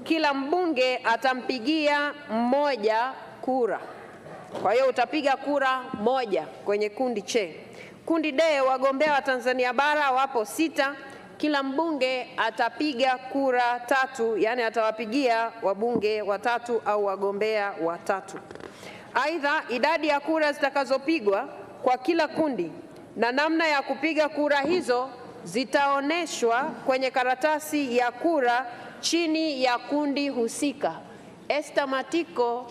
Kila mbunge atampigia 1 kura. Kwa hiyo utapiga kura 1 kwenye kundi C. Kundi D, wagombea wa Tanzania bara wapo 6. Kila mbunge atapiga kura 3, yani atawapigia wabunge 3 au wagombea 3. Aidha, idadi ya kura zitakazopigwa kwa kila kundi na namna ya kupiga kura hizo zitaoneshwa kwenye karatasi ya kura chini ya kundi husika. Esther Matiko,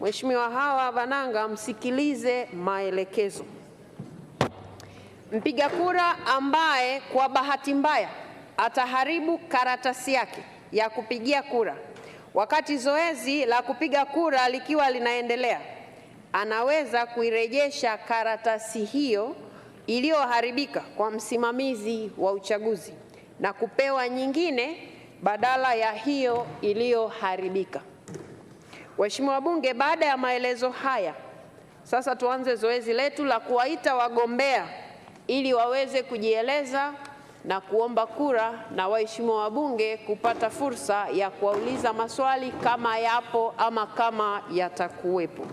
Mheshimiwa Hawa Bananga, msikilize maelekezo. Mpiga kura ambaye kwa bahati mbaya ataharibu karatasi yake ya kupigia kura wakati zoezi la kupiga kura likiwa linaendelea, anaweza kuirejesha karatasi hiyo iliyoharibika kwa msimamizi wa uchaguzi na kupewa nyingine badala ya hiyo iliyoharibika. Waheshimiwa wabunge, baada ya maelezo haya, sasa tuanze zoezi letu la kuwaita wagombea ili waweze kujieleza na kuomba kura na waheshimiwa wabunge kupata fursa ya kuwauliza maswali kama yapo ama kama yatakuwepo.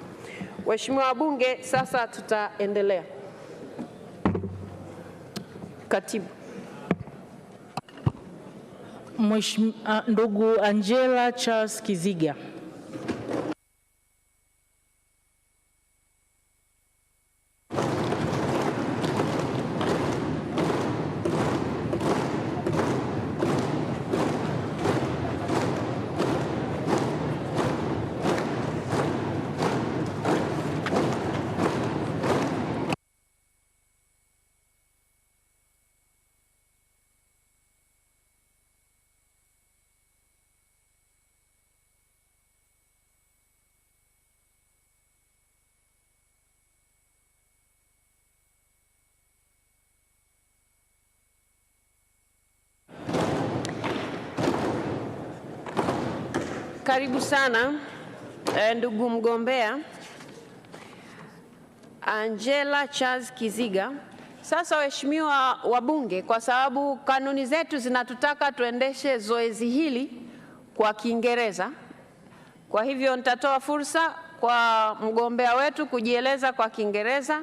Waheshimiwa wabunge, sasa tutaendelea. Katibu. Ndugu Angela Charles Kiziga. Karibu sana ndugu mgombea Angela Charles Kiziga. Sasa waheshimiwa wabunge, kwa sababu kanuni zetu zinatutaka tuendeshe zoezi hili kwa Kiingereza, kwa hivyo nitatoa fursa kwa mgombea wetu kujieleza kwa Kiingereza,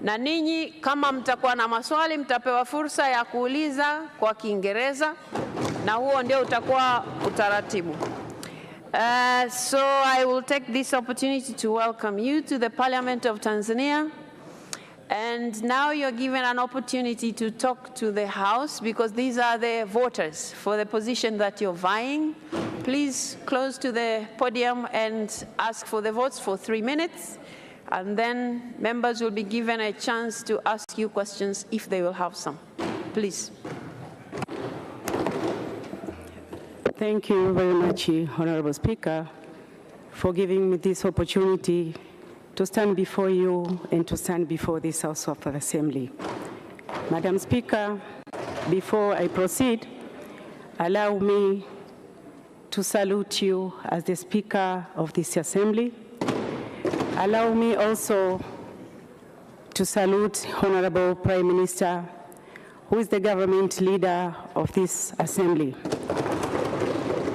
na ninyi kama mtakuwa na maswali mtapewa fursa ya kuuliza kwa Kiingereza, na huo ndio utakuwa utaratibu. So I will take this opportunity to welcome you to the Parliament of Tanzania. And now you're given an opportunity to talk to the House, because these are the voters for the position that you're vying. Please close to the podium and ask for the votes for 3 minutes. And then members will be given a chance to ask you questions if they will have some. Please. Thank you very much, Honorable Speaker, for giving me this opportunity to stand before you and to stand before this House of Assembly. Madam Speaker, before I proceed, allow me to salute you as the Speaker of this Assembly. Allow me also to salute Honorable Prime Minister, who is the government leader of this Assembly.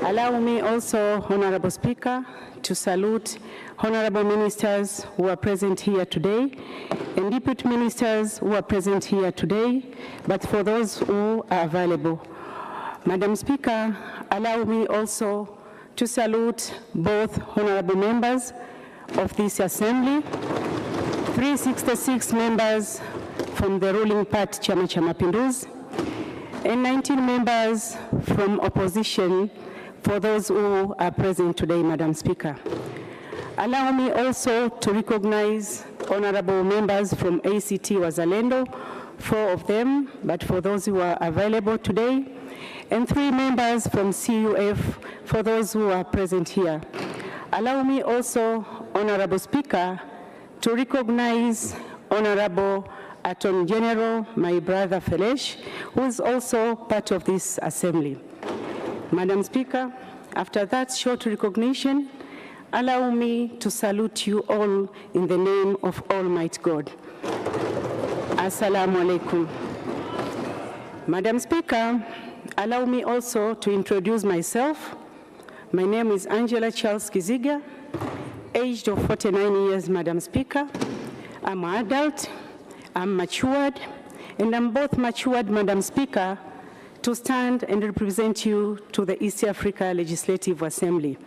Allow me also, Honorable Speaker, to salute honorable ministers who are present here today and deputy ministers who are present here today, but for those who are available. Madam Speaker, allow me also to salute both honorable members of this Assembly, 366 members from the ruling party Chama cha Mapinduzi, and 19 members from opposition, for those who are present today, Madam Speaker. Allow me also to recognize honorable members from ACT Wazalendo, 4 of them, but for those who are available today, and 3 members from CUF, for those who are present here. Allow me also, Honorable Speaker, to recognize Honorable Attorney General, my brother Felesh, who is also part of this Assembly. Madam Speaker, after that short recognition, allow me to salute you all in the name of Almighty God. Assalamu alaikum. Madam Speaker, allow me also to introduce myself. My name is Angela Charles Kiziga, aged of 49 years, Madam Speaker. I'm an adult, I'm matured, and I'm both matured, Madam Speaker, to stand and represent you to the East Africa Legislative Assembly.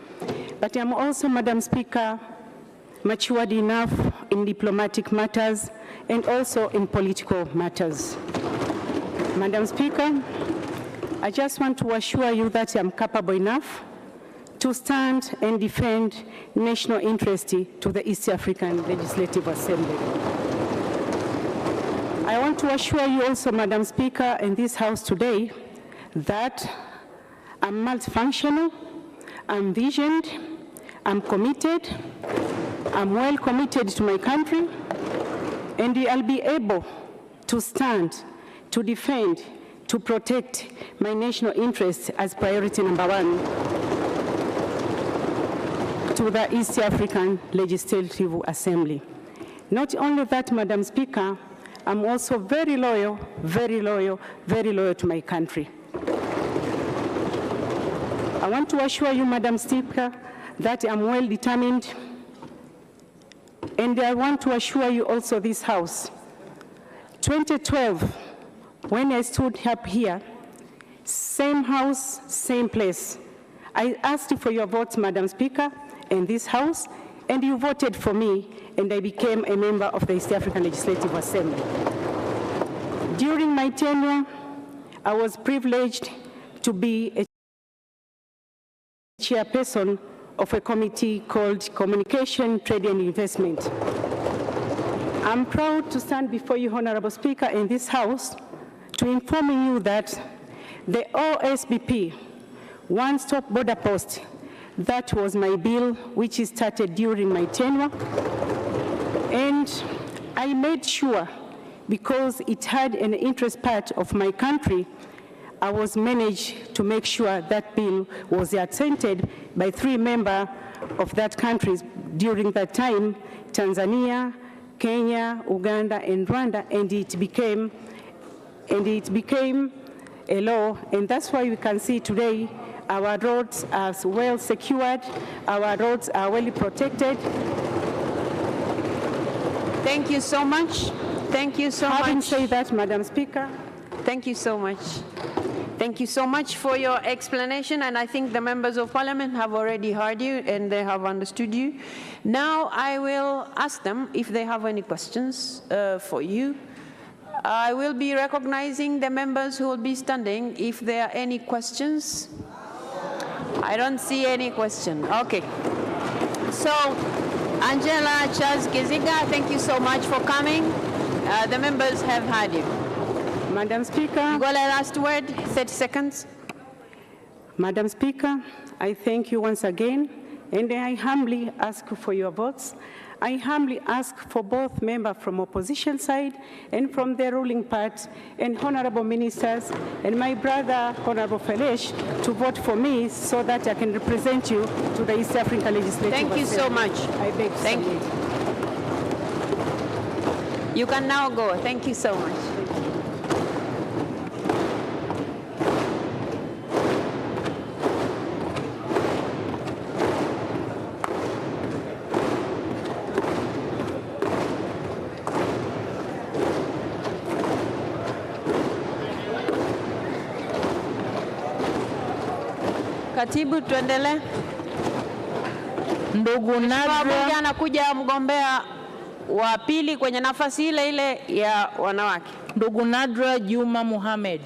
But I'm also, Madam Speaker, matured enough in diplomatic matters and also in political matters. Madam Speaker, I just want to assure you that I'm capable enough to stand and defend national interest to the East African Legislative Assembly. I want to assure you also, Madam Speaker, in this House today, that I'm multifunctional, I'm visioned, I'm committed, I'm well committed to my country, and I'll be able to stand, to defend, to protect my national interests as priority number 1 to the East African Legislative Assembly. Not only that, Madam Speaker, I'm also very loyal to my country. I want to assure you, Madam Speaker, that I'm well determined, and I want to assure you also this House. 2012, when I stood up here, same house, same place. I asked for your votes, Madam Speaker, in this House, and you voted for me, and I became a member of the East African Legislative Assembly. During my tenure, I was privileged to be a chairperson of a committee called Communication, Trade and Investment. I'm proud to stand before you, Honorable Speaker, in this House to inform you that the OSBP, One-Stop Border Post, that was my bill which started during my tenure, and I made sure, because it had an interest part of my country, I was managed to make sure that bill was assented by 3 members of that country during that time, Tanzania, Kenya, Uganda, and Rwanda, and it became a law, and that's why we can see today our roads are well secured, our roads are well protected. Thank you so much. Thank you so much. Having said that, Madam Speaker. Thank you so much. Thank you so much for your explanation, and I think the members of parliament have already heard you and they have understood you. Now I will ask them if they have any questions for you. I will be recognizing the members who will be standing if there are any questions. I don't see any question. Okay. So, Angela Charles Kiziga, thank you so much for coming. The members have heard you. Madam Speaker. You got a last word, 30 seconds. Madam Speaker, I thank you once again, and I humbly ask for your votes. I humbly ask for both members from opposition side and from the ruling part, and honorable ministers, and my brother, Honorable Felesh, to vote for me so that I can represent you to the East African Legislative Thank you so Assembly. much. I beg to Thank you. You can now go. Thank you so much. Katibu, tuendelee. Ndugu Nadra, Wabunge anakuja mgombea wa pili kwenye nafasi ile ile ya wanawake. Ndugu Nadra Juma Mohamed.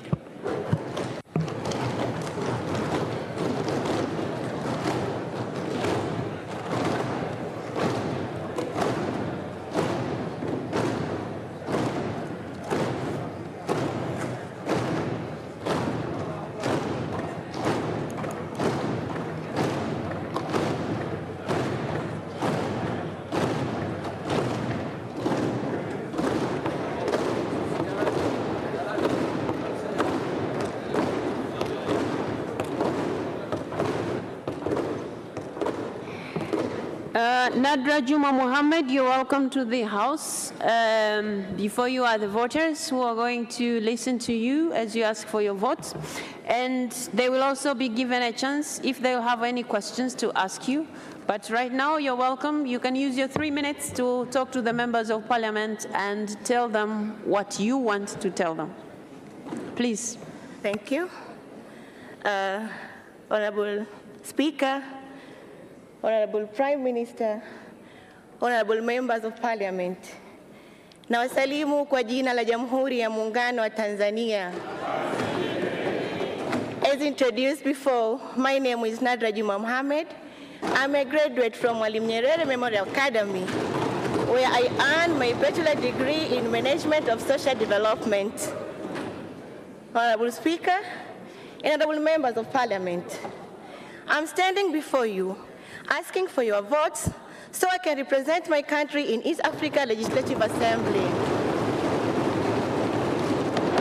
Nadra Juma Mohammed, you're welcome to the House. Before you are the voters who are going to listen to you as you ask for your votes. And they will also be given a chance if they have any questions to ask you. But right now, you're welcome. You can use your 3 minutes to talk to the members of parliament and tell them what you want to tell them. Please. Thank you. Honorable Speaker, Honorable Prime Minister, Honorable Members of Parliament, na wasalimu kwa jina la Jamhuri ya Muungano wa Tanzania. As introduced before, my name is Nadra Juma Mohamed. I'm a graduate from Mwalimu Nyerere Memorial Academy, where I earned my bachelor degree in Management of Social Development. Honorable Speaker, and honorable members of Parliament, I'm standing before you asking for your votes so I can represent my country in East Africa Legislative Assembly.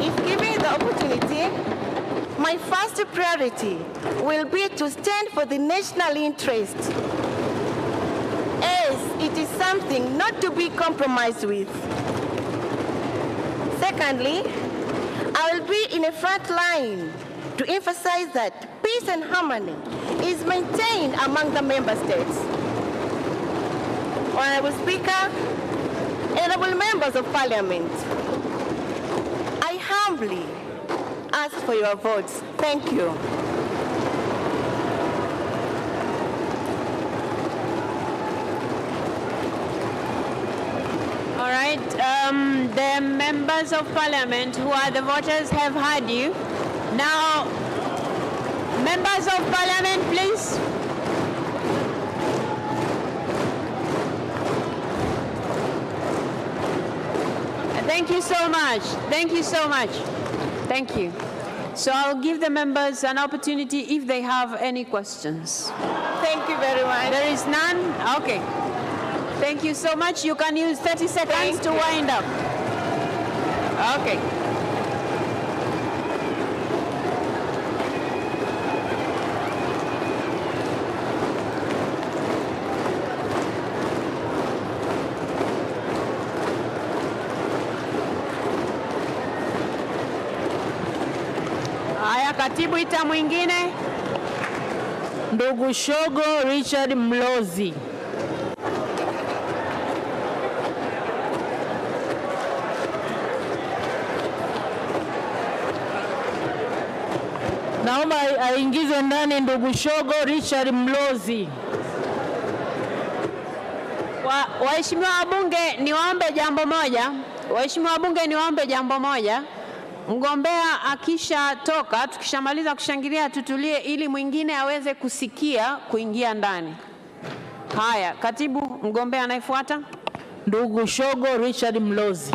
If given the opportunity, my first priority will be to stand for the national interest, as it is something not to be compromised with. Secondly, I will be in a front line to emphasize that peace and harmony is maintained among the member states. Honorable Speaker, honorable members of Parliament, I humbly ask for your votes. Thank you. All right, the members of Parliament who are the voters have heard you. Now, members of Parliament, please. Thank you so much. Thank you so much. Thank you. So I'll give the members an opportunity if they have any questions. Thank you very much. There is none? Okay. Thank you so much. You can use 30 seconds to wind up. Okay. Haya, katibu ita mwingine. Ndugu Shogo Richard Mlozi. Naomba aingizwe ndani ndugu Shogo Richard Mlozi. Waheshimiwa wabunge, niwaombe jambo moja. Waheshimiwa wabunge, niwaombe jambo moja. Mgombea akishatoka, tukishamaliza kushangilia tutulie ili mwingine aweze kusikia kuingia ndani. Haya, katibu, mgombea anayefuata. Ndugu Shogo Richard Mlozi.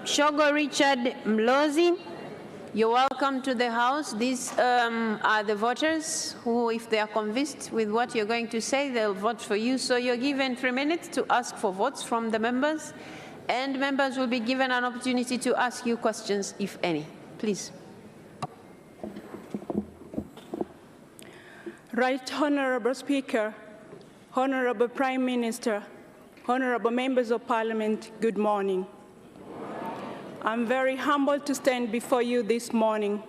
Shogo Richard Mlozi, you're welcome to the House. These are the voters who, if they are convinced with what you're going to say, they'll vote for you. So you're given 3 minutes to ask for votes from the members, and members will be given an opportunity to ask you questions, if any. Please. Right Honorable Speaker, Honorable Prime Minister, Honorable Members of Parliament, good morning. I'm very humbled to stand before you this morning.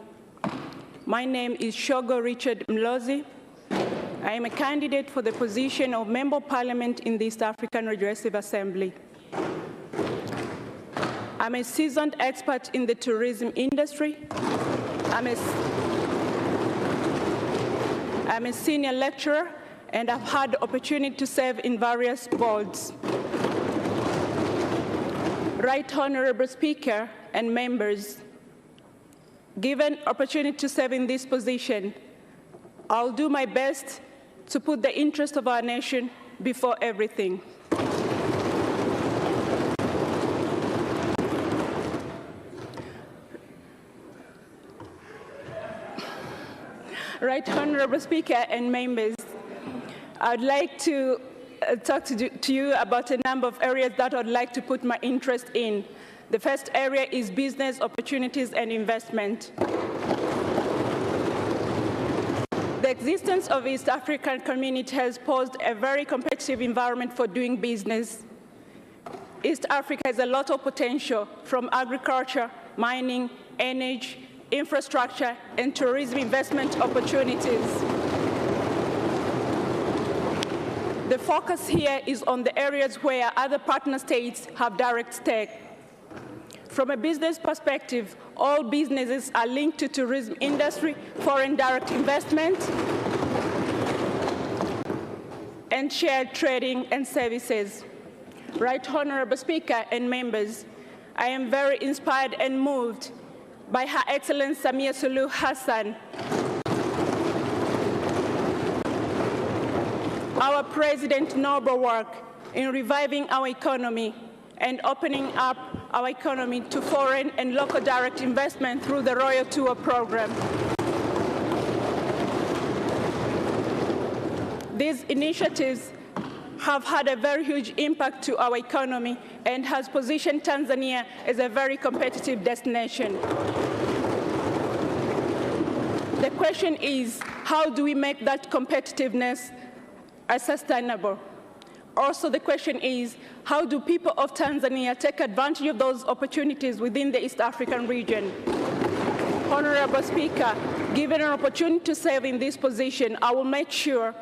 My name is Shogo Richard Mlozi. I am a candidate for the position of Member of Parliament in the East African Legislative Assembly. I'm a seasoned expert in the tourism industry. I'm a senior lecturer, and I've had the opportunity to serve in various boards. Right Honorable Speaker and members, given opportunity to serve in this position, I'll do my best to put the interest of our nation before everything. Right Honorable Speaker and members, I'd like to talk to you about a number of areas that I'd like to put my interest in. The first area is business opportunities and investment. The existence of East African community has posed a very competitive environment for doing business. East Africa has a lot of potential from agriculture, mining, energy, infrastructure, and tourism investment opportunities. The focus here is on the areas where other partner states have direct stake. From a business perspective, all businesses are linked to tourism industry, foreign direct investment, and shared trading and services. Right Honorable Speaker and members, I am very inspired and moved by Her Excellency Samia Suluhu Hassan, our President's noble work in reviving our economy and opening up our economy to foreign and local direct investment through the Royal Tour program. These initiatives have had a very huge impact to our economy and has positioned Tanzania as a very competitive destination. The question is, how do we make that competitiveness sustainable? Also, the question is, how do people of Tanzania take advantage of those opportunities within the East African region? Honorable Speaker, given an opportunity to serve in this position, I will make sure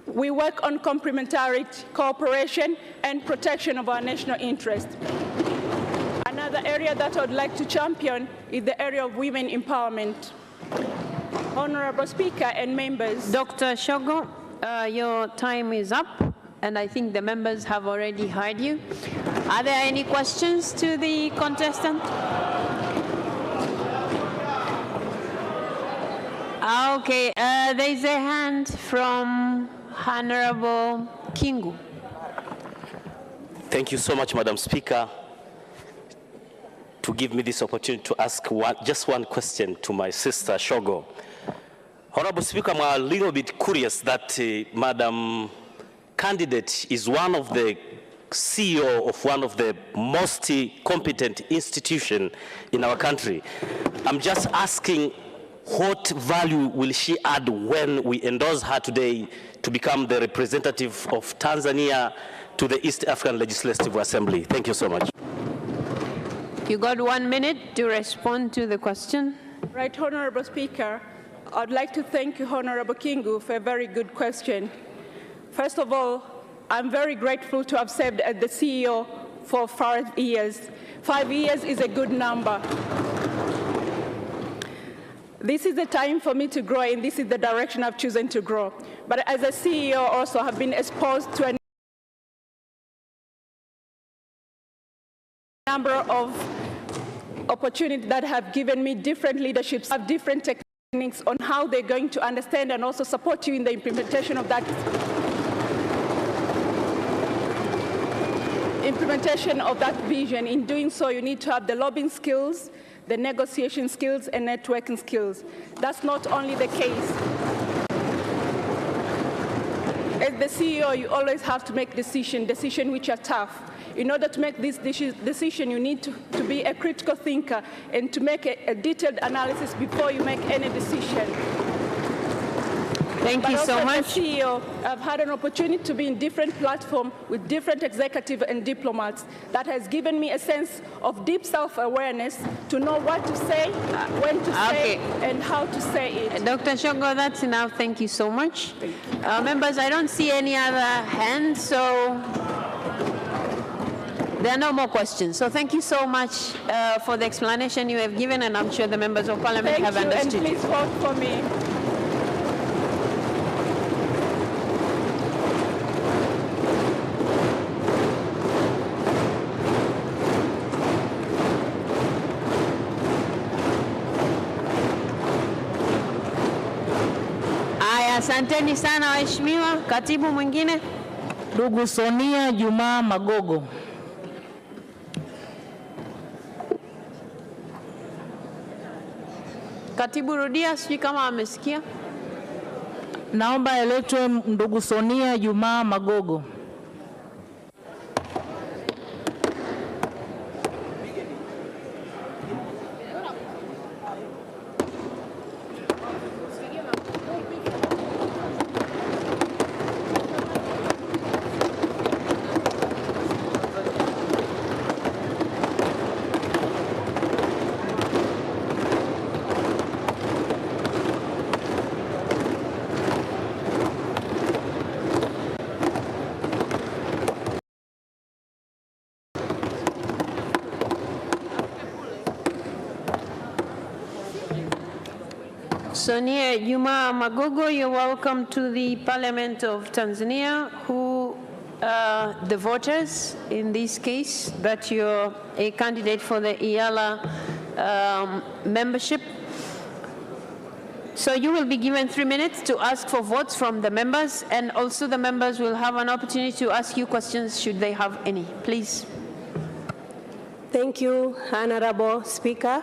we work on complementarity, cooperation, and protection of our national interest. Another area that I would like to champion is the area of women empowerment. Honorable Speaker and members. Dr. Shogo, your time is up, and I think the members have already heard you. Are there any questions to the contestant? Okay, there's a hand from Honorable Kingu. Thank you so much, Madam Speaker. to give me this opportunity to ask just one question to my sister Shogo. Honorable Speaker, I'm a little bit curious that Madam Candidate is one of the CEO of one of the most competent institutions in our country. I'm just asking, what value will she add when we endorse her today to become the representative of Tanzania to the East African Legislative Assembly? Thank you so much. You got 1 minute to respond to the question. Right, Honorable Speaker, I'd like to thank you, Honorable Kingu, for a very good question. First of all, I'm very grateful to have served as the CEO for 5 years. 5 years is a good number. This is the time for me to grow, and this is the direction I've chosen to grow. But as a CEO also, have been exposed to a number of opportunities that have given me different leaderships, have different techniques on how they're going to understand and also support you in the implementation of that vision. In doing so, you need to have the lobbying skills, the negotiation skills, and networking skills. That's not only the case. As the CEO, you always have to make decisions which are tough. In order to make this decision, you need to be a critical thinker and to make a detailed analysis before you make any decision. Thank you so much. As a CEO, I've had an opportunity to be in different platforms with different executives and diplomats. That has given me a sense of deep self-awareness to know what to say, when to say, and how to say it. Dr. Shogo, that's enough. Thank you so much. Members, I don't see any other hands, so there are no more questions. So thank you so much for the explanation you have given, and I'm sure the members of Parliament have understood. Thank you, and please vote for me. Asanteni sana waheshimiwa. Katibu mwingine. Ndugu Sonia Juma Magogo. Katibu, rudia, sijui kama amesikia. Naomba aletwe ndugu Sonia Juma Magogo. Sonia Juma Magogo, you're welcome to the Parliament of Tanzania, who the voters in this case, but you're a candidate for the EALA membership. So you will be given 3 minutes to ask for votes from the members, and also the members will have an opportunity to ask you questions should they have any. Please. Thank you, Honorable Speaker.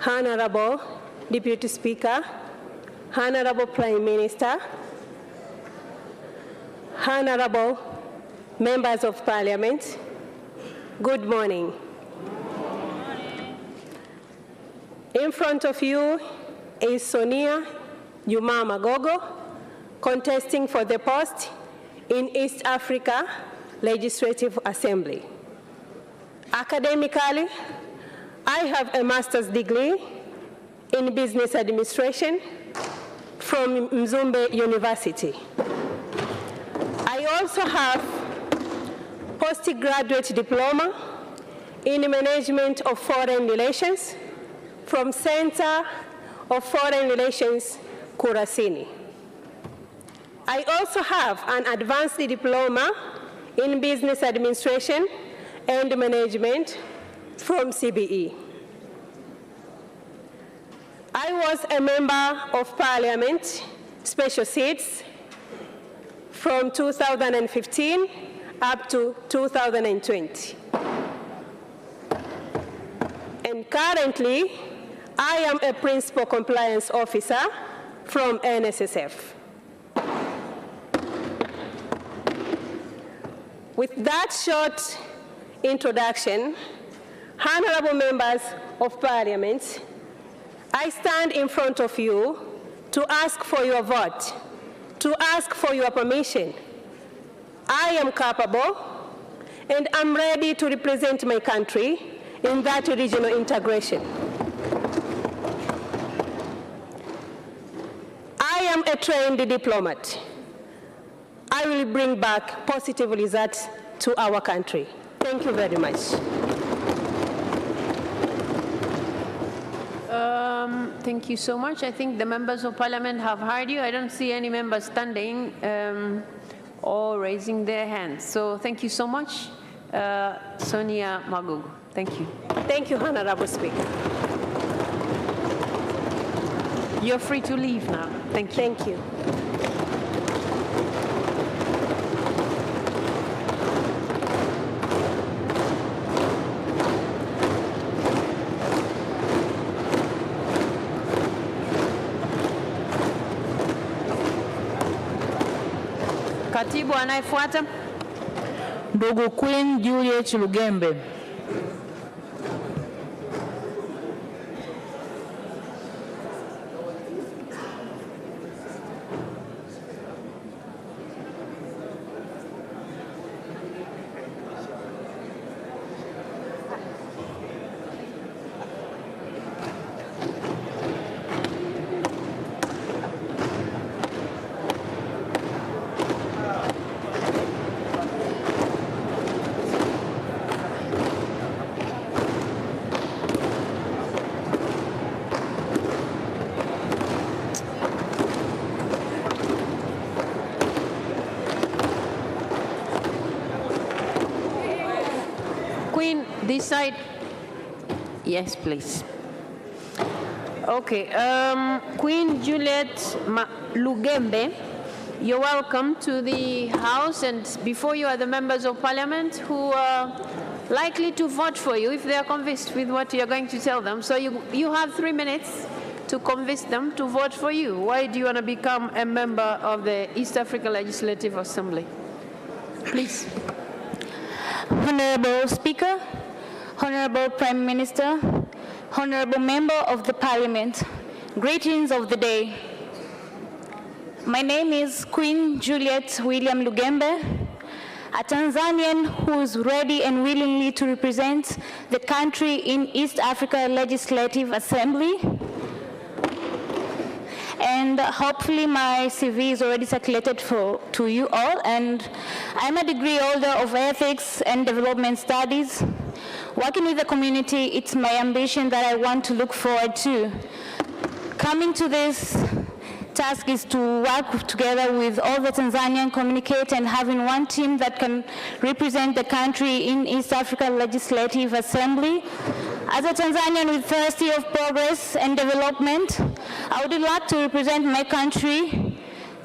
Honorable Deputy Speaker, Honorable Prime Minister, Honorable Members of Parliament, good morning. In front of you is Sonia Juma Magogo, contesting for the post in East Africa Legislative Assembly. Academically, I have a master's degree in business administration from Mzumbe University. I also have postgraduate diploma in management of foreign relations from Center of Foreign Relations, Kura. I also have an advanced diploma in business administration and management from CBE. I was a member of Parliament, special seats, from 2015 up to 2020. and currently I am a Principal Compliance Officer from NSSF. With that short introduction, honorable members of Parliament, I stand in front of you to ask for your vote, to ask for your permission. I am capable and I'm ready to represent my country in that regional integration. I am a trained diplomat. I will bring back positive results to our country. Thank you very much. Thank you so much. I think the members of parliament have heard you. I don't see any members standing or raising their hands. So thank you so much, Sonia Magugu. Thank you. Thank you, Honorable Speaker. You're free to leave now. Thank you. Thank you. Katibu anayefuata. Ndugu Queen Juliet Lugembe. Queen, this side. Yes, please. Okay, Queen Juliet Lugembe, you're welcome to the House, and before you are the members of Parliament who are likely to vote for you if they are convinced with what you're going to tell them. So you have 3 minutes to convince them to vote for you. Why do you want to become a member of the East Africa Legislative Assembly? Please. Honorable Speaker, Honorable Prime Minister, Honorable Member of the Parliament, greetings of the day. My name is Queen Juliet William Lugembe, a Tanzanian who is ready and willingly to represent the country in East Africa Legislative Assembly. And hopefully my CV is already circulated to you all, and I'm a degree holder of ethics and development studies. Working with the community, it's my ambition that I want to look forward to. Coming to this task is to work together with all the Tanzanian communicate and having one team that can represent the country in East Africa Legislative Assembly. As a Tanzanian with thirsty of progress and development, I would like to represent my country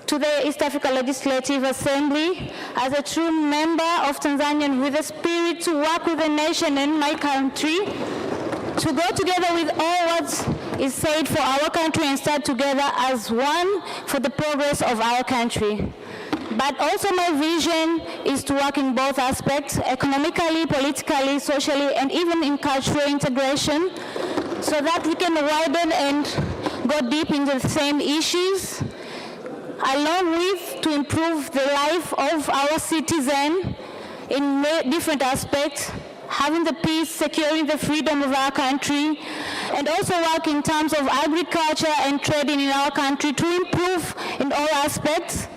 to the East Africa Legislative Assembly as a true member of Tanzania with a spirit to work with the nation and my country, to go together with all what is said for our country and start together as one for the progress of our country. But also my vision is to work in both aspects, economically, politically, socially, and even in cultural integration, so that we can widen and go deep into the same issues, along with to improve the life of our citizen in different aspects, having the peace, securing the freedom of our country, and also work in terms of agriculture and trading in our country to improve in all aspects.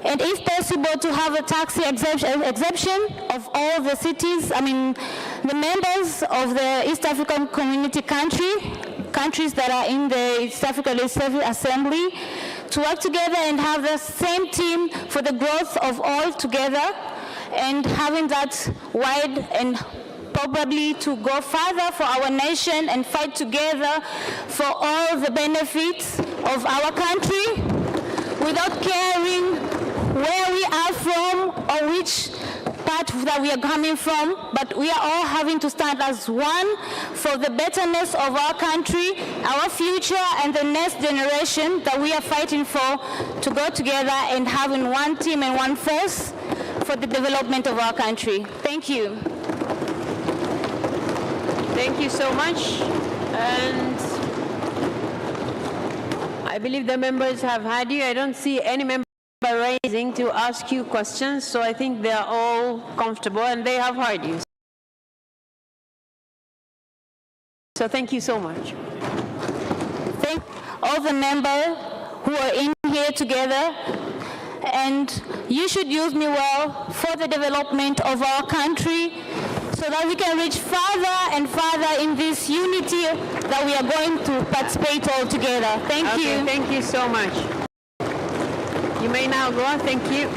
And if possible, to have a tax exemption of all the cities, the members of the East African Community countries that are in the East African Legislative Assembly, to work together and have the same team for the growth of all together, and having that wide and probably to go further for our nation and fight together for all the benefits of our country without caring where we are from or which part that we are coming from, but we are all having to stand as one for the betterness of our country, our future, and the next generation that we are fighting for, to go together and having one team and one force for the development of our country. Thank you. Thank you so much. And I believe the members have had you. I don't see any member raising to ask you questions, so I think they are all comfortable and they have heard you. So thank you so much. Thank all the members who are in here together, and you should use me well for the development of our country so that we can reach farther and farther in this unity that we are going to participate all together. Thank you. Thank you so much. You may now go on. Thank you.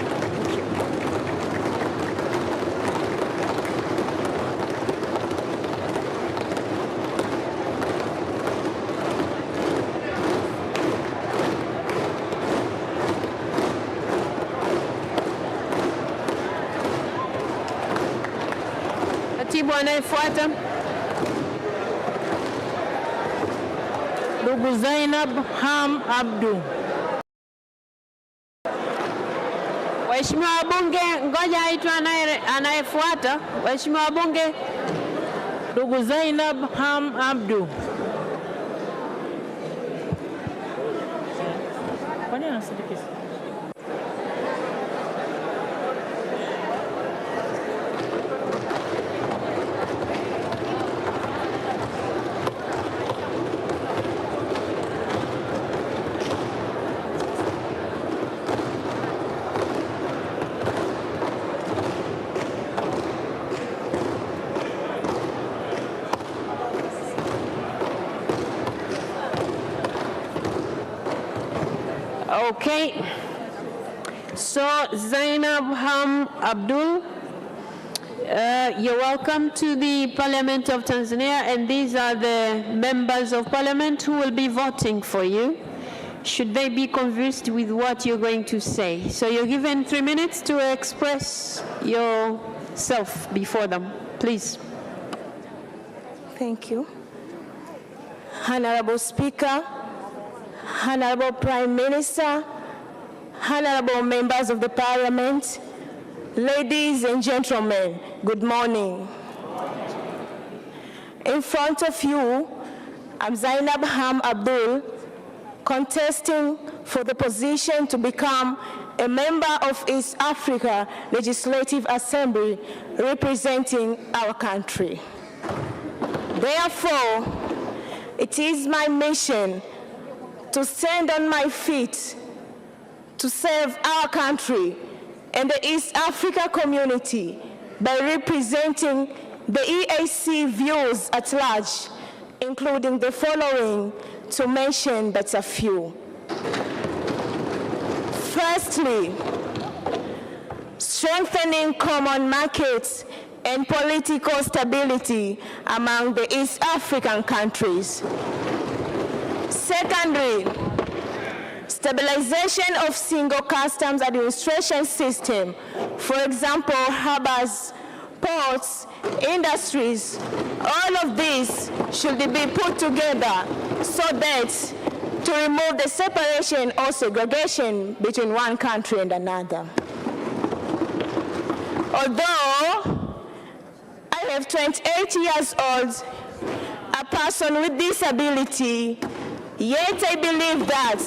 Katibu anayefuata. Ndugu Zainab Ham Abdu. Waheshimiwa wabunge, ngoja aitwe anayefuata. Waheshimiwa wabunge, ndugu Zainab Ham Abdu. Kwa nini anasindikiza? Okay, so Zainab Ham Abdul, you're welcome to the Parliament of Tanzania, and these are the members of Parliament who will be voting for you, should they be convinced with what you're going to say. So you're given 3 minutes to express yourself before them, please. Thank you. Honorable Speaker, Honorable Prime Minister, honorable members of the Parliament, ladies and gentlemen, good morning. In front of you, I'm Zainab Ham Abdul, contesting for the position to become a member of East Africa Legislative Assembly representing our country. Therefore, it is my mission to stand on my feet to serve our country and the East Africa community by representing the EAC views at large, including the following, to mention but a few. Firstly, strengthening common markets and political stability among the East African countries. Secondly, stabilization of single customs administration system, for example, harbors, ports, industries. All of these should be put together so that to remove the separation or segregation between one country and another. Although I have 28 years old, a person with disability, yet I believe that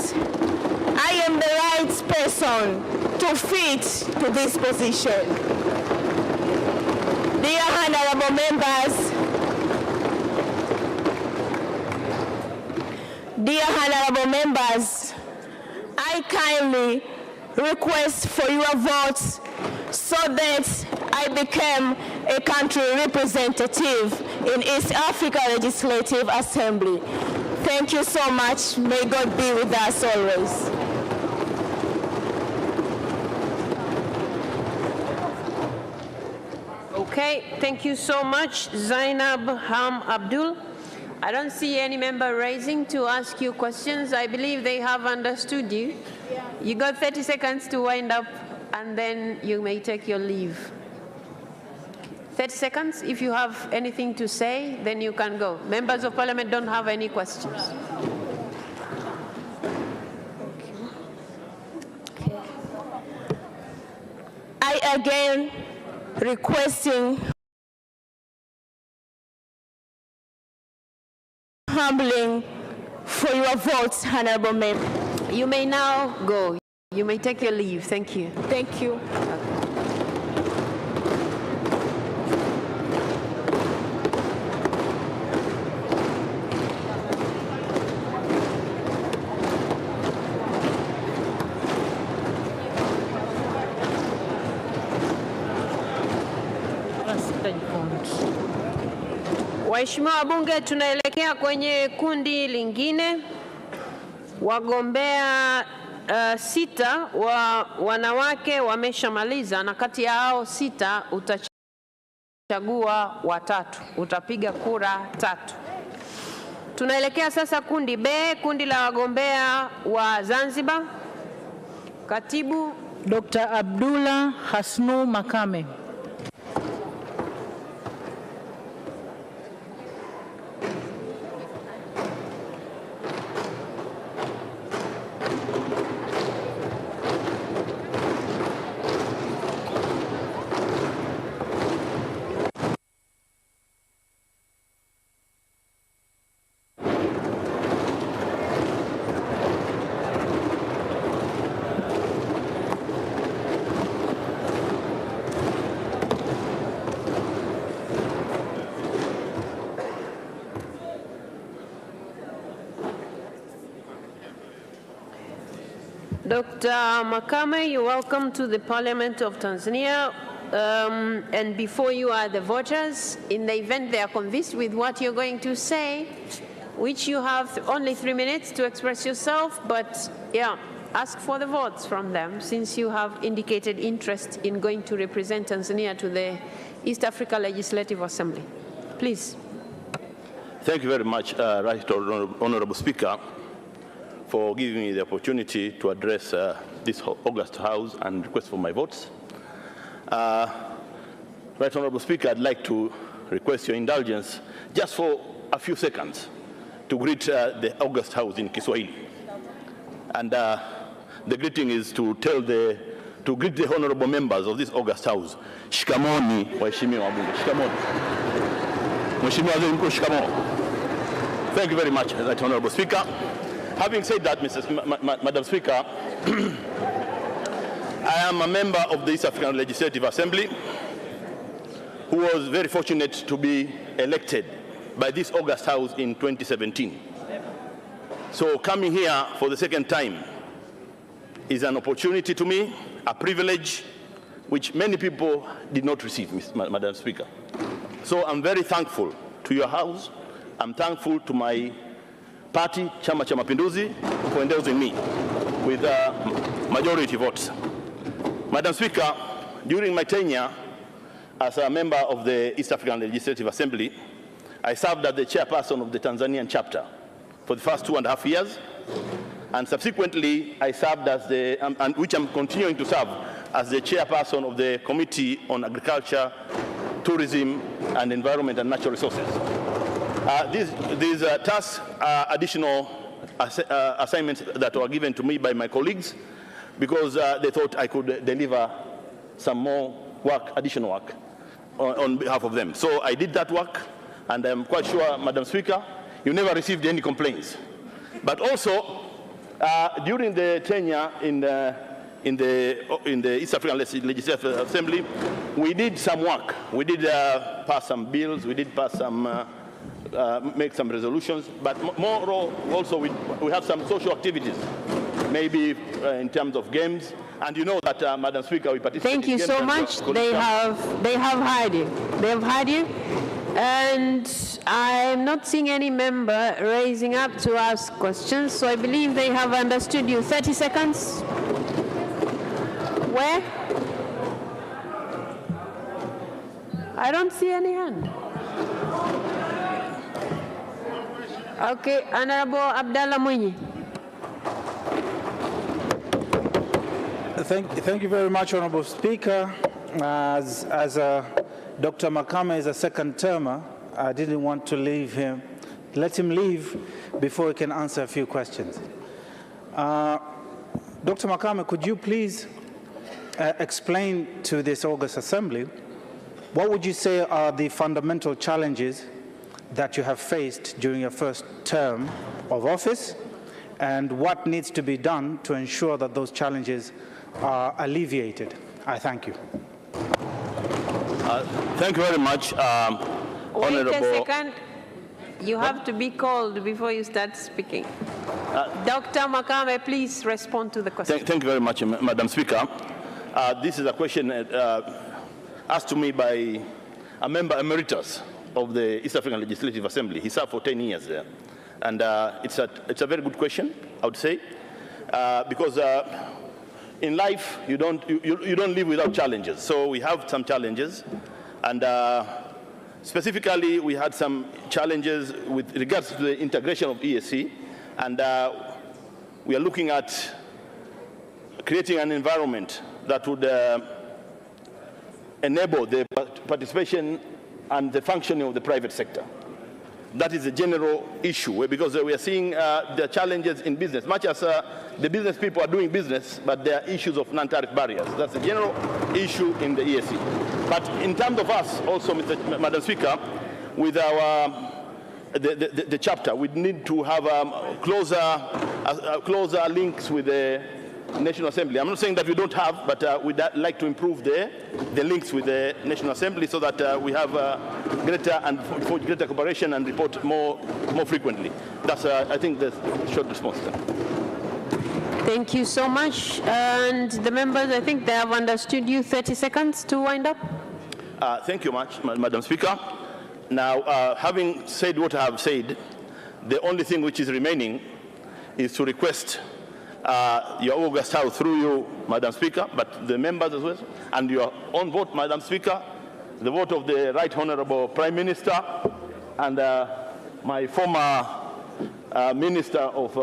I am the right person to fit to this position. Dear honorable members, I kindly request for your votes so that I become a country representative in East Africa Legislative Assembly. Thank you so much. May God be with us always. Okay, thank you so much, Zainab Ham Abdul. I don't see any member raising to ask you questions. I believe they have understood you. You got 30 seconds to wind up, and then you may take your leave. 30 seconds. If you have anything to say, then you can go. Members of Parliament don't have any questions. I again requesting humbling for your votes, honorable member. You may now go. You may take your leave. Thank you. Thank you. Waheshimiwa wabunge, tunaelekea kwenye kundi lingine. Wagombea 6 wa wanawake wameshamaliza, na kati ya hao 6 utachagua watatu, utapiga kura 3. Tunaelekea sasa kundi B, kundi la wagombea wa Zanzibar. Katibu Dr. Abdullah Hasnu Makame. Dr. Makame, you're welcome to the Parliament of Tanzania. And before you are the voters. In the event they are convinced with what you're going to say, which you have only 3 minutes to express yourself, but yeah, ask for the votes from them, since you have indicated interest in going to represent Tanzania to the East Africa Legislative Assembly. Please. Thank you very much, Right Honorable Speaker, for giving me the opportunity to address this August House and request for my votes. Right Honorable Speaker, I'd like to request your indulgence just for a few seconds to greet the August House in Kiswahili. And the greeting is to greet the honorable members of this August House. Shikamoni, waheshimiwa wabunge. Shikamoni. Mheshimiwa Waziri Mkuu, shikamoo. Thank you very much, Right Honorable Speaker. Having said that, Madam Speaker, I am a member of the East African Legislative Assembly who was very fortunate to be elected by this August House in 2017. So coming here for the second time is an opportunity to me, a privilege which many people did not receive, Madam Speaker. So I'm very thankful to your House. I'm thankful to my party, Chama cha Mapinduzi, for endorsing me with majority votes. Madam Speaker, during my tenure as a member of the East African Legislative Assembly, I served as the chairperson of the Tanzanian chapter for the first 2.5 years, and subsequently I served as which I'm continuing to serve as the chairperson of the Committee on Agriculture, Tourism and Environment and Natural Resources. These tasks are additional assignments that were given to me by my colleagues because they thought I could deliver some more work, additional work, on behalf of them. So I did that work, and I'm quite sure, Madam Speaker, you never received any complaints. But also, during the tenure in the East African Legislative Assembly, we did some work. We did pass some bills, we did pass some, make some resolutions, but more also we have some social activities, maybe in terms of games. And you know that, Madam Speaker, we participate. Thank you so much. They have heard you. They have heard you. And I'm not seeing any member raising up to ask questions, so I believe they have understood you. 30 seconds. Where? I don't see any hand. Okay, Honorable Abdallah Mwinyi. Thank you very much, Honorable Speaker. As Dr. Makame is a second termer. I didn't want to let him leave before he can answer a few questions. Dr. Makame, could you please explain to this August Assembly, what would you say are the fundamental challenges that you have faced during your first term of office, and what needs to be done to ensure that those challenges are alleviated? I thank you. Thank you very much, Wait a second. You have to be called before you start speaking. Dr. Makame, please respond to the question. Thank you very much, Madam Speaker. This is a question asked to me by a member emeritus of the East African Legislative Assembly. He served for 10 years there. And it's a very good question, I would say, because in life, you don't live without challenges. So we have some challenges. And specifically, we had some challenges with regards to the integration of EAC. And we are looking at creating an environment that would enable the participation and the functioning of the private sector. That is a general issue, because we are seeing the challenges in business, much as the business people are doing business, but there are issues of non-tariff barriers. That's a general issue in the EAC. But in terms of us, also, Madam Speaker, with our the chapter, we need to have closer links with the National Assembly. I'm not saying that we don't have, but we'd like to improve the links with the National Assembly so that we have greater cooperation and report more frequently. That's, I think, the short response. Thank you so much. And the members, I think they have understood you. 30 seconds to wind up. Thank you much, Madam Speaker. Now, having said what I have said, the only thing which is remaining is to request your August House through you, Madam Speaker, but the members as well, and your own vote, Madam Speaker, the vote of the Right Honorable Prime Minister and my former Minister of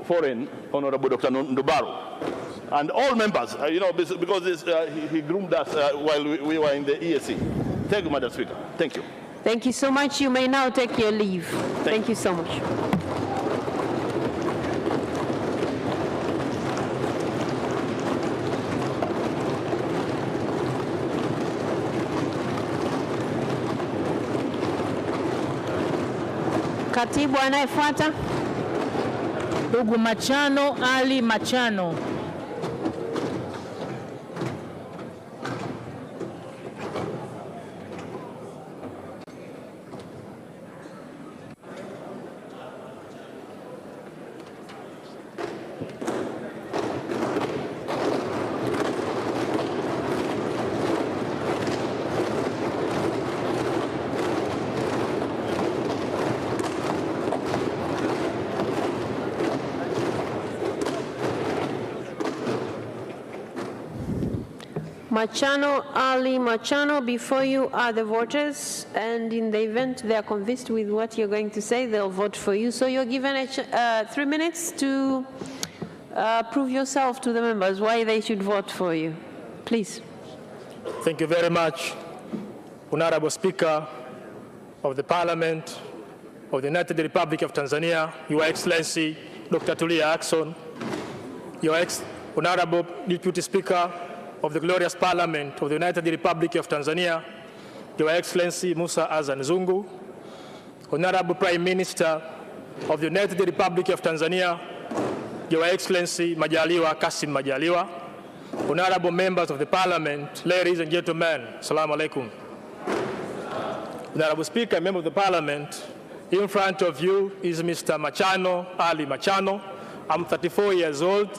Foreign, Honorable Dr. Ndubaru, and all members, because he groomed us while we were in the EAC. Thank you, Madam Speaker. Thank you. Thank you so much. You may now take your leave. Thank you so much. Katibu anayefuata. Ndugu Machano Ali Machano. Machano Ali Machano, before you are the voters, and in the event they are convinced with what you're going to say, they'll vote for you. So you're given 3 minutes to prove yourself to the members why they should vote for you. Please. Thank you very much, Honorable Speaker of the Parliament of the United Republic of Tanzania, Your Excellency Dr. Tulia Ackson, Your Honorable Deputy Speaker of the glorious Parliament of the United Republic of Tanzania, Your Excellency Musa Azan Zungu, Honorable Prime Minister of the United Republic of Tanzania, Your Excellency Majaliwa Kassim Majaliwa, Honorable members of the Parliament, ladies and gentlemen, Assalamu alaikum. Honorable Speaker, member of the Parliament, in front of you is Mr. Machano Ali Machano. I'm 34 years old.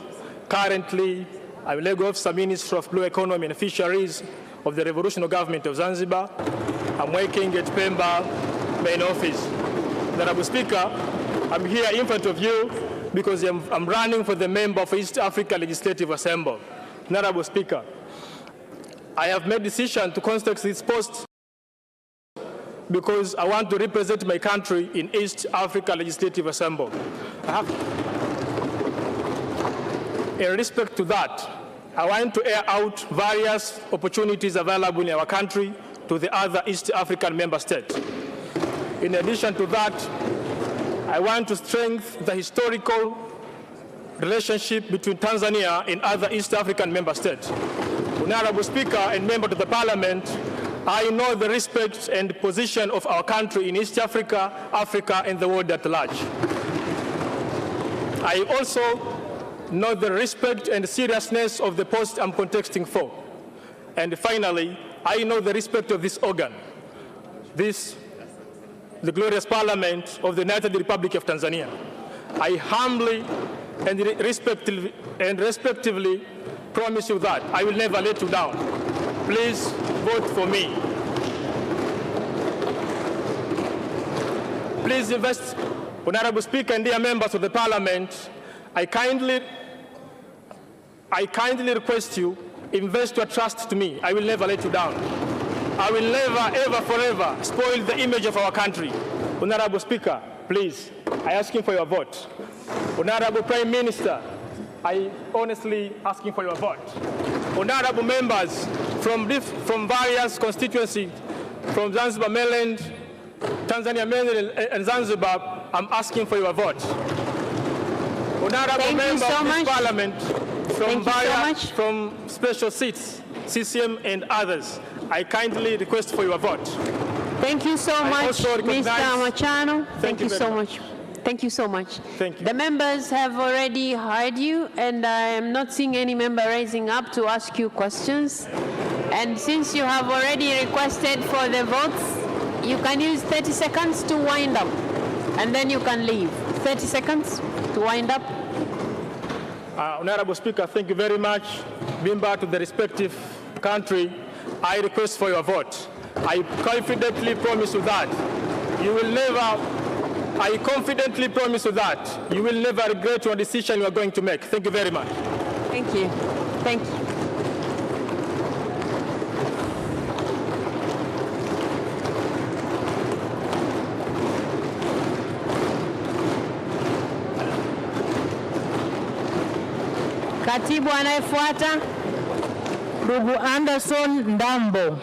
Currently, I'm Legal Officer, Minister of Blue Economy and Fisheries of the Revolutionary Government of Zanzibar. I'm working at Pemba main office. Honorable Speaker, I'm here in front of you because I'm running for the member of East Africa Legislative Assembly. Honorable Speaker, I have made decision to contest this post because I want to represent my country in East Africa Legislative Assembly. In respect to that, I want to air out various opportunities available in our country to the other East African member states. In addition to that, I want to strengthen the historical relationship between Tanzania and other East African member states. Honorable Speaker and member of the Parliament, I know the respect and position of our country in East Africa, Africa, and the world at large. I also know the respect and seriousness of the post I'm contesting for. And finally, I know the respect of this organ, the glorious Parliament of the United Republic of Tanzania. I humbly and respectively promise you that I will never let you down. Please vote for me. Please invest, Honorable Speaker and dear members of the Parliament, I kindly request you, invest your trust to me. I will never let you down. I will never, ever, forever spoil the image of our country. Honorable Speaker, please, I ask for your vote. Honorable Prime Minister, I honestly asking for your vote. Honorable members from various constituencies, from Zanzibar mainland, Tanzania mainland, and Zanzibar, I'm asking for your vote. Honorable members of this Parliament, from special seats, CCM and others, I kindly request for your vote. Thank you so much, Mr. Machano. Thank you so much. Thank you so much. Thank you. The members have already heard you, and I am not seeing any member raising up to ask you questions. And since you have already requested for the votes, you can use 30 seconds to wind up, and then you can leave. 30 seconds to wind up. Honorable Speaker, thank you very much. Being back to the respective country, I request for your vote. I confidently promise you that you will never, I confidently promise you that you will never regret your decision you are going to make. Thank you very much. Thank you. Thank you. Katibu anayefuata, ndugu Anderson Ndambo.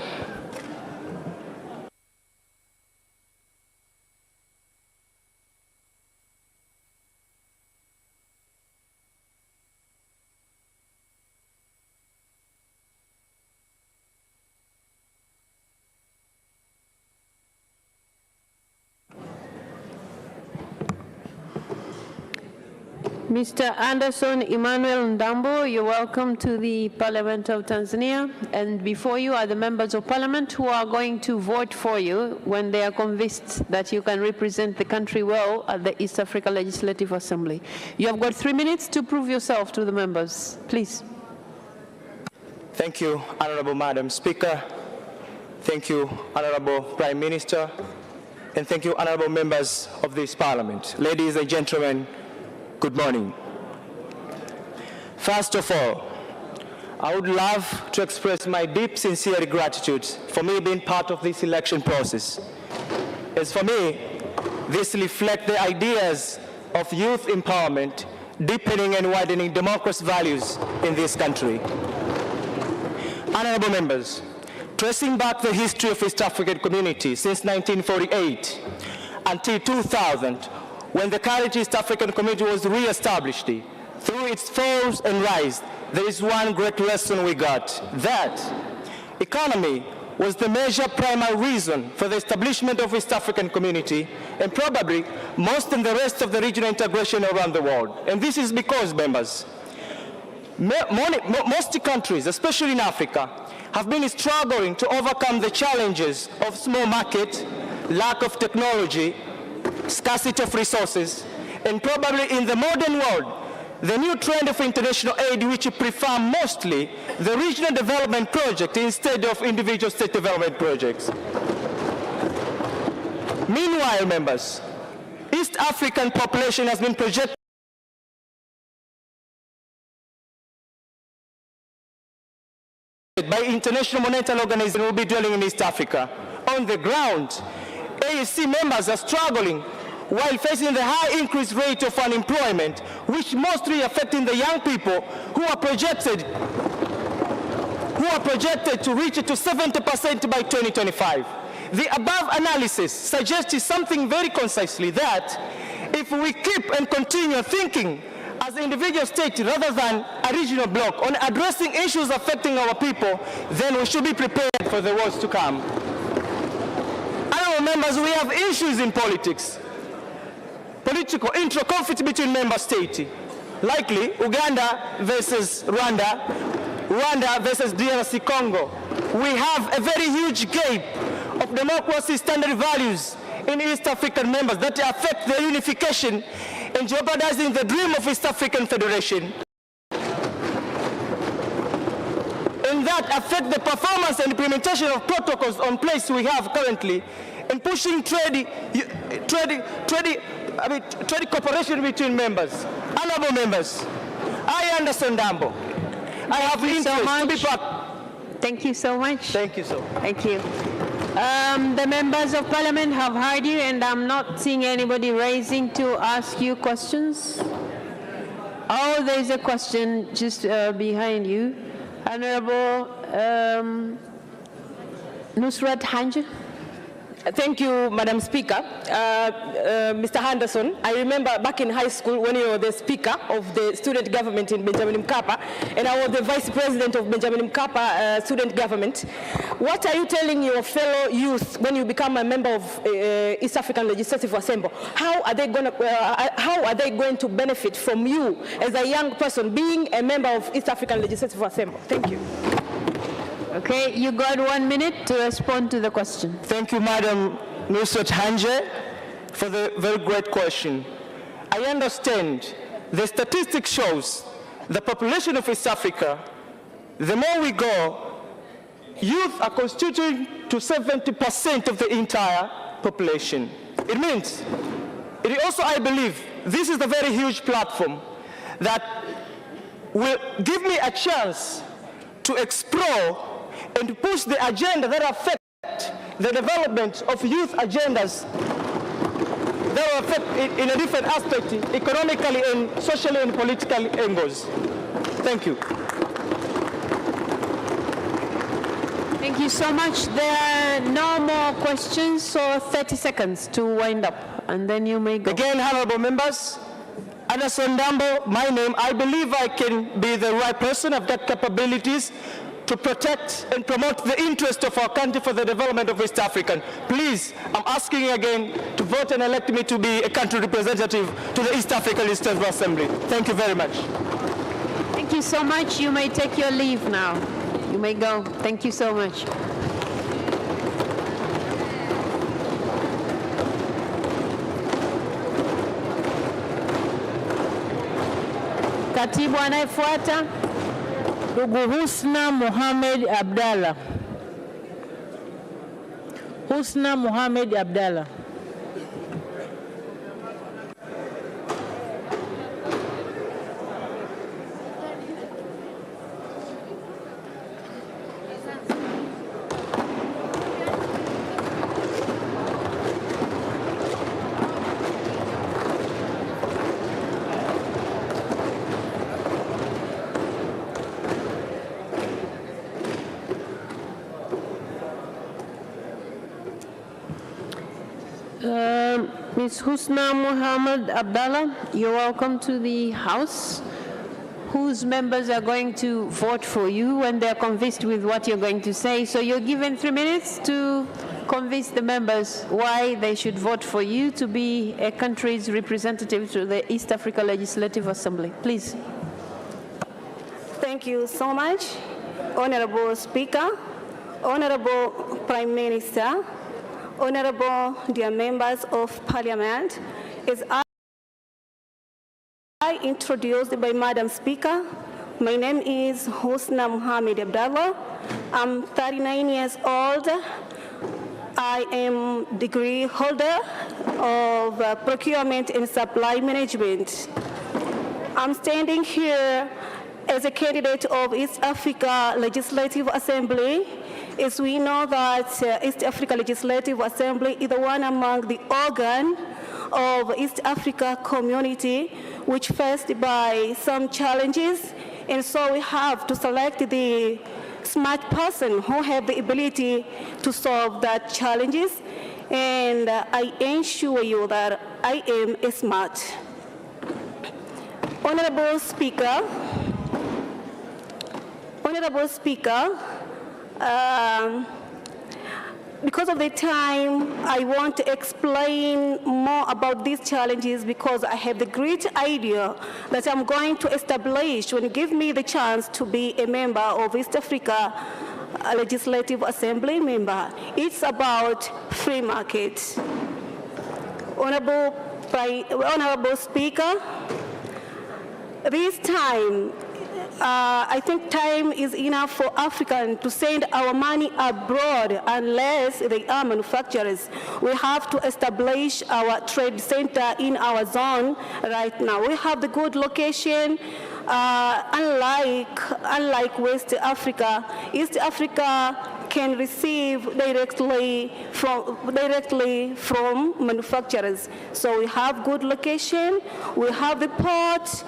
Mr. Anderson Emmanuel Ndambo, you're welcome to the Parliament of Tanzania. And before you are the members of Parliament who are going to vote for you when they are convinced that you can represent the country well at the East Africa Legislative Assembly. You have got 3 minutes to prove yourself to the members. Please. Thank you, Honorable Madam Speaker. Thank you, Honorable Prime Minister. And thank you, honorable members of this Parliament. Ladies and gentlemen, good morning. First of all, I would love to express my deep, sincere gratitude for me being part of this election process. As for me, this reflects the ideas of youth empowerment, deepening and widening democracy values in this country. Honorable members, tracing back the history of East African community since 1948 until 2000, when the current East African community was re-established, through its falls and rise, there is one great lesson we got, that economy was the major primary reason for the establishment of East African community, and probably most in the rest of the regional integration around the world. And this is because, members, most countries, especially in Africa, have been struggling to overcome the challenges of small market, lack of technology, scarcity of resources, and probably in the modern world, the new trend of international aid which prefer mostly the regional development project instead of individual state development projects. Meanwhile, members, East African population has been projected by International Monetary Organization will be dwelling in East Africa. On the ground, AEC members are struggling while facing the high increased rate of unemployment, which mostly affecting the young people who are projected who are projected to reach to 70% by 2025. The above analysis suggests something very concisely, that if we keep and continue thinking as an individual state rather than a regional bloc on addressing issues affecting our people, then we should be prepared for the wars to come. Honorable members, we have issues in politics. Political intra-conflict between member states. Likely, Uganda versus Rwanda, Rwanda versus DRC Congo. We have a very huge gap of democracy standard values in East African members that affect their unification and jeopardizing the dream of East African Federation. And that affect the performance and implementation of protocols on place we have currently in pushing trade cooperation between members. Honorable members, I understand Dambo. I have interest to be part. Thank you so much. Thank you so. Thank you. The members of parliament have heard you, and I'm not seeing anybody raising to ask you questions. Oh, there's a question just behind you. Honorable Nusrat Hanje. Thank you, Madam Speaker. Mr. Henderson, I remember back in high school when you were the Speaker of the student government in Benjamin Mkapa, and I was the Vice President of Benjamin Mkapa student government. What are you telling your fellow youth when you become a member of East African Legislative Assembly? How are they going to benefit from you as a young person being a member of East African Legislative Assembly? Thank you. Okay, you got 1 minute to respond to the question. Thank you, Madam Nusrat Hanje, for the very great question. I understand the statistics shows the population of East Africa, the more we go, youth are constituting to 70% of the entire population. It means, it also, I believe, this is a very huge platform that will give me a chance to explore and to push the agenda that affect the development of youth agendas that will affect in a different aspect, economically and socially and politically angles. Thank you. Thank you so much. There are no more questions, so 30 seconds to wind up, and then you may go. Again, honorable members, Anderson Dambo, my name. I believe I can be the right person. I've got capabilities to protect and promote the interest of our country for the development of East African. Please, I'm asking you again to vote and elect me to be a country representative to the East African Legislative Assembly. Thank you very much. Thank you so much. You may take your leave now. You may go. Thank you so much. Katibu anayefuata. Ndugu Husna Mohamed Abdalla. Husna Mohamed Abdalla. Ms. Husna Mohamed Abdalla, you're welcome to the House, whose members are going to vote for you when they're convinced with what you're going to say. So you're given 3 minutes to convince the members why they should vote for you to be a country's representative to the East Africa Legislative Assembly. Please. Thank you so much, Honorable Speaker, Honorable Prime Minister, Honorable dear members of Parliament. As I introduced by Madam Speaker, my name is Husna Mohamed Abdalla. I'm 39 years old. I am degree holder of procurement and supply management. I'm standing here as a candidate of East Africa Legislative Assembly, as we know that East Africa Legislative Assembly is the one among the organ of East Africa community which faced by some challenges, and so we have to select the smart person who have the ability to solve the challenges, and I ensure you that I am a smart. Honorable Speaker, because of the time, I want to explain more about these challenges because I have the great idea that I'm going to establish when you give me the chance to be a member of East Africa Legislative Assembly member. It's about free market. Honorable Speaker, this time, I think time is enough for Africans to send our money abroad unless they are manufacturers. We have to establish our trade center in our zone right now. We have the good location. Unlike West Africa, East Africa can receive directly from manufacturers. So we have good location, we have the port,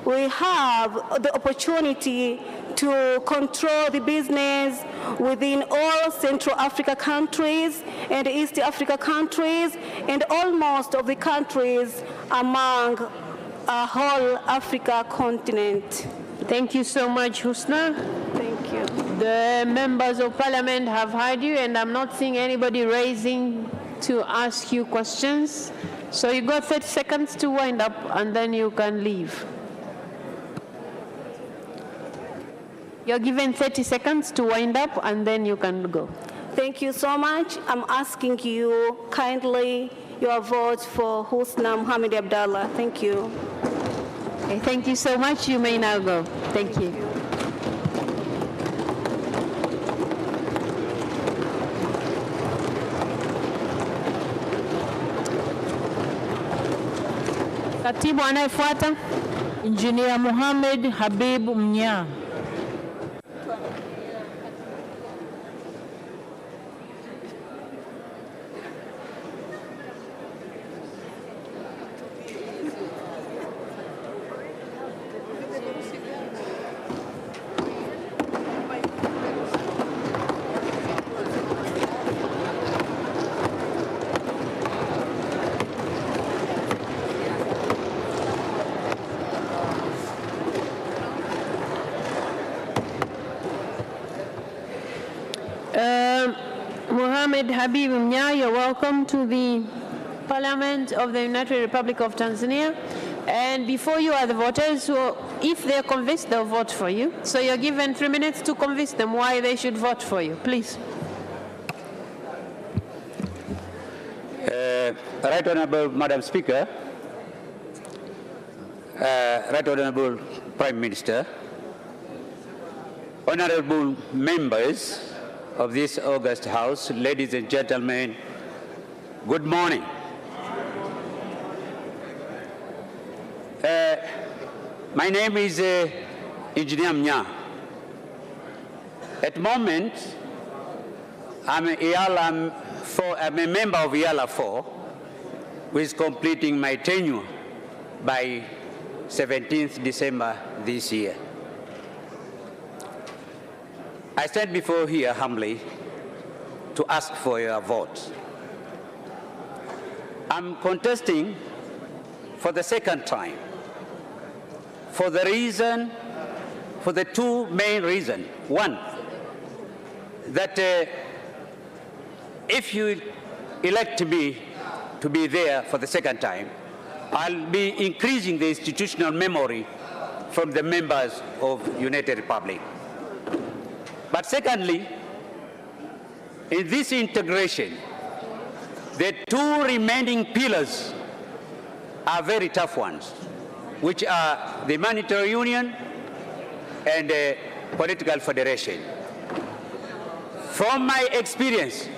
we have the opportunity to control the business within all Central Africa countries and East Africa countries and almost of the countries among a whole Africa continent. Thank you so much, Husna. Thank you. The members of parliament have heard you, and I'm not seeing anybody raising to ask you questions. So you got 30 seconds to wind up, and then you can leave. You're given 30 seconds to wind up, and then you can go. Thank you so much. I'm asking you kindly your vote for Husna Mohamed Abdallah. Thank you. Okay, thank you so much. You may now go. Thank you. Katibu anayefuata, Engineer Mohamed Habib Mnya. Mohamed Habib Mnya, you're welcome to the Parliament of the United Republic of Tanzania. And before you are the voters, who, if they're convinced, they'll vote for you. So you're given 3 minutes to convince them why they should vote for you. Please. Right Honorable Madam Speaker, Right Honorable Prime Minister, honorable members of this august House, ladies and gentlemen, good morning. My name is Engineer Mnya. At the moment, I'm a member of EALA 4, who is completing my tenure by 17th December this year. I stand before you here humbly to ask for your vote. I'm contesting for the second time for the two main reasons. One, that if you elect me to be there for the second time, I'll be increasing the institutional memory from the members of United Republic. But secondly, in this integration, the two remaining pillars are very tough ones, which are the monetary union and the political federation. From my experience,